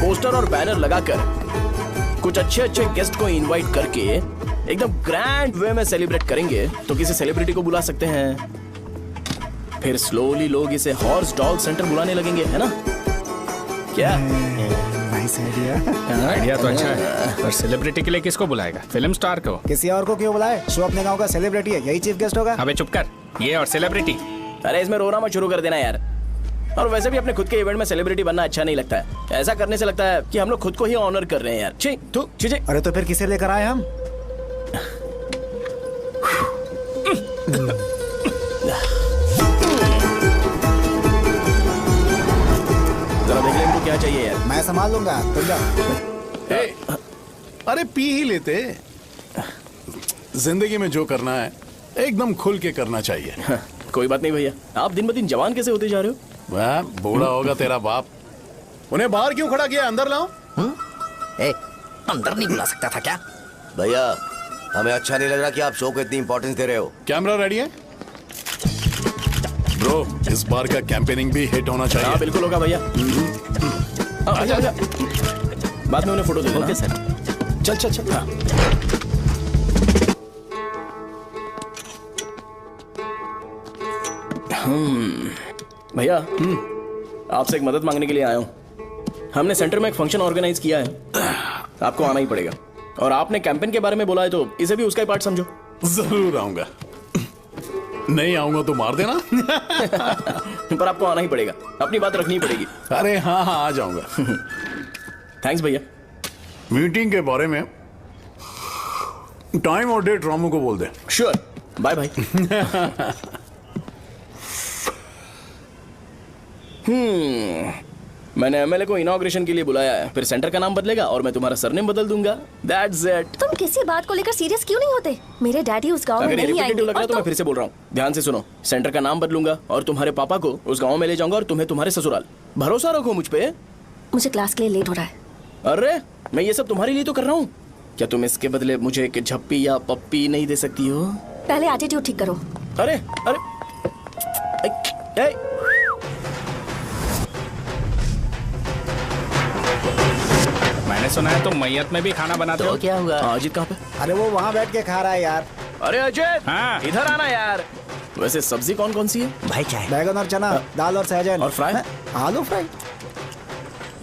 S1: पोस्टर और बैनर लगाकर कुछ अच्छे अच्छे गेस्ट को इनवाइट करके एकदम ग्रैंड वे में सेलिब्रेट करेंगे तो किसी सेलिब्रिटी को बुला सकते हैं। फिर स्लोली लोग इसे हॉर्स डॉग सेंटर बुलाने लगेंगे, है ना? क्या
S7: नाइस आइडिया।
S6: आइडिया तो अच्छा है, पर सेलिब्रिटी के लिए किसको बुलाएगा? फिल्म स्टार को।
S7: किसी और को क्यों बुलाए? शो अपने गांव का सेलिब्रिटी है, यही चीफ गेस्ट होगा।
S6: अबे चुप कर, ये और सेलिब्रिटी।
S1: अरे इसमें रोना मत शुरू कर देना यार। और वैसे भी अपने खुद के इवेंट में सेलिब्रिटी बनना अच्छा नहीं लगता है। ऐसा करने से लगता है कि हम लोग खुद को ही ऑनर कर रहे हैं यार। छी, तू, छी।
S7: अरे तो फिर किसे लेकर आए हम?
S1: जरा देख ले इनको क्या चाहिए यार।
S7: मैं संभाल लूंगा, तुम जाओ।
S15: ए, अरे पी ही लेते। जिंदगी में जो करना है एकदम खुल के करना चाहिए।
S1: कोई बात नहीं भैया, आप दिन ब दिन जवान कैसे होते जा रहे हो?
S15: वह बूढ़ा होगा तेरा बाप। उन्हें बाहर क्यों खड़ा किया, अंदर लाओ।
S11: अंदर नहीं बुला सकता था क्या?
S9: भैया हमें अच्छा नहीं लग रहा कि आप शो को इतनी इंपॉर्टेंस दे रहे हो।
S15: कैमरा रेडी है ब्रो? इस बार का कैंपेनिंग भी हिट होना चाहिए।
S1: हाँ बिल्कुल होगा भैया। आजा आजा, बाद में उन्हें फोटो दे देना।
S8: Okay sir.
S1: चल चल चल। हाँ। भैया आपसे एक मदद मांगने के लिए आया हूँ। हमने सेंटर में एक फंक्शन ऑर्गेनाइज किया है, आपको आना ही पड़ेगा। और आपने कैंपेन के बारे में बोला है तो इसे भी उसका ही पार्ट समझो।
S15: जरूर आऊंगा। नहीं आऊंगा तो मार देना।
S1: पर आपको आना ही पड़ेगा, अपनी बात रखनी ही पड़ेगी।
S15: अरे हाँ हाँ आ जाऊंगा।
S1: थैंक्स भैया।
S15: मीटिंग के बारे में टाइम और डेट रामू को बोल दे।
S1: Sure, bye bye. मैंने एमएलए को इनॉग्रेशन के लिए बुलाया है, फिर सेंटर का नाम बदलेगा और मैं तुम्हारा सरनेम बदल दूंगा। That's it.
S12: तुम किसी बात को लेकर सीरियस क्यों नहीं होते? मेरे डैडी उस गांव में
S1: अगर ये
S12: नहीं आएंगे
S1: रिपीटेटिव लग रहा है तो
S12: और
S1: मैं फिर से बोल रहा हूँ, ध्यान से सुनो। सेंटर का नाम बदलूंगा और तुम्हारे पापा को उस गांव में ले जाऊंगा और तुम्हें तुम्हारे ससुराल। भरोसा रखो मुझ पे।
S12: मुझे क्लास के लिए लेट हो रहा है।
S1: अरे मैं ये सब तुम्हारे लिए तो कर रहा हूँ। क्या तुम इसके बदले मुझे एक झप्पी या पप्पी नहीं दे सकती हो?
S12: पहले एटीट्यूड ठीक करो।
S1: अरे अरे ए,
S6: मैंने सुना है तुम मैयत में भी खाना बनाते हो।
S11: क्या हुआ?
S1: अजीत कहाँ पे?
S7: अरे वो वहाँ बैठ के खा रहा है यार।
S1: अरे अजीत
S6: हाँ।
S1: इधर आना यार। वैसे सब्जी कौन कौन सी है?
S11: भाई क्या है?
S7: बैगन और चना, दाल और सहजन
S1: और फ्राई?
S7: आलू फ्राई।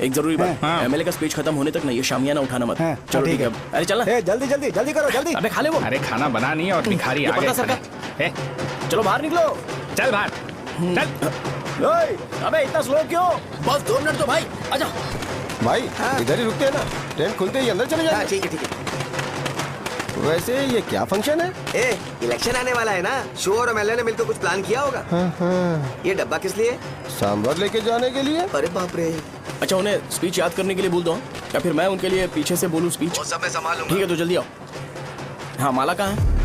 S1: एक जरूरी बात,
S6: हाँ।
S1: एमएलए का स्पीच खत्म होने तक ना ये शामियाना उठाना मत।
S7: हाँ,
S1: चलो
S7: ठीक
S1: ठीक है।
S7: है।
S1: अरे चलना।
S7: ए, जल्दी जल्दी जल्दी करो, जल्दी।
S1: अबे खा ले वो।
S6: अरे खाना बना नहीं है और भिखारी
S1: ये
S6: आ गए।
S1: पर्दा सरका।
S6: ए,
S1: चलो बाहर निकलो।
S6: चल बाहर चल।
S1: ओए, अबे इतना स्लो क्यों?
S11: बस 2 मिनट तो भाई, आजा।
S8: भाई इधर ही रुकते हैं ना, ट्रेन खुलते ही अंदर चले जाएंगे।
S9: ठीक है ठीक है।
S8: वैसे ये क्या फंक्शन है?
S9: ए, इलेक्शन आने वाला है ना, शो और एमएलए ने मिलकर कुछ प्लान किया होगा। ये डब्बा किस लिए?
S8: सांभर लेके जाने के लिए।
S9: अरे बाप रे।
S1: अच्छा उन्हें स्पीच याद करने के लिए बोल दो या फिर मैं उनके लिए पीछे से बोलूं स्पीच?
S9: वो सब मैं संभालूंगा।
S1: ठीक है तो जल्दी आओ। हाँ माला कहाँ है?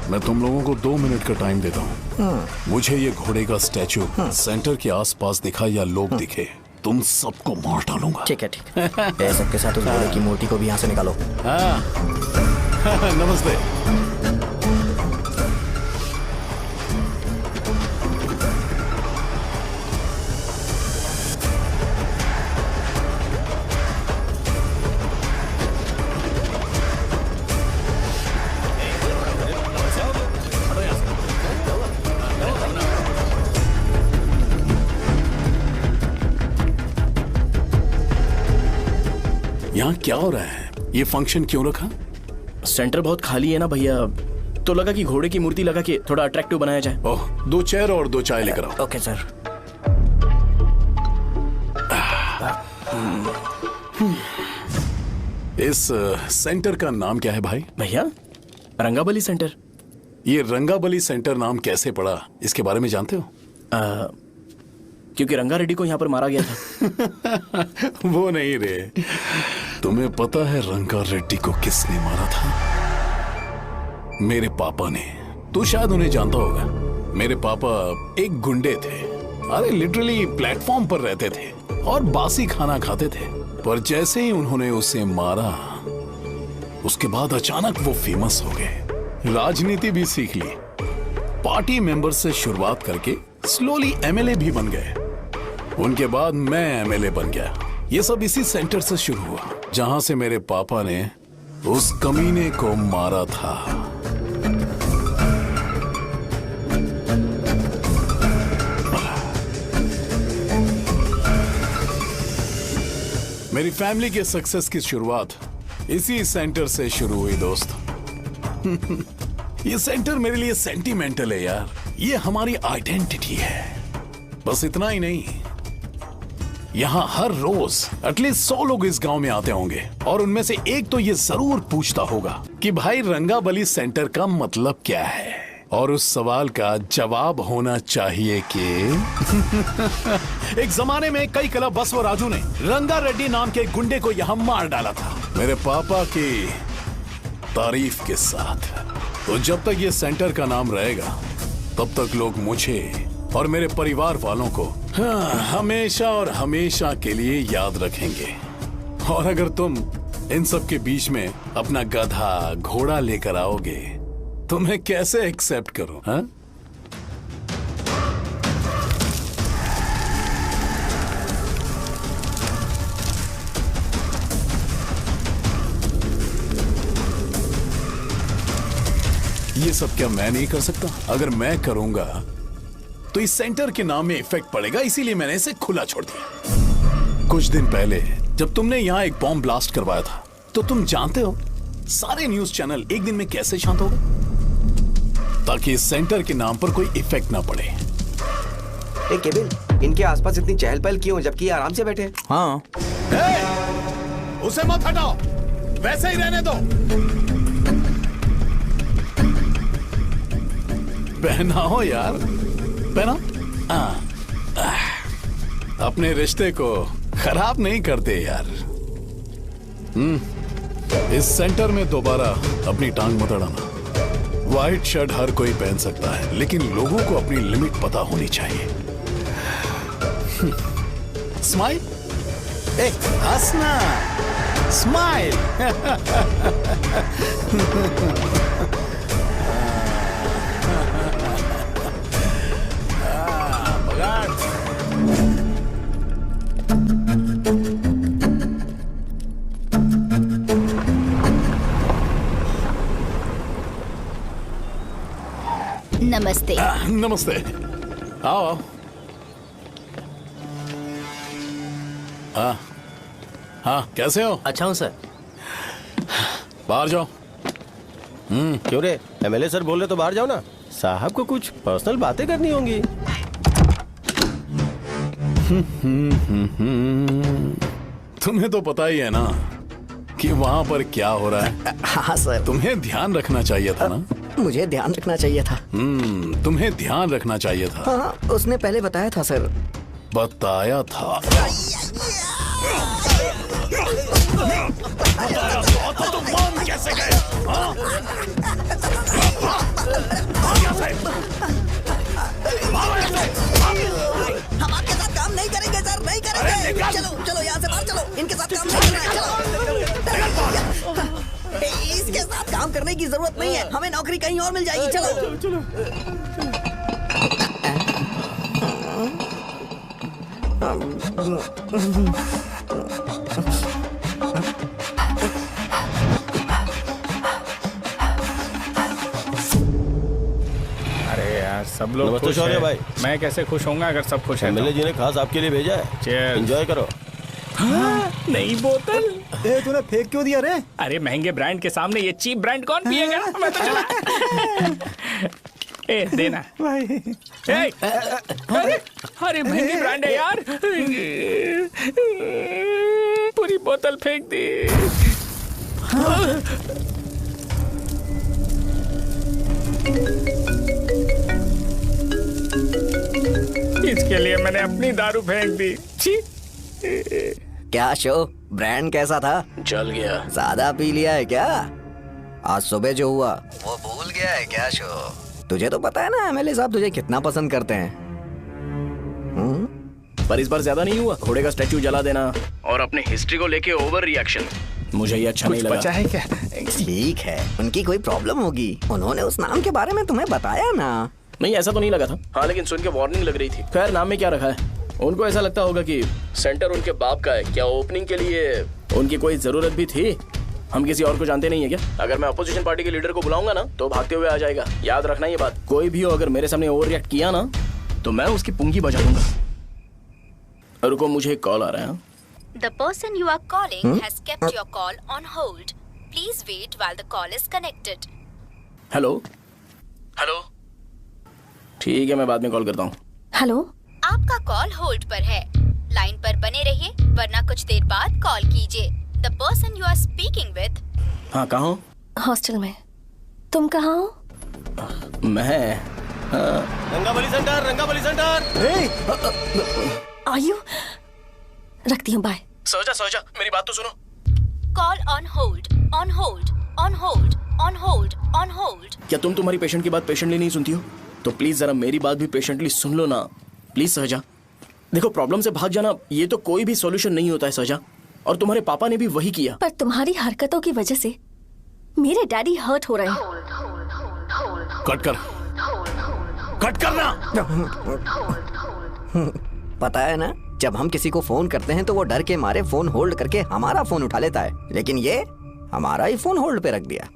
S15: मैं तुम लोगों को 2 मिनट का टाइम देता हूँ। मुझे ये घोड़े का स्टैचू सेंटर के आसपास दिखा या लोग दिखे, तुम सबको मार डालूंगा।
S11: ठीक है ठीक है। सबके साथ उस घोड़े की मूर्ति को भी यहाँ से निकालो।
S15: हाँ। नमस्ते। यहाँ क्या हो रहा है? ये फंक्शन क्यों रखा?
S1: सेंटर बहुत खाली है ना भैया, तो लगा कि घोड़े की मूर्ति लगा के थोड़ा अट्रैक्टिव बनाया जाए।
S15: ओह, 2 चेयर और 2 चाय लेकर आओ।
S11: Okay sir.
S15: इस सेंटर का नाम क्या है भाई?
S1: भैया रंगाबली सेंटर।
S15: ये रंगाबली सेंटर नाम कैसे पड़ा, इसके बारे में जानते हो?
S1: क्योंकि रंगा रेड्डी को यहाँ पर मारा गया था।
S15: वो नहीं रे, तुम्हें पता है रंगा रेड्डी को किसने मारा था? मेरे पापा ने। तू शायद उन्हें जानता होगा। मेरे पापा एक गुंडे थे। अरे लिटरली प्लेटफॉर्म पर रहते थे और बासी खाना खाते थे। पर जैसे ही उन्होंने उसे मारा, उसके बाद अचानक वो फेमस हो गए। राजनीति भी सीख ली। पार्टी मेंबर से शुरुआत करके स्लोली एमएलए भी बन गए। उनके बाद मैं एमएलए बन गया। ये सब इसी सेंटर से शुरू हुआ, जहां से मेरे पापा ने उस कमीने को मारा था। मेरी फैमिली के सक्सेस की शुरुआत इसी सेंटर से शुरू हुई दोस्त। ये सेंटर मेरे लिए सेंटिमेंटल है यार, ये हमारी आइडेंटिटी है। बस इतना ही नहीं, यहाँ हर रोज एटलीस्ट 100 लोग इस गांव में आते होंगे और उनमें से एक तो ये जरूर पूछता होगा कि भाई रंगाबली सेंटर का मतलब क्या है, और उस सवाल का जवाब होना चाहिए कि एक जमाने में कई क्लब बस व राजू ने रंगा रेड्डी नाम के गुंडे को यहाँ मार डाला था, मेरे पापा की तारीफ के साथ। तो जब तक ये सेंटर का नाम रहेगा तब तक लोग मुझे और मेरे परिवार वालों को हमेशा और हमेशा के लिए याद रखेंगे। और अगर तुम इन सब के बीच में अपना गधा घोड़ा लेकर आओगे तो मैं कैसे एक्सेप्ट करूं? हाँ? ये सब क्या मैं नहीं कर सकता? अगर मैं करूंगा तो इस सेंटर के नाम में इफेक्ट पड़ेगा, इसीलिए मैंने इसे खुला छोड़ दिया। कुछ दिन पहले जब तुमने यहाँ एक बॉम्ब ब्लास्ट करवाया था तो तुम जानते हो सारे न्यूज चैनल एक दिन में कैसे शांत हो गए, ताकि इस सेंटर के नाम पर कोई इफेक्ट ना पड़े।
S9: केविन, इनके आसपास इतनी चहल पहल क्यों जबकि ये आराम से बैठे?
S5: हाँ।
S15: उसे मत हटाओ, वैसे ही रहने दो। पहनाओ यार, पहना। अपने रिश्ते को खराब नहीं करते यार। इस सेंटर में दोबारा अपनी टांग मत अड़ाना। व्हाइट शर्ट हर कोई पहन सकता है, लेकिन लोगों को अपनी लिमिट पता होनी चाहिए। स्माइल, हंसना, स्माइल।
S16: नमस्ते।
S15: नमस्ते, आओ। हाँ, कैसे हो?
S11: अच्छा हूँ सर।
S15: बाहर जाओ।
S8: क्यों रे, एमएलए सर बोल रहे तो बाहर जाओ ना, साहब को कुछ पर्सनल बातें करनी होंगी।
S15: तुम्हें तो पता ही है ना कि वहाँ पर क्या हो रहा है।
S5: हाँ सर।
S15: तुम्हें ध्यान रखना चाहिए था ना।
S5: मुझे ध्यान रखना चाहिए था।
S15: तुम्हें ध्यान रखना चाहिए था।
S5: हाँ, उसने पहले बताया था सर।
S15: बताया था? तो मान कैसे गए?
S5: हम आपके साथ काम नहीं करेंगे सर, नहीं करेंगे। चलो चलो यहाँ से बाहर चलो, इनके साथ काम नहीं करना है। चलो, इसके साथ काम करने की जरूरत नहीं है, हमें नौकरी कहीं और मिल जाएगी। चलो चलो।
S6: अरे यार, सब लोग
S8: नमस्ते
S6: खुश
S8: शौर्य
S6: हैं।
S8: भाई।
S6: मैं कैसे खुश होऊंगा अगर सब खुश हैं?
S8: एमएलए जी ने खास आपके लिए भेजा है।
S6: Cheers।
S8: एंजॉय करो।
S6: नई बोतल।
S7: तूने फेंक क्यों दिया रे?
S6: अरे महंगे ब्रांड के सामने ये चीप ब्रांड कौन पिएगा? मैं तो चला। ए देना
S7: भाई।
S6: अरे महंगी ब्रांड है यार, पूरी बोतल फेंक दी। इसके लिए मैंने अपनी दारू फेंक दी। छी।
S5: क्या शो, ब्रांड कैसा था?
S11: चल गया।
S5: ज्यादा पी लिया है क्या? आज सुबह जो हुआ वो भूल गया है क्या शो? तुझे तो पता है ना एमएलए साहब तुझे कितना पसंद करते हैं।
S1: पर इस बार ज्यादा नहीं हुआ? घोड़े का स्टैचू जला देना और अपने हिस्ट्री को लेके ओवर रिएक्शन, मुझे ये अच्छा नहीं लगा।
S6: बचा है क्या?
S5: ठीक है, उनकी कोई प्रॉब्लम होगी, उन्होंने उस नाम के बारे में तुम्हें बताया ना।
S1: नहीं, ऐसा तो नहीं लगा था। हाँ, लेकिन सुन के वार्निंग लग रही थी। खैर, नाम में क्या रखा है? उनको ऐसा लगता होगा कि सेंटर उनके बाप का है। क्या ओपनिंग के लिए उनकी कोई जरूरत भी थी? हम किसी और को जानते नहीं है क्या? अगर मैं अपोजिशन पार्टी के लीडर को बुलाऊंगा ना तो भागते हुए आ जाएगा। याद रखना ये बात। कोई भी हो अगर मेरे सामने ओवर रिएक्ट किया ना तो मैं उसकी पुंगी बजा दूंगा। रुको, मुझे एक कॉल आ रहा है।
S10: The person you are calling has kept your call on hold. Please wait while the call is connected.
S1: Hello hello, ठीक है मैं बाद में कॉल करता हूँ।
S12: हेलो,
S10: आपका कॉल होल्ड पर है, लाइन पर बने रहिए वरना कुछ देर बाद कॉल कीजिए। The person you are speaking with।
S1: हाँ कहाँ हो?
S12: हॉस्टल में। तुम कहाँ हो?
S1: मैं
S4: रंगाबली सेंटर, रंगाबली सेंटर।
S12: आयु, रखती हूँ, बाय।
S1: सोचा मेरी बात तो सुनो।
S10: Call on hold, on hold, on hold, on hold, on hold।
S1: क्या तुम तुम्हारी पेशेंट की बात पेशेंटली नहीं सुनती हो? तो प्लीज जरा मेरी बात भी पेशेंटली सुन लो ना प्लीज सहजा। देखो प्रॉब्लम से भाग जाना ये तो कोई भी सॉल्यूशन नहीं होता है सहजा, और तुम्हारे पापा ने भी वही किया।
S12: पर तुम्हारी हरकतों की वजह से मेरे डैडी हर्ट हो रहे हैं।
S15: कट करना।
S14: पता है ना, जब हम किसी को फोन करते हैं तो वो डर के मारे फोन होल्ड करके हमारा फोन उठा लेता है, लेकिन ये हमारा ही फोन होल्ड पे रख दिया।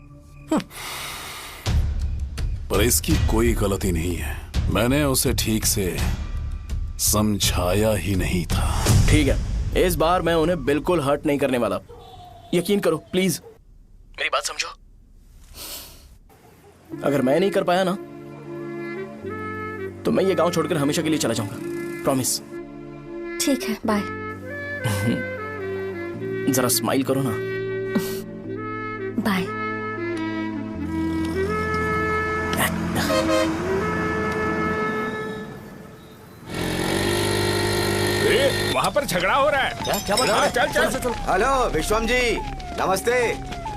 S15: पर इसकी कोई गलती नहीं है, मैंने उसे ठीक से समझाया ही नहीं था।
S1: ठीक है, इस बार मैं उन्हें बिल्कुल हर्ट नहीं करने वाला, यकीन करो प्लीज, मेरी बात समझो। अगर मैं नहीं कर पाया ना तो मैं ये गांव छोड़कर हमेशा के लिए चला जाऊंगा, प्रॉमिस।
S12: ठीक है, बाय।
S1: जरा स्माइल करो ना।
S12: बाय।
S6: वहाँ पर झगड़ा हो रहा है।
S9: क्या बात है?
S6: चल।
S9: हेलो विश्वम जी, नमस्ते।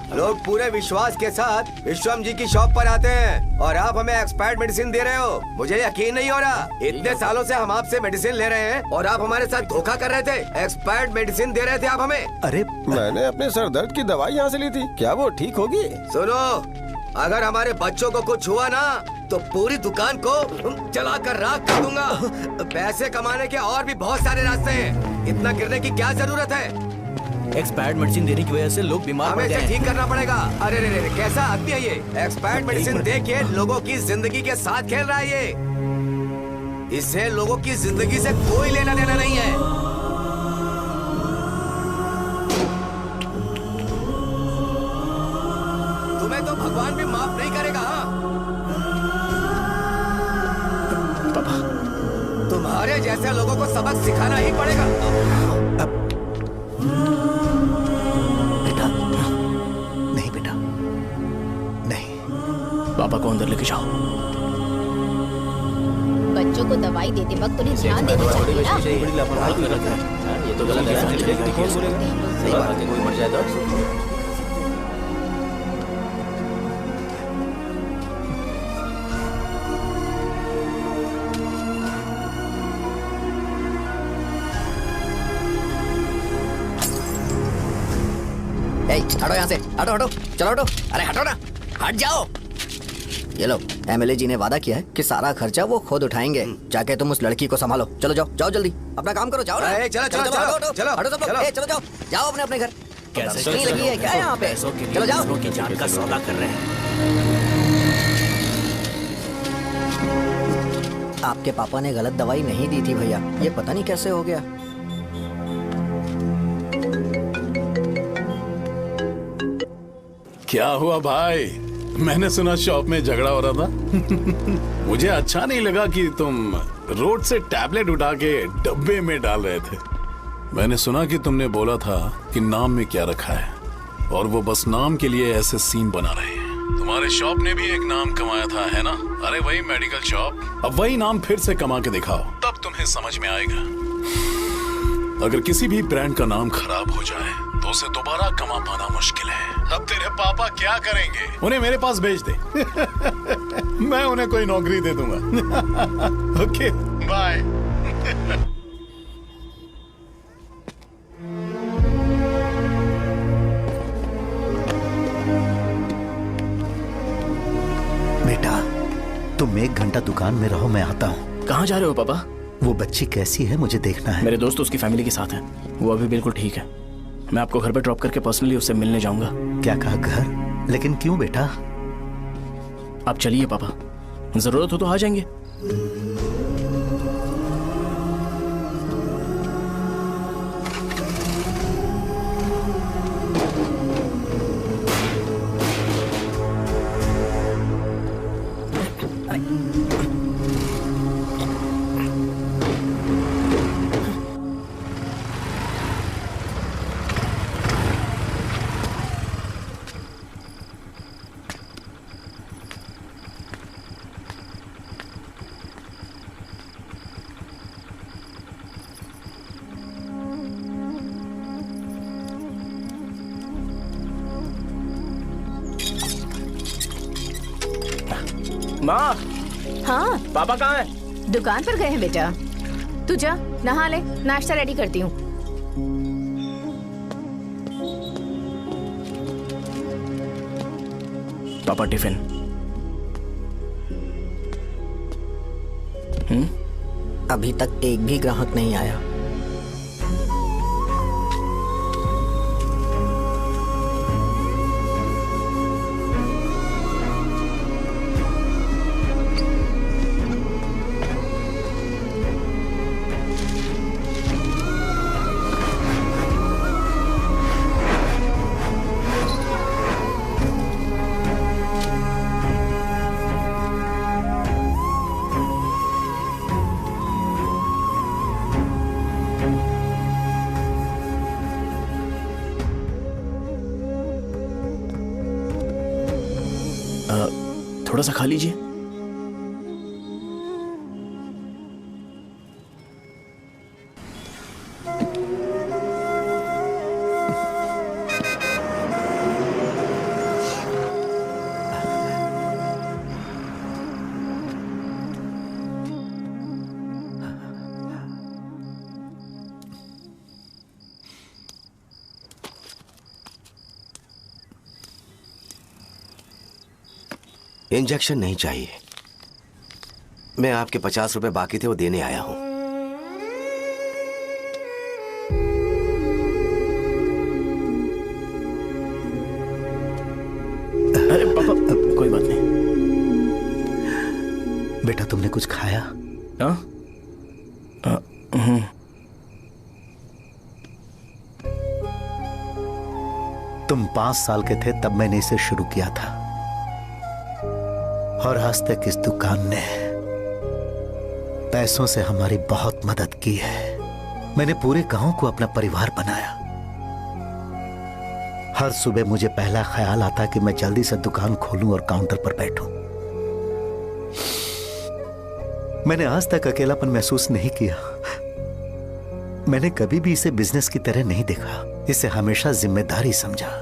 S9: लोग पूरे विश्वास के साथ विश्वम जी की शॉप पर आते हैं और आप हमें एक्सपायर्ड मेडिसिन दे रहे हो। मुझे यकीन नहीं हो रहा, इतने सालों से हम आपसे मेडिसिन ले रहे हैं और आप हमारे साथ धोखा कर रहे थे। एक्सपायर्ड मेडिसिन दे रहे थे आप हमें।
S2: अरे
S16: मैंने अपने सर दर्द की दवाई यहाँ से ली थी, क्या वो ठीक होगी?
S9: सुनो, अगर हमारे बच्चों को कुछ हुआ ना तो पूरी दुकान को जला कर राख कर दूंगा। पैसे कमाने के और भी बहुत सारे रास्ते हैं, इतना गिरने की क्या जरूरत है?
S5: एक्सपायर्ड मेडिसिन देने की वजह से लोग बीमार पड़
S9: हमें
S5: गए
S9: इसे
S5: हैं।
S9: ठीक करना पड़ेगा। अरे रे, कैसा आदमी है ये? एक्सपायर्ड मेडिसिन दे के लोगों की जिंदगी के साथ खेल रहा है ये। इससे लोगों की जिंदगी से कोई लेना देना नहीं है। तुम्हें तो भगवान भी माफ नहीं करेगा।
S1: पापा,
S9: तुम्हारे जैसे लोगों को सबक सिखाना ही पड़ेगा।
S1: पापा को अंदर लेके जाओ।
S10: बच्चों को दवाई देते वक्त उन्हें ध्यान देना चाहिए ना।
S11: ये तो गलत है। सही बात है, कोई मर जाए तो
S14: हटो यहाँ से, हटो, चलो हटो। अरे हटो ना, हट जाओ। ये लो, एमएलए जी ने वादा किया है कि सारा खर्चा वो खुद उठाएंगे। जाके तुम उस लड़की को संभालो। चलो जाओ जल्दी, अपना काम करो। जाओ ना।
S9: चलो
S14: हटो सब लोग, जाओ अपने घर।
S5: कैसे
S14: नहीं लगी है क्या यहाँ पे? चलो जाओ।
S5: लोगों की जान का सौदा कर रहे हैं।
S14: आपके पापा ने गलत दवाई नहीं दी थी भैया, ये पता नहीं कैसे हो गया।
S15: क्या हुआ भाई? मैंने सुना शॉप में झगड़ा हो रहा था। मुझे अच्छा नहीं लगा कि तुम रोड से टैबलेट उठा के डब्बे में डाल रहे थे। मैंने सुना कि तुमने बोला था कि नाम में क्या रखा है, और वो बस नाम के लिए ऐसे सीन बना रहे हैं। तुम्हारे शॉप ने भी एक नाम कमाया था, है ना? अरे वही मेडिकल शॉप। अब वही नाम फिर से कमा के दिखाओ, तब तुम्हें समझ में आएगा। अगर किसी भी ब्रांड का नाम खराब हो जाए तो उसे दोबारा कमा पाना मुश्किल है। अब तेरे पापा क्या करेंगे? उन्हें मेरे पास भेज दे। मैं उन्हें कोई नौकरी दे दूंगा। Okay, bye.
S2: बेटा, तुम 1 घंटा दुकान में रहो, मैं आता हूँ।
S1: कहाँ जा रहे हो पापा?
S2: वो बच्ची कैसी है मुझे देखना है।
S1: मेरे दोस्त उसकी फैमिली के साथ है, वो अभी बिल्कुल ठीक है। मैं आपको घर पे ड्रॉप करके पर्सनली उससे मिलने जाऊंगा।
S2: क्या कहा घर? लेकिन क्यों बेटा?
S1: आप चलिए पापा, जरूरत हो तो आ जाएंगे। माँ,
S3: हाँ
S1: पापा कहाँ हैं?
S3: दुकान पर गए हैं बेटा। तू जा नहा ले, नाश्ता रेडी करती हूँ।
S1: पापा टिफिन।
S13: अभी तक एक भी ग्राहक नहीं आया।
S1: थोड़ा सा खा लीजिए।
S9: इंजेक्शन नहीं चाहिए। मैं आपके 50 रुपए बाकी थे, वो देने आया हूं।
S1: अरे पापा, कोई बात नहीं।
S2: बेटा तुमने कुछ खाया?
S1: हाँ?
S2: तुम 5 साल के थे तब मैंने इसे शुरू किया था, और आज तक इस दुकान ने पैसों से हमारी बहुत मदद की है। मैंने पूरे गांव को अपना परिवार बनाया। हर सुबह मुझे पहला ख्याल आता कि मैं जल्दी से दुकान खोलूं और काउंटर पर बैठूं। मैंने आज तक अकेलापन महसूस नहीं किया। मैंने कभी भी इसे बिजनेस की तरह नहीं देखा, इसे हमेशा जिम्मेदारी समझा।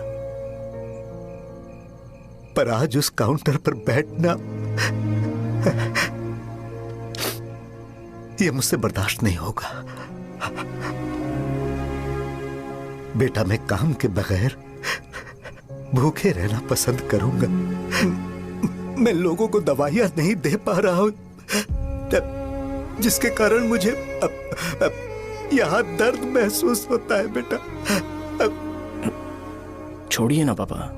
S2: पर आज उस काउंटर पर बैठना यह मुझसे बर्दाश्त नहीं होगा। बेटा मैं काम के बगैर भूखे रहना पसंद करूंगा। मैं लोगों को दवाइयां नहीं दे पा रहा हूं, जिसके कारण मुझे यहां दर्द महसूस होता है। बेटा
S1: छोड़िए ना पापा,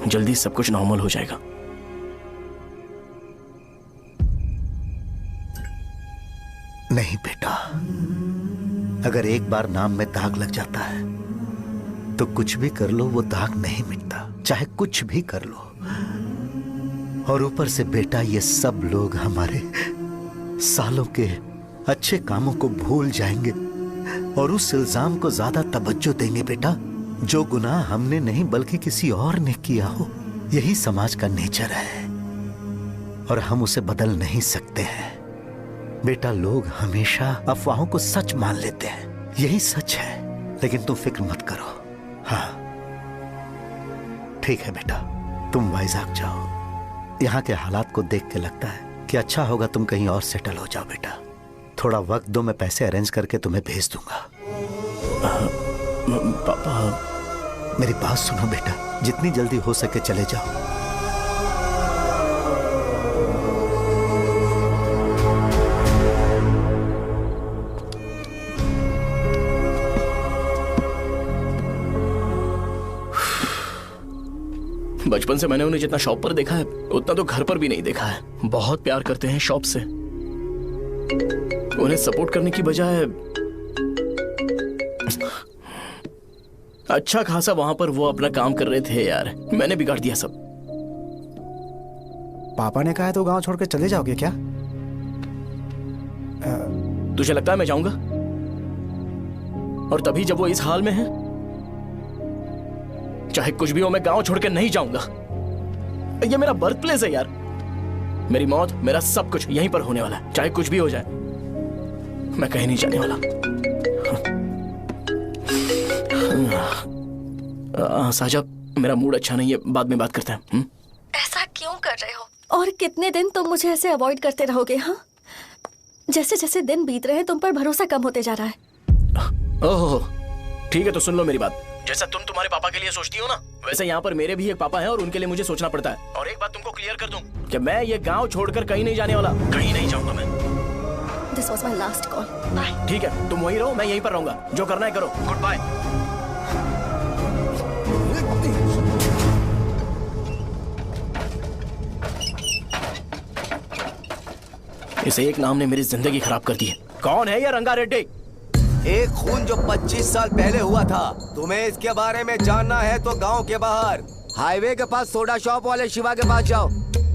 S1: जल्दी सब कुछ नॉर्मल हो जाएगा।
S2: नहीं बेटा, अगर एक बार नाम में दाग लग जाता है तो कुछ भी कर लो वो दाग नहीं मिटता, चाहे कुछ भी कर लो। और ऊपर से बेटा ये सब लोग हमारे सालों के अच्छे कामों को भूल जाएंगे और उस इल्जाम को ज्यादा तवज्जो देंगे बेटा, जो गुनाह हमने नहीं बल्कि किसी और ने किया हो। यही समाज का नेचर है और हम उसे बदल नहीं सकते हैं। बेटा लोग हमेशा अफवाहों को सच मान लेते हैं, यही सच है। लेकिन तुम फिक्र मत करो। हाँ ठीक है बेटा, तुम वाइजाग जाओ। यहाँ के हालात को देख के लगता है कि अच्छा होगा तुम कहीं और सेटल हो जाओ। बेटा थोड़ा वक्त दो, मैं पैसे अरेंज करके तुम्हें भेज दूंगा।
S1: पापा
S2: मेरी बात सुनो बेटा, जितनी जल्दी हो सके चले जाओ।
S1: बचपन से मैंने उन्हें जितना शॉप पर देखा है उतना तो घर पर भी नहीं देखा है। बहुत प्यार करते हैं शॉप से। उन्हें सपोर्ट करने की बजाय अच्छा खासा वहां पर वो अपना काम कर रहे थे। यार मैंने बिगाड़ दिया सब।
S7: पापा ने कहा है तो गांव छोड़कर चले जाओगे क्या?
S1: तुझे लगता है मैं जाऊंगा? और तभी जब वो इस हाल में है, चाहे कुछ भी हो मैं गांव छोड़कर नहीं जाऊंगा। ये मेरा बर्थ प्लेस है यार। मेरी मौत, मेरा सब कुछ यहीं पर होने वाला है। चाहे कुछ भी हो जाए मैं कहीं नहीं जाने वाला। साजा, मेरा मूड अच्छा नहीं है, बाद में बात करते हैं।
S12: ऐसा क्यों कर रहे कितने दिन तुम मुझे ऐसे अवॉइड करते रहोगे? हाँ, जैसे जैसे दिन बीत रहे हैं तुम पर भरोसा कम होते जा रहा है।
S1: ओह ठीक है, तो सुन लो मेरी बात। जैसा तुम तुम्हारे पापा के लिए सोचती हो ना, वैसे यहाँ पर मेरे भी एक पापा हैं और उनके लिए मुझे सोचना पड़ता है। और एक बात तुमको क्लियर कर दूं कि मैं ये गांव छोड़कर कहीं नहीं जाने वाला, कहीं नहीं जाऊंगा मैं।
S12: This was my last call. Bye.
S1: ठीक है, तुम वहीं रहो, मैं यहीं पर रहूंगा। जो करना है करो। Goodbye. इस एक नाम ने मेरी जिंदगी खराब कर दी है। कौन है ये रंगा रेड्डी?
S9: एक खून जो 25 साल पहले हुआ था। तुम्हें इसके बारे में जानना है तो गांव के बाहर हाईवे के पास सोडा शॉप वाले शिवा के पास जाओ,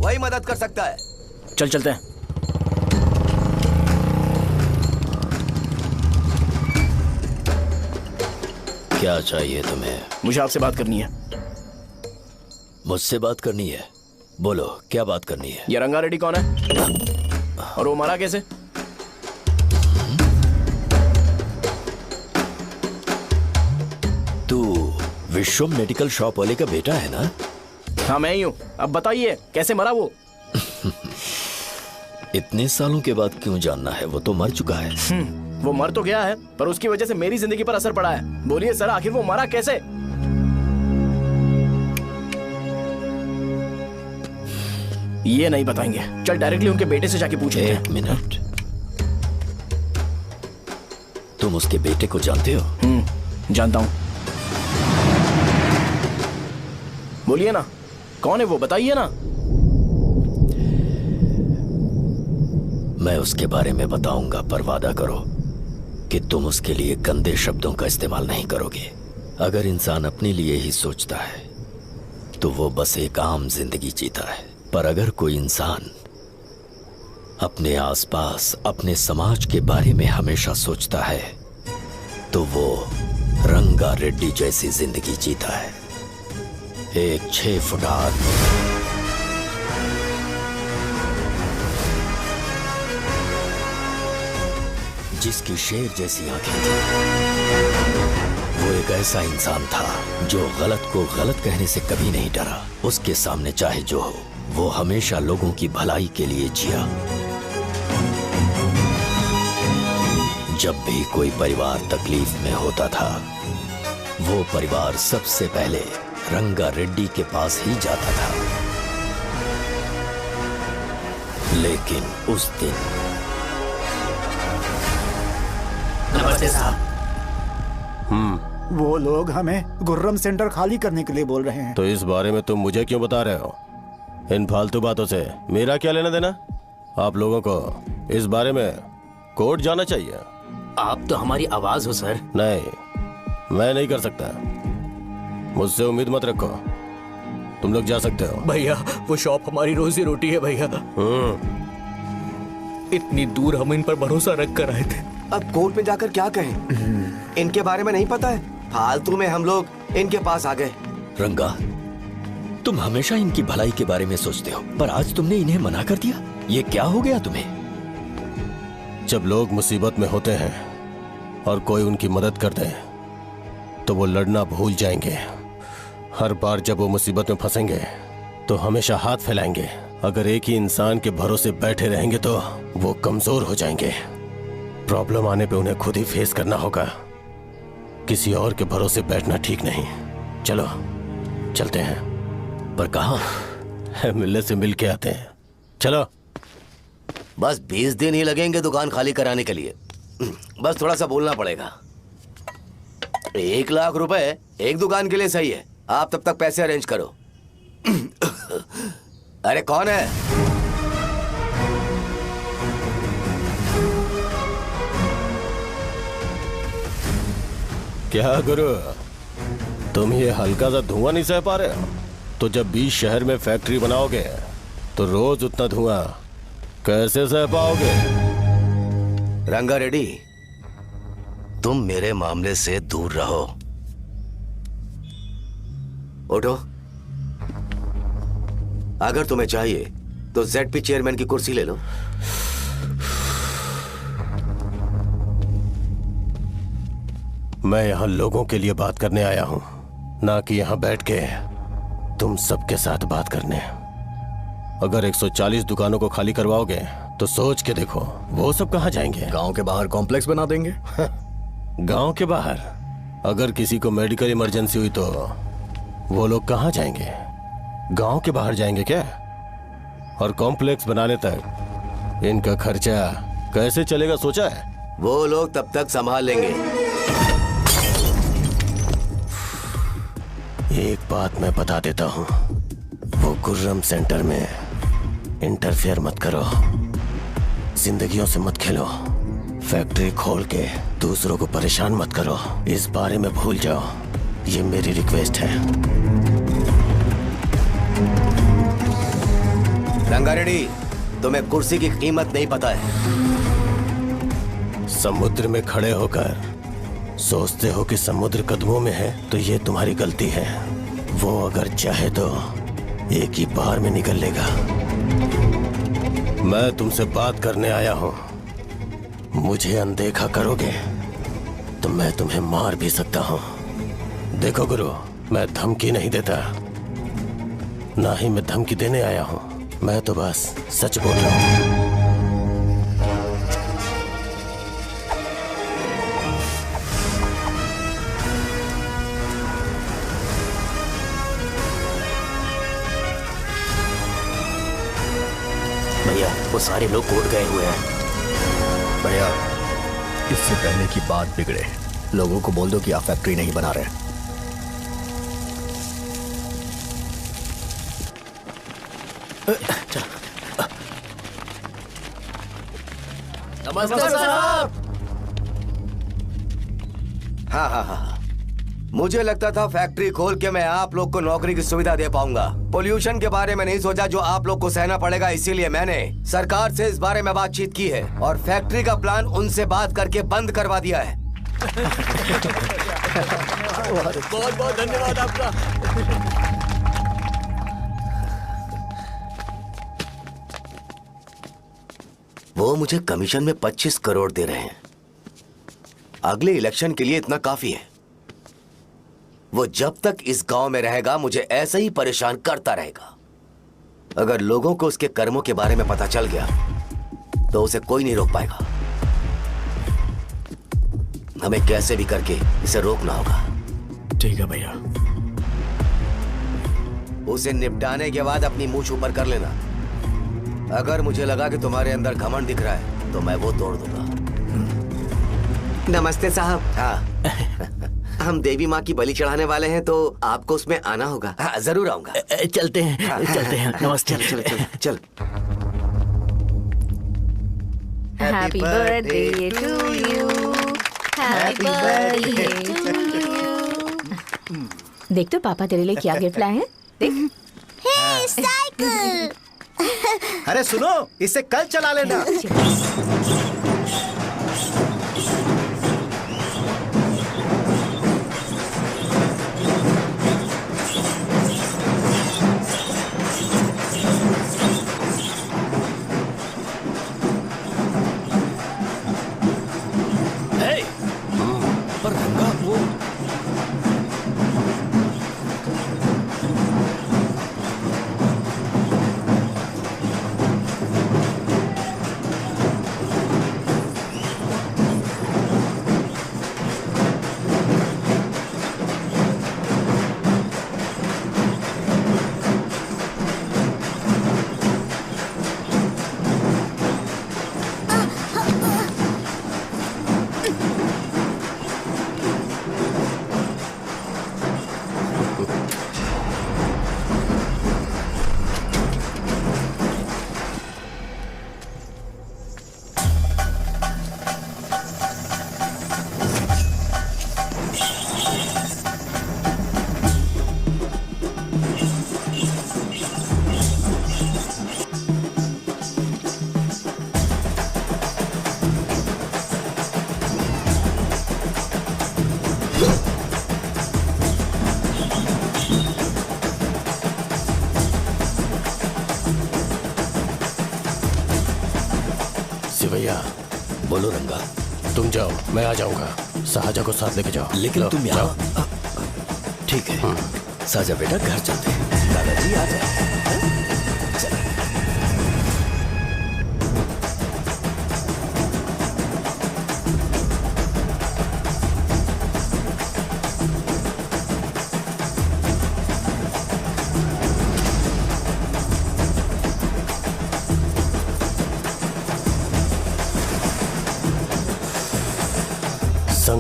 S9: वही मदद कर सकता है।
S1: चल चलते हैं।
S14: क्या चाहिए तुम्हें?
S1: मुझे आपसे बात करनी है।
S14: मुझसे बात करनी है? बोलो, क्या बात करनी है?
S1: ये रंगा रेड्डी कौन है और वो मरा कैसे?
S14: तू विश्वम मेडिकल शॉप वाले का बेटा है ना?
S1: हाँ मैं ही हूँ। अब बताइए कैसे मरा वो?
S14: इतने सालों के बाद क्यों जानना है? वो तो मर चुका है।
S1: वो मर तो गया है, पर उसकी वजह से मेरी जिंदगी पर असर पड़ा है। बोलिए सर, आखिर वो मरा कैसे? ये नहीं बताएंगे। चल डायरेक्टली उनके बेटे से जाके पूछ लेते हैं।
S14: एक मिनट, तुम उसके बेटे को जानते हो?
S1: जानता हूँ। बोलिए ना, कौन है वो? बताइए ना।
S14: मैं उसके बारे में बताऊंगा, पर वादा करो कि तुम उसके लिए गंदे शब्दों का इस्तेमाल नहीं करोगे। अगर इंसान अपने लिए ही सोचता है तो वो बस एक आम जिंदगी जीता है, पर अगर कोई इंसान अपने आसपास, अपने समाज के बारे में हमेशा सोचता है तो वो रंगा रेड्डी जैसी जिंदगी जीता है। एक 6 फुट आदमी, जिसकी शेर जैसी आंखें थी। वो एक ऐसा इंसान था जो गलत को गलत कहने से कभी नहीं डरा। उसके सामने चाहे जो हो, वो हमेशा लोगों की भलाई के लिए जिया। जब भी कोई परिवार तकलीफ में होता था, वो परिवार सबसे पहले रंगा रेड्डी के पास ही जाता था। लेकिन उस दिन
S11: नमस्ते साहब।
S7: वो लोग हमें गुर्रम सेंटर खाली करने के लिए बोल रहे हैं।
S8: तो इस बारे में तुम मुझे क्यों बता रहे हो? इन फालतू बातों से मेरा क्या लेना देना? आप लोगों को इस बारे में कोर्ट जाना चाहिए।
S11: आप तो हमारी आवाज हो सर।
S8: नहीं, मैं नहीं कर सकता। मुझसे उम्मीद मत रखो। तुम लोग जा सकते हो।
S5: भैया, वो शॉप हमारी रोजी रोटी है भैया। इतनी दूर हम इन पर भरोसा रख कर आए थे।
S9: अब कोर्ट में जाकर क्या कहें? इनके बारे में नहीं पता है। फालतू में हम लोग इनके पास आ गए।
S14: रंगा, तुम हमेशा इनकी भलाई के बारे में सोचते हो, पर आज तुमने इन्हें मना कर दिया। ये क्या हो गया तुम्हें?
S8: जब लोग मुसीबत में होते हैं और कोई उनकी मदद कर दे तो वो लड़ना भूल जाएंगे। हर बार जब वो मुसीबत में फंसेंगे तो हमेशा हाथ फैलाएंगे। अगर एक ही इंसान के भरोसे बैठे रहेंगे तो वो कमजोर हो जाएंगे। प्रॉब्लम आने पे उन्हें खुद ही फेस करना होगा। किसी और के भरोसे बैठना ठीक नहीं। चलो चलते हैं।
S14: पर कहाँ?
S8: मिलने से मिल के आते हैं। चलो।
S9: बस 20 दिन ही लगेंगे दुकान खाली कराने के लिए। बस थोड़ा सा बोलना पड़ेगा। 1 लाख रुपए एक दुकान के लिए सही है। आप तब तक पैसे अरेंज करो। अरे कौन है?
S8: क्या गुरु, तुम ये हल्का सा धुआं नहीं सह पा रहे हो? तो जब 20 शहर में फैक्ट्री बनाओगे तो रोज उतना धुआं कैसे सह पाओगे?
S9: रंगा रेड्डी, तुम मेरे मामले से दूर रहो। उठो। अगर तुम्हें चाहिए तो ZP चेयरमैन की कुर्सी ले लो।
S8: मैं यहां लोगों के लिए बात करने आया हूं, ना कि यहां बैठ के तुम सबके साथ बात करने। अगर 140 दुकानों को खाली करवाओगे तो सोच के देखो वो सब कहाँ जाएंगे।
S5: गांव के बाहर कॉम्प्लेक्स बना देंगे।
S8: गांव के बाहर अगर किसी को मेडिकल इमरजेंसी हुई तो वो लोग कहाँ जाएंगे? गांव के बाहर जाएंगे क्या? और कॉम्प्लेक्स बनाने तक इनका खर्चा कैसे चलेगा सोचा है?
S9: वो लोग तब तक संभाल लेंगे।
S8: एक बात मैं बता देता हूँ, वो गुर्रम सेंटर में इंटरफेयर मत करो, जिंदगियों से मत खेलो, फैक्ट्री खोल के दूसरों को परेशान मत करो। इस बारे में भूल जाओ, ये मेरी रिक्वेस्ट है।
S9: रंगारेड्डी, तुम्हें कुर्सी की कीमत नहीं पता है।
S8: समुद्र में खड़े होकर सोचते हो कि समुद्र कदमों में है तो ये तुम्हारी गलती है। वो अगर चाहे तो एक ही बार में निकल लेगा। मैं तुमसे बात करने आया हूं, मुझे अनदेखा करोगे तो मैं तुम्हें मार भी सकता हूं। देखो गुरु, मैं धमकी नहीं देता, ना ही मैं धमकी देने आया हूं, मैं तो बस सच बोल रहा हूं।
S11: भैया वो सारे लोग कोर्ट गए हुए हैं।
S5: भैया इससे पहले की बात बिगड़े, लोगों को बोल दो कि आप फैक्ट्री नहीं बना रहे।
S11: नमस्ते साहब।
S9: हाँ, मुझे लगता था फैक्ट्री खोल के मैं आप लोग को नौकरी की सुविधा दे पाऊंगा। पोल्यूशन के बारे में नहीं सोचा जो आप लोग को सहना पड़ेगा, इसीलिए मैंने सरकार से इस बारे में बातचीत की है और फैक्ट्री का प्लान उनसे बात करके बंद करवा दिया है।
S11: बहुत बहुत धन्यवाद आपका।
S9: वो मुझे कमीशन में 25 करोड़ दे रहे हैं। अगले इलेक्शन के लिए इतना काफी है। वो जब तक इस गांव में रहेगा मुझे ऐसे ही परेशान करता रहेगा। अगर लोगों को उसके कर्मों के बारे में पता चल गया तो उसे कोई नहीं रोक पाएगा। हमें कैसे भी करके इसे रोकना होगा।
S11: ठीक है भैया।
S9: उसे निपटाने के बाद अपनी मूंछ ऊपर कर लेना। अगर मुझे लगा कि तुम्हारे अंदर घमंड दिख रहा है तो मैं वो तोड़ दूंगा। नमस्ते साहब। हाँ हम देवी माँ की बलि चढ़ाने वाले हैं तो आपको उसमें आना होगा। हाँ जरूर आऊंगा।
S11: चलते हैं।
S9: हाँ,
S11: चलते हैं। नमस्ते।
S9: चल।
S3: Happy birthday to you, happy birthday to you. देख तो पापा तेरे लिए क्या गिफ्ट लाए हैं, देख।
S10: हे साइकिल।
S2: अरे सुनो, इसे कल चला लेना।
S14: पर रंगा वो
S8: सिवैया,
S14: बोलो रंगा।
S8: तुम जाओ, मैं आ जाऊंगा। साहजा को साथ लेके जाओ।
S14: लेकिन
S8: लो,
S14: तुम
S8: जाओ।
S14: यहाँ ठीक है। साजा बेटा घर चलते हैं। दादाजी आ जाए। चलो।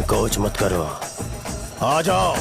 S8: संकोच मत करो, आ जाओ।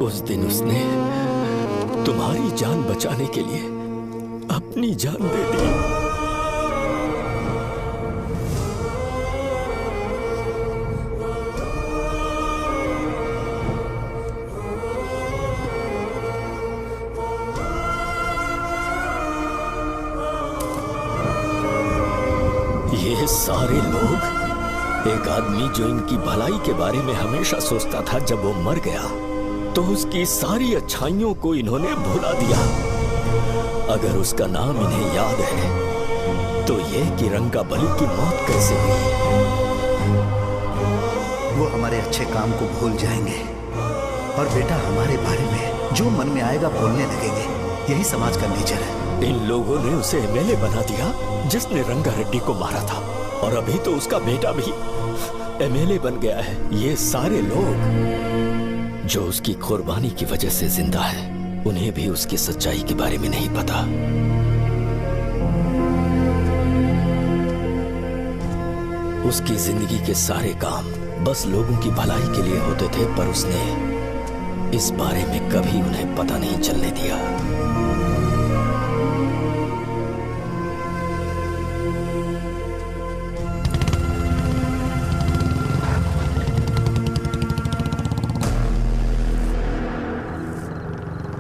S14: उस दिन उसने तुम्हारी जान बचाने के लिए अपनी जान दे दी। ये सारे लोग, एक आदमी जो इनकी भलाई के बारे में हमेशा सोचता था, जब वो मर गया तो उसकी सारी अच्छाइयों को इन्होंने भुला दिया। अगर उसका नाम इन्हें याद है तो ये कि रंगाबली की मौत कैसे हुई।
S2: वो हमारे अच्छे काम को भूल जाएंगे और बेटा हमारे बारे में जो मन में आएगा बोलने लगेंगे। यही समाज का नेचर है।
S14: इन लोगों ने उसे एमएलए बना दिया जिसने रंगा रेड्डी को मारा था, और अभी तो उसका बेटा भी एमएलए बन गया है। ये सारे लोग जो उसकी कुर्बानी की वजह से जिंदा है, उन्हें भी उसकी सच्चाई के बारे में नहीं पता। उसकी जिंदगी के सारे काम बस लोगों की भलाई के लिए होते थे, पर उसने इस बारे में कभी उन्हें पता नहीं चलने दिया।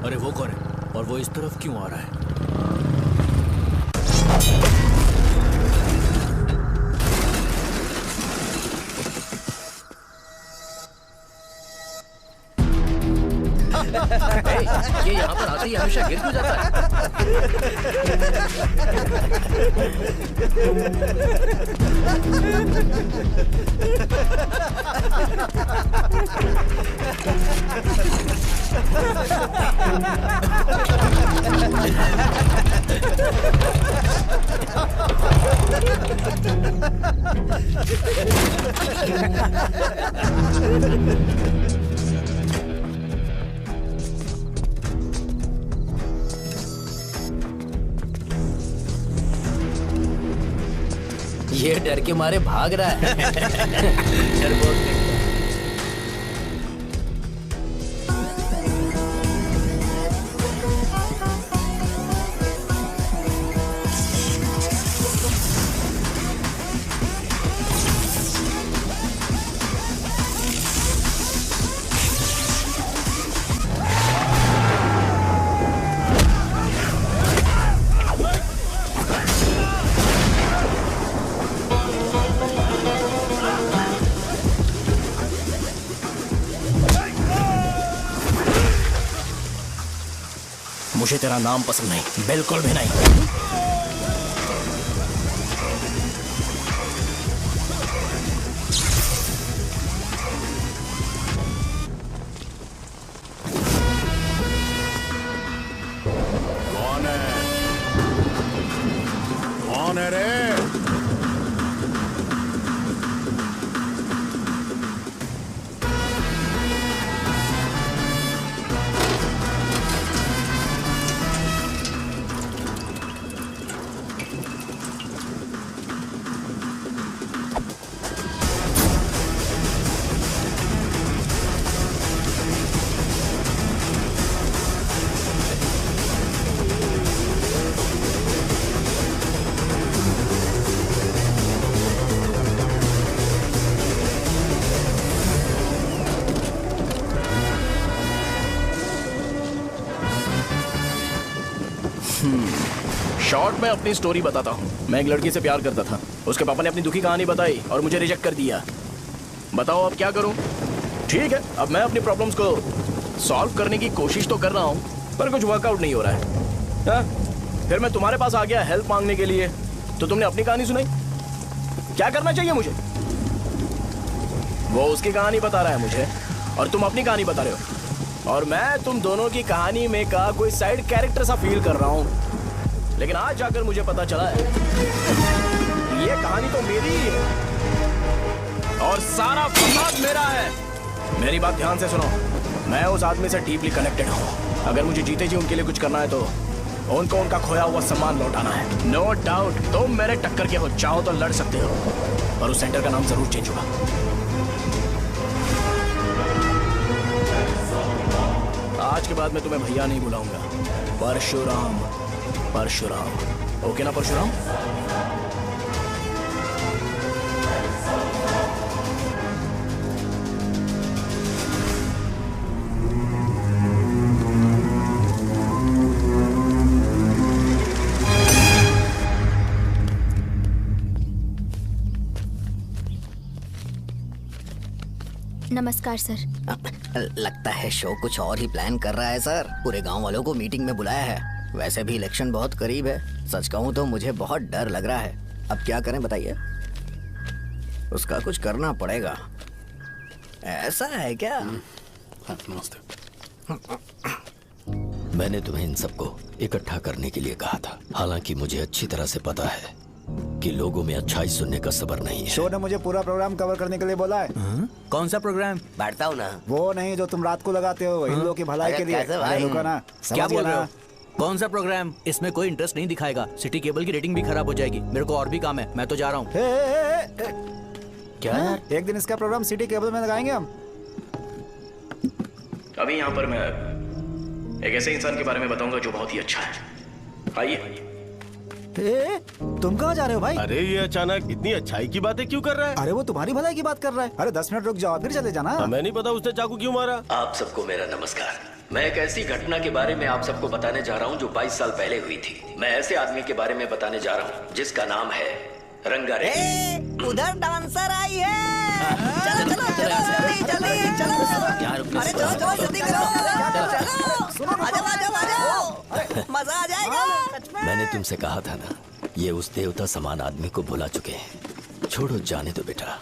S11: अरे वो कौन है और वो इस तरफ क्यों आ रहा है? ये यहाँ पर आते ही हमेशा गिर क्यों जाता ये डर के मारे भाग रहा है। डरपोक नहीं।
S1: मुझे तेरा नाम पसंद नहीं, बिल्कुल भी नहीं।
S15: कौन है? कौन है रे?
S1: शॉर्ट में अपनी स्टोरी बताता हूँ। मैं एक लड़की से प्यार करता था, उसके पापा ने अपनी दुखी कहानी बताई और मुझे रिजेक्ट कर दिया। बताओ अब क्या करूँ? ठीक है, अब मैं अपनी प्रॉब्लम्स को सॉल्व करने की कोशिश तो कर रहा हूँ, पर कुछ वर्कआउट नहीं हो रहा है। फिर मैं तुम्हारे पास आ गया हेल्प मांगने के लिए, तो तुमने अपनी कहानी सुनाई। क्या करना चाहिए मुझे? वो उसकी कहानी बता रहा है मुझे और तुम अपनी कहानी बता रहे हो, और मैं तुम दोनों की कहानी में का कोई साइड कैरेक्टर सा फील कर रहा हूँ। लेकिन आज जाकर मुझे पता चला है ये कहानी तो मेरी ही है और सारा फसाद मेरा है। मेरी बात ध्यान से सुनो, मैं उस आदमी से डीपली कनेक्टेड हूँ। अगर मुझे जीते जी उनके लिए कुछ करना है तो उनको उनका खोया हुआ सम्मान लौटाना है। नो डाउट तुम मेरे टक्कर के हो, चाहो तो लड़ सकते हो, और उस सेंटर का नाम जरूर चेंज होगा। आज के बाद मैं तुम्हें भैया नहीं बुलाऊंगा, परशुराम। परशुराम, ओके ना परशुराम?
S12: नमस्कार सर।
S11: लगता है शो कुछ और ही प्लान कर रहा है सर। पूरे गांव वालों को मीटिंग में बुलाया है। वैसे भी इलेक्शन बहुत करीब है। सच कहूँ तो मुझे बहुत डर लग रहा है। अब क्या करें बताइए? उसका कुछ करना पड़ेगा। ऐसा है क्या?
S14: मैंने तुम्हें इन सबको इकट्ठा करने के लिए कहा था। हालांकि मुझे अच्छी तरह से पता है कि लोगों में अच्छाई सुनने का सब्र नहीं है।
S7: शो ने मुझे पूरा प्रोग्राम कवर करने के लिए बोला है।
S5: कौन सा प्रोग्राम?
S11: बैठता हूँ ना।
S7: वो नहीं जो तुम रात को लगाते हो इन लोगों की भलाई के लिए। अरे रुको ना,
S5: क्या
S7: समझ
S5: बोल
S7: गए
S5: रहे हो?
S7: ना?
S5: कौन सा प्रोग्राम? इसमें कोई इंटरेस्ट नहीं दिखाएगा। सिटी केबल की रेटिंग भी खराब हो जाएगी। मेरे को और भी काम है, मैं तो जा रहा हूँ।
S7: क्या यार? एक दिन इसका प्रोग्राम सिटी केबल में लगाएंगे हम।
S1: अभी यहाँ पर मैं एक ऐसे इंसान के बारे में बताऊंगा जो बहुत ही अच्छा है। आइए।
S7: तुम कहाँ जा रहे हो भाई?
S8: अरे ये अचानक इतनी अच्छाई की बातें क्यों कर रहा है?
S7: अरे वो तुम्हारी भलाई की बात कर रहा है। अरे 10 मिनट रुक जाओ फिर चले जाना।
S8: हमें नहीं पता उसने चाकू क्यों मारा।
S14: आप सबको मेरा नमस्कार। मैं एक ऐसी घटना के बारे में आप सबको बताने जा रहा हूँ जो 22 साल पहले हुई थी। मैं ऐसे आदमी के बारे में बताने जा रहा हूँ जिसका नाम है रंगारेड्डी।
S11: उधर डांसर आई है। चलो चलो चलो जल्दी जल्दी चलो। अरे चलो चलो जल्दी करो। चलो आ जाओ आ जाओ आ जाओ, मजा आ जाएगा।
S14: मैंने तुमसे कहा था ना, ये उस देवता समान आदमी को भुला चुके हैं। छोड़ो, जाने दो बेटा।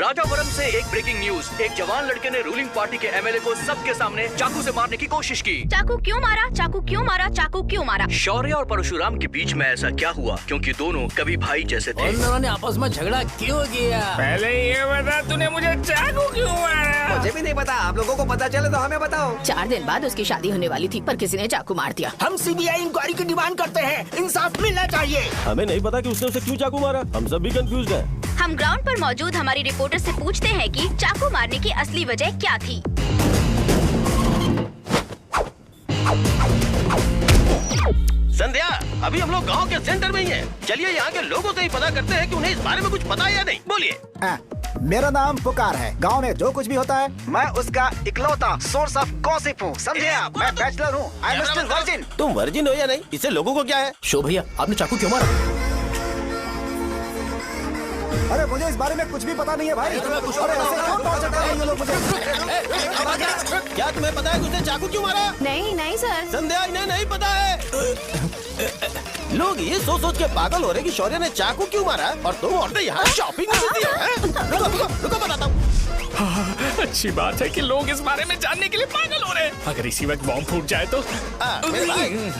S5: राजावरम से एक ब्रेकिंग न्यूज। एक जवान लड़के ने रूलिंग पार्टी के एमएलए को सबके सामने चाकू से मारने की कोशिश की।
S10: चाकू क्यों मारा? चाकू क्यों मारा? चाकू क्यों मारा?
S5: शौर्य और परशुराम के बीच में ऐसा क्या हुआ? क्योंकि दोनों कभी भाई जैसे थे।
S13: उन दोनों ने आपस में झगड़ा क्यों किया?
S6: पहले ये बता, तूने मुझे चाकू क्यों मारा?
S9: मुझे भी नहीं पता, आप लोगों को पता चले तो हमें बताओ।
S3: 4 दिन बाद उसकी शादी होने वाली थी, पर किसी ने चाकू मार दिया।
S13: हम सीबीआई इंक्वायरी की डिमांड करते हैं, इंसाफ मिलना चाहिए।
S8: हमें नहीं पता कि उसने उसे क्यों चाकू मारा, हम सब भी कंफ्यूज हैं।
S10: हम ग्राउंड पर मौजूद हमारी रिपोर्टर से पूछते हैं कि चाकू मारने की असली वजह क्या थी।
S4: संध्या, अभी हम लोग गांव के सेंटर में ही हैं। चलिए यहाँ के लोगों से ही पता करते हैं कि उन्हें इस बारे में कुछ पता है या नहीं। बोलिए।
S7: मेरा नाम पुकार है। गांव में जो कुछ भी होता है मैं उसका इकलौता सोर्स ऑफ गॉसिप हूँ, समझे आप? मैं बैचलर हूँ, आई एम स्टिल वर्जिन।
S8: तुम वर्जिन हो या नहीं, इससे लोगों को क्या है?
S1: शो भैया, आपने चाकू क्यों मारा?
S7: अरे मुझे इस बारे में कुछ भी पता नहीं है भाई। अरे ऐसे क्यों टॉर्चर कर रहे हैं ये लोग मुझे?
S8: क्या तुम्हें पता है कि उसने चाकू क्यों मारा?
S3: नहीं सर।
S8: संध्या, इन्हें नहीं पता है। लोग ये सोच सोच के पागल हो रहे कि शौर्य ने चाकू क्यों मारा, और तुम औरतें यहाँ शॉपिंग में बिजी हैं। रुको बताता हूँ।
S6: अच्छी बात है कि लोग इस बारे में जानने के लिए पागल हो रहे हैं। अगर इसी वक्त बॉम्ब फूट जाए तो।
S8: मेरे भाई,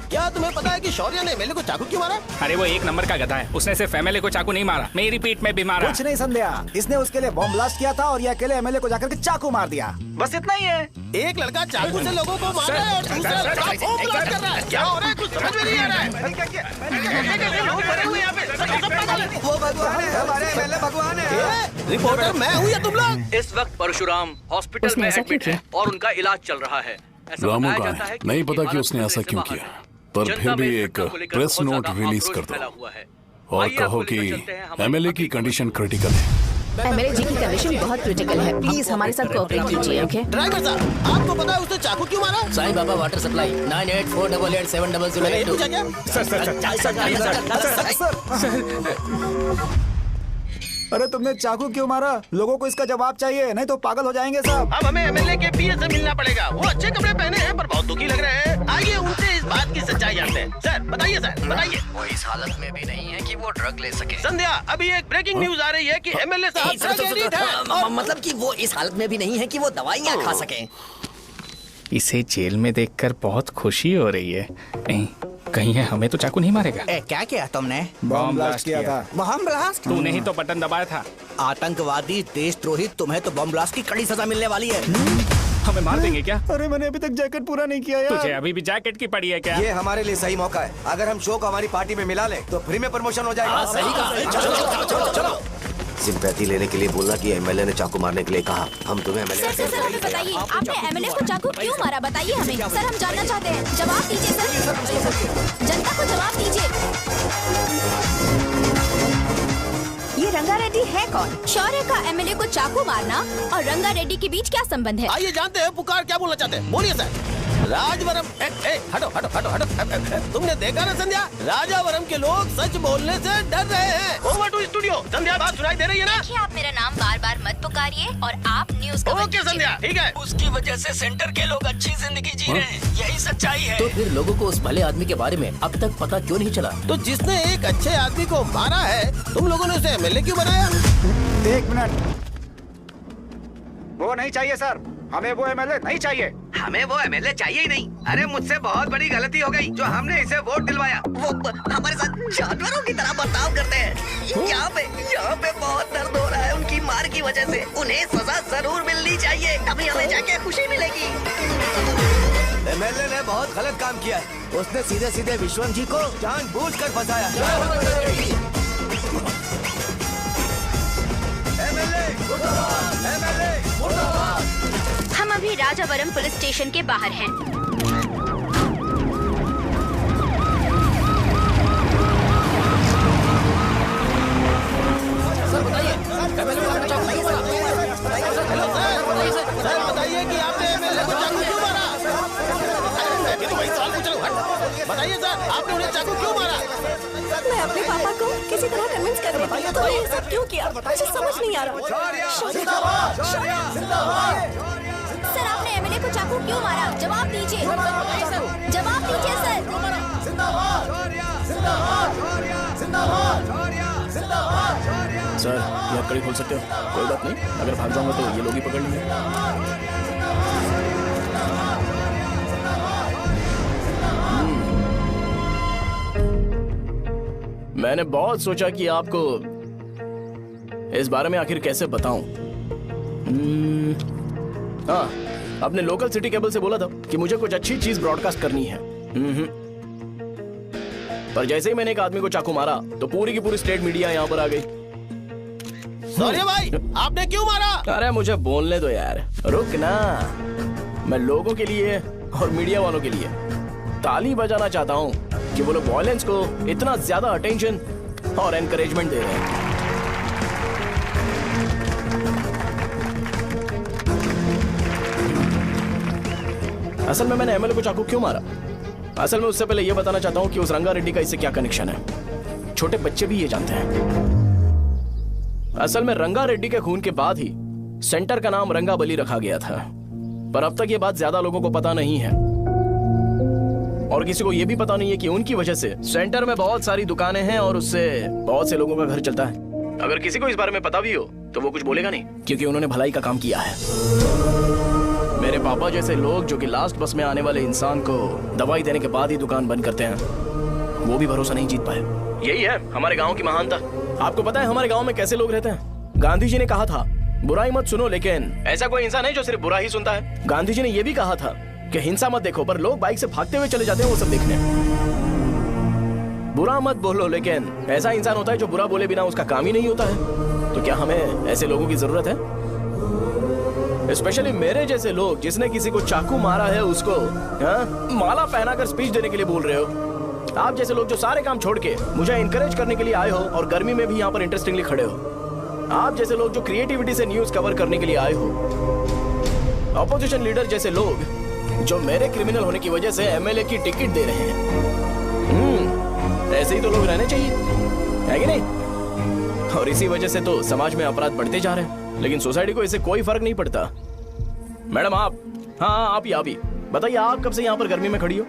S8: क्या तुम्हें पता है कि शौर्य ने एमएलए को चाकू क्यों मारा?
S6: अरे वो एक नंबर का गधा है, उसने सिर्फ एमएलए को चाकू नहीं मारा, मेरी पीठ में भी मारा।
S7: कुछ नहीं संध्या, इसने उसके लिए बॉम्ब ब्लास्ट किया था और ये अकेले एमएलए को जाकर के चाकू मार दिया। बस इतना ही है।
S8: एक लड़का चाकू से लोगों को मार रहा है और दूसरा लड़का बॉम्ब ब्लास्ट कर रहा है। क्या हो रहा है, कुछ समझ में नहीं आ रहा है।
S4: लोग मरे हुए यहाँ पे, सब पागल हैं।
S9: वो भगवान है, हमारे एमएलए भगवान है।
S8: रिपोर्टर मैं हूँ या तुम लोग?
S5: इस वक्त परशुराम हॉस्पिटल
S3: उसने
S5: में
S3: ऐसा
S5: एडमिट
S3: क्यों
S5: है और उनका इलाज चल रहा है। ऐसा
S15: रामू
S5: बताया
S15: का
S5: जाता
S15: है,
S5: कि
S15: नहीं
S5: उनकी
S15: पता कि
S5: हालत
S15: उसने ऐसा
S5: खतरे
S15: क्यों
S5: से
S15: किया,
S5: बाहर है।
S15: पर
S5: जनता
S15: फिर
S5: में
S15: भी
S5: इस
S15: एक
S5: घटना को लेकर
S15: प्रेस
S5: बहुत
S15: नोट
S5: ज्यादा
S15: रिलीज
S5: आक्रोश
S15: कर
S5: फैला
S15: दो
S5: हुआ है।
S15: और
S5: आइए
S15: कहो
S5: आपको
S15: कि
S5: लेकर चलते हैं हमारे
S15: एमएलए की कंडीशन क्रिटिकल है।
S3: एमएलए जी की कंडीशन बहुत क्रिटिकल है, प्लीज हमारे साथ कोऑपरेट कीजिए। ओके
S8: ड्राइवर साहब, आपको पता है उसने चाकू क्यों मारा?
S11: Sai Baba water supply 9848870082।
S8: मैंने पूछा क्या?
S7: अरे तुमने चाकू क्यों मारा? लोगों को इसका जवाब चाहिए, नहीं तो पागल हो जाएंगे सब।
S4: अब हमें एमएलए के पीए से मिलना पड़ेगा। वो अच्छे कपड़े पहने हैं पर बहुत दुखी लग रहे हैं। आइए उनसे इस बात की सच्चाई जानते हैं। सर बताइए, सर बताइए।
S11: वो इस हालत में भी नहीं है कि वो ड्रग ले सके।
S4: संध्या, अभी एक ब्रेकिंग न्यूज आ रही है कि एमएलए साहब ड्रग एडिक्ट हैं।
S11: मतलब कि वो इस हालत में भी नहीं है कि वो दवाइयाँ खा सके।
S6: इसे जेल में देखकर बहुत खुशी हो रही है। कहीं है हमें तो चाकू नहीं मारेगा।
S11: क्या किया तुमने?
S7: बॉम्ब ब्लास्ट किया था।
S11: Bomb blast?
S6: तूने ही तो बटन दबाया था।
S11: आतंकवादी, देशद्रोही, तुम्हें तो बॉम्ब ब्लास्ट की कड़ी सजा मिलने वाली है।
S6: हमें मार देंगे क्या?
S7: अरे मैंने अभी तक जैकेट पूरा नहीं किया यार।
S6: तुझे अभी भी जैकेट की पड़ी है क्या?
S9: ये हमारे लिए सही मौका है। अगर हम शो को हमारी पार्टी में मिला लें तो फ्री में प्रमोशन हो जाएगा।
S11: सही कहा।
S9: चलो। सिंपैथी लेने के लिए बोला कि एमएलए ने चाकू मारने के लिए कहा। हम तुम्हें एमएलए
S10: सर हमें बताइए, आपने एमएलए को चाकू क्यों मारा? बताइए हमें। सर हम जानना चाहते हैं, जवाब दीजिए सर। जनता को जवाब दीजिए। ये रंगा रेड्डी है कौन? शौर्य का एमएलए को चाकू मारना और रंगा रेड्डी के बीच क्या संबंध है?
S8: आइए जानते हैं पुकार क्या बोलना चाहते हैं। बोलिए सर। राजवरम, हटो हटो हटो हटो। तुमने देखा ना संध्या, राजावरम के लोग सच बोलने से डर रहे हैं।
S4: Over to studio. संध्या, बात सुनाई दे रही है ना?
S10: देखिए, आप मेरा नाम बार बार मत पुकारिए और आप न्यूज़ कवर
S4: ओके संध्या, ठीक है।
S13: उसकी वजह से सेंटर के लोग अच्छी जिंदगी जी रहे हैं, यही सच्चाई है।
S1: तो फिर लोगों को उस भले आदमी के बारे में अब तक पता क्यों नहीं चला?
S8: तो जिसने एक अच्छे आदमी को मारा है, तुम लोगों ने उसे एमएलए क्यों बनाया?
S7: 1 मिनट, वो नहीं चाहिए सर, हमें वो एमएलए नहीं चाहिए।
S9: हमें वो एमएलए चाहिए ही नहीं। अरे मुझसे बहुत बड़ी गलती हो गई जो हमने इसे वोट दिलवाया। वो हमारे साथ जानवरों की तरह बर्ताव करते हैं। यहाँ पे बहुत दर्द हो रहा है उनकी मार की वजह से। उन्हें सजा जरूर मिलनी चाहिए, तभी हमें जाके खुशी मिलेगी। एमएलए ने बहुत गलत काम किया। उसने सीधे सीधे विश्वम जी को जानबूझकर फंसाया।
S10: हम अभी राजावरम पुलिस स्टेशन के बाहर हैं।
S1: सर बताइए,
S8: सर बताइए कि आपने एमएलए को चाकू क्यों मारा? ये तो वही सवाल पूछ रहा हूँ। बताइए सर, आपने उन्हें चाकू क्यों मारा?
S12: मैं अपने पापा को किसी तरह कन्विंस कर रही थी। तो ये सब क्यों किया मुझे समझ नहीं आ रहा।
S10: सर आपने एमएलए को चाकू क्यों मारा? जवाब दीजिए। जवाब दीजिए सर।
S1: सर ये हथकड़ी खोल सकते हो? कोई बात नहीं, अगर भाग जाऊंगा तो ये लोग ही पकड़ लेंगे। मैंने बहुत सोचा कि आपको इस बारे में आखिर कैसे बताऊं। हाँ, अपने लोकल सिटी केबल से बोला था कि मुझे कुछ अच्छी चीज ब्रॉडकास्ट करनी है। पर जैसे ही मैंने एक आदमी को चाकू मारा तो पूरी की पूरी स्टेट मीडिया यहाँ पर आ गई।
S4: सॉरी भाई, आपने क्यों मारा?
S1: अरे मुझे बोलने दो यार, रुक ना। मैं लोगों के लिए और मीडिया वालों के लिए ताली बजाना चाहता हूँ कि वो लोग वॉयलेंस को इतना ज्यादा अटेंशन और एनकरेजमेंट दे रहे हैं। असल में मैंने एमएलए को चाकू क्यों मारा? असल में उससे पहले यह बताना चाहता हूँ कि उस रंगा रेड्डी का इससे क्या कनेक्शन है। छोटे बच्चे भी ये जानते हैं। असल में रंगा रेड्डी के खून के बाद ही सेंटर का नाम रंगाबली रखा गया था, पर अब तक ये बात ज्यादा लोगों को पता नहीं है और किसी को ये भी पता नहीं है कि उनकी वजह से सेंटर में बहुत सारी दुकानें हैं और उससे बहुत से लोगों का घर चलता है। अगर किसी को इस बारे में पता भी हो तो वो कुछ बोलेगा नहीं, क्योंकि उन्होंने भलाई का काम किया है। मेरे पापा जैसे लोग जो कि लास्ट बस में आने वाले इंसान को दवाई देने के बाद ही दुकान बंद करते हैं, वो भी भरोसा नहीं जीत पाए। यही है हमारे गांव की महानता। आपको पता है हमारे गांव में कैसे लोग रहते हैं? गांधी जी ने कहा था बुराई मत सुनो, लेकिन ऐसा कोई इंसान है जो सिर्फ बुरा ही सुनता है। गांधी जी ने यह भी कहा था कि हिंसा मत देखो, पर लोग बाइक से भागते हुए चले जाते हैं वो सब देखने। बुरा मत बोलो, लेकिन ऐसा इंसान होता है जो बुरा बोले बिना उसका काम ही नहीं होता है। तो क्या हमें ऐसे लोगों की जरूरत है? स्पेशली मेरे जैसे लोग, जिसने किसी को चाकू मारा है उसको माला पहनाकर स्पीच देने के लिए बोल रहे हो। आप जैसे लोग जो सारे काम छोड़ के मुझे इनकरेज करने के लिए आए हो और गर्मी में भी यहाँ पर इंटरेस्टिंगली खड़े हो। आप जैसे लोग जो क्रिएटिविटी से न्यूज कवर करने के लिए आए हो। अपोजिशन लीडर जैसे लोग जो मेरे क्रिमिनल होने की वजह से एमएलए की टिकट दे रहे हैं। ऐसे ही तो लोग रहने चाहिए, है कि नहीं? और इसी वजह से तो समाज में अपराध बढ़ते जा रहे हैं, लेकिन सोसाइटी को इससे कोई फर्क नहीं पड़ता। मैडम आप, हाँ आप ही बताइए, आप कब से यहाँ पर गर्मी में खड़ी हो?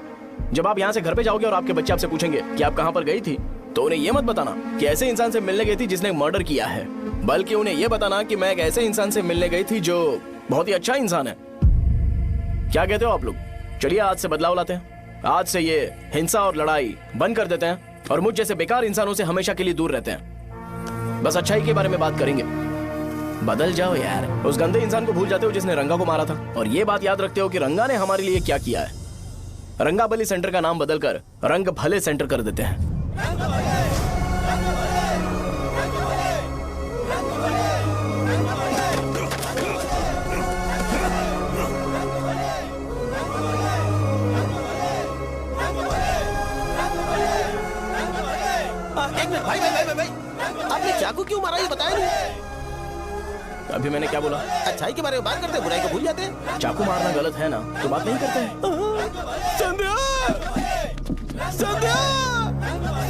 S1: जब आप यहाँ से घर पे जाओगे और आपके बच्चे आपसे पूछेंगे कि आप कहाँ पर गई थी, तो उन्हें यह मत बताना कि ऐसे इंसान से मिलने गई थी जिसने मर्डर किया है, बल्कि उन्हें यह बताना कि मैं एक ऐसे इंसान से मिलने गई थी जो बहुत ही अच्छा इंसान है। क्या कहते हो आप लोग? चलिए आज से बदलाव लाते हैं। आज से ये हिंसा और लड़ाई बंद कर देते हैं और मुझ जैसे बेकार इंसानों से हमेशा के लिए दूर रहते हैं। बस अच्छाई के बारे में बात करेंगे। बदल जाओ यार, उस गंदे इंसान को भूल जाते हो जिसने रंगा को मारा था, और ये बात याद रखते हो कि रंगा ने हमारे लिए क्या किया है। रंगाबली सेंटर का नाम बदलकर रंग भले सेंटर कर देते हैं।
S4: एक मिनट भाई, आपने चाकू क्यों मारा ये बताया नहीं?
S1: अभी मैंने क्या बोला?
S4: अच्छाई के बारे में बात करते हैं, बुराई को भूल जाते हैं।
S1: चाकू मारना गलत है ना, तो बात नहीं करते हैं।
S4: संध्या! संध्या!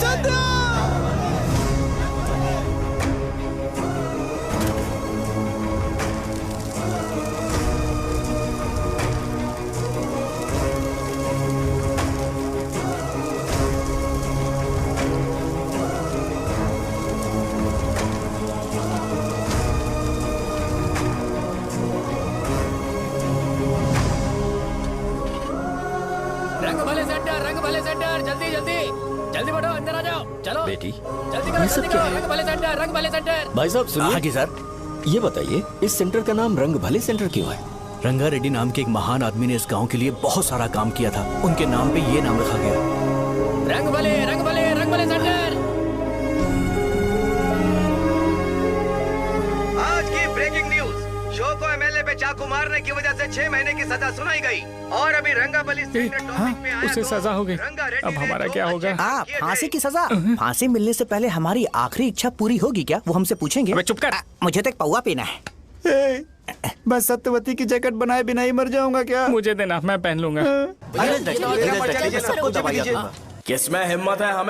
S4: संध्या!
S6: रंग भले सेंटर, जल्दी जल्दी जल्दी बढ़ो, अंदर आ जाओ। चलो
S14: बेटी,
S6: जल्दी करो, जल्दी करो। रंग भले सेंटर, रंग भले सेंटर।
S14: भाई साहब सुनिए।
S5: हाँ जी सर।
S14: ये बताइए इस सेंटर का नाम रंग भले सेंटर क्यों है?
S5: रंगा रेड्डी नाम के एक महान आदमी ने इस गांव के लिए बहुत सारा काम किया था, उनके नाम पे ये नाम रखा गया।
S6: रंग भले, रंग भले, रंग भले सेंटर।
S9: आज की ब्रेकिंग न्यूज, शो को एमएलए पे चाकू मारने की वजह से 6 महीने की सजा सुनाई गई और अभी रंगाबली
S6: उसे सजा हो गई, अब हमारा क्या होगा?
S5: फांसी की सजा? फांसी मिलने से पहले हमारी आखिरी इच्छा पूरी होगी क्या, वो हमसे पूछेंगे?
S6: चुप कर।
S5: मुझे तो एक पौवा पीना है।
S7: मैं सत्यवती की जैकेट बनाए बिना ही मर जाऊंगा क्या?
S6: मुझे देना, मैं पहन लूंगा।
S1: किसमें हिम्मत है हमें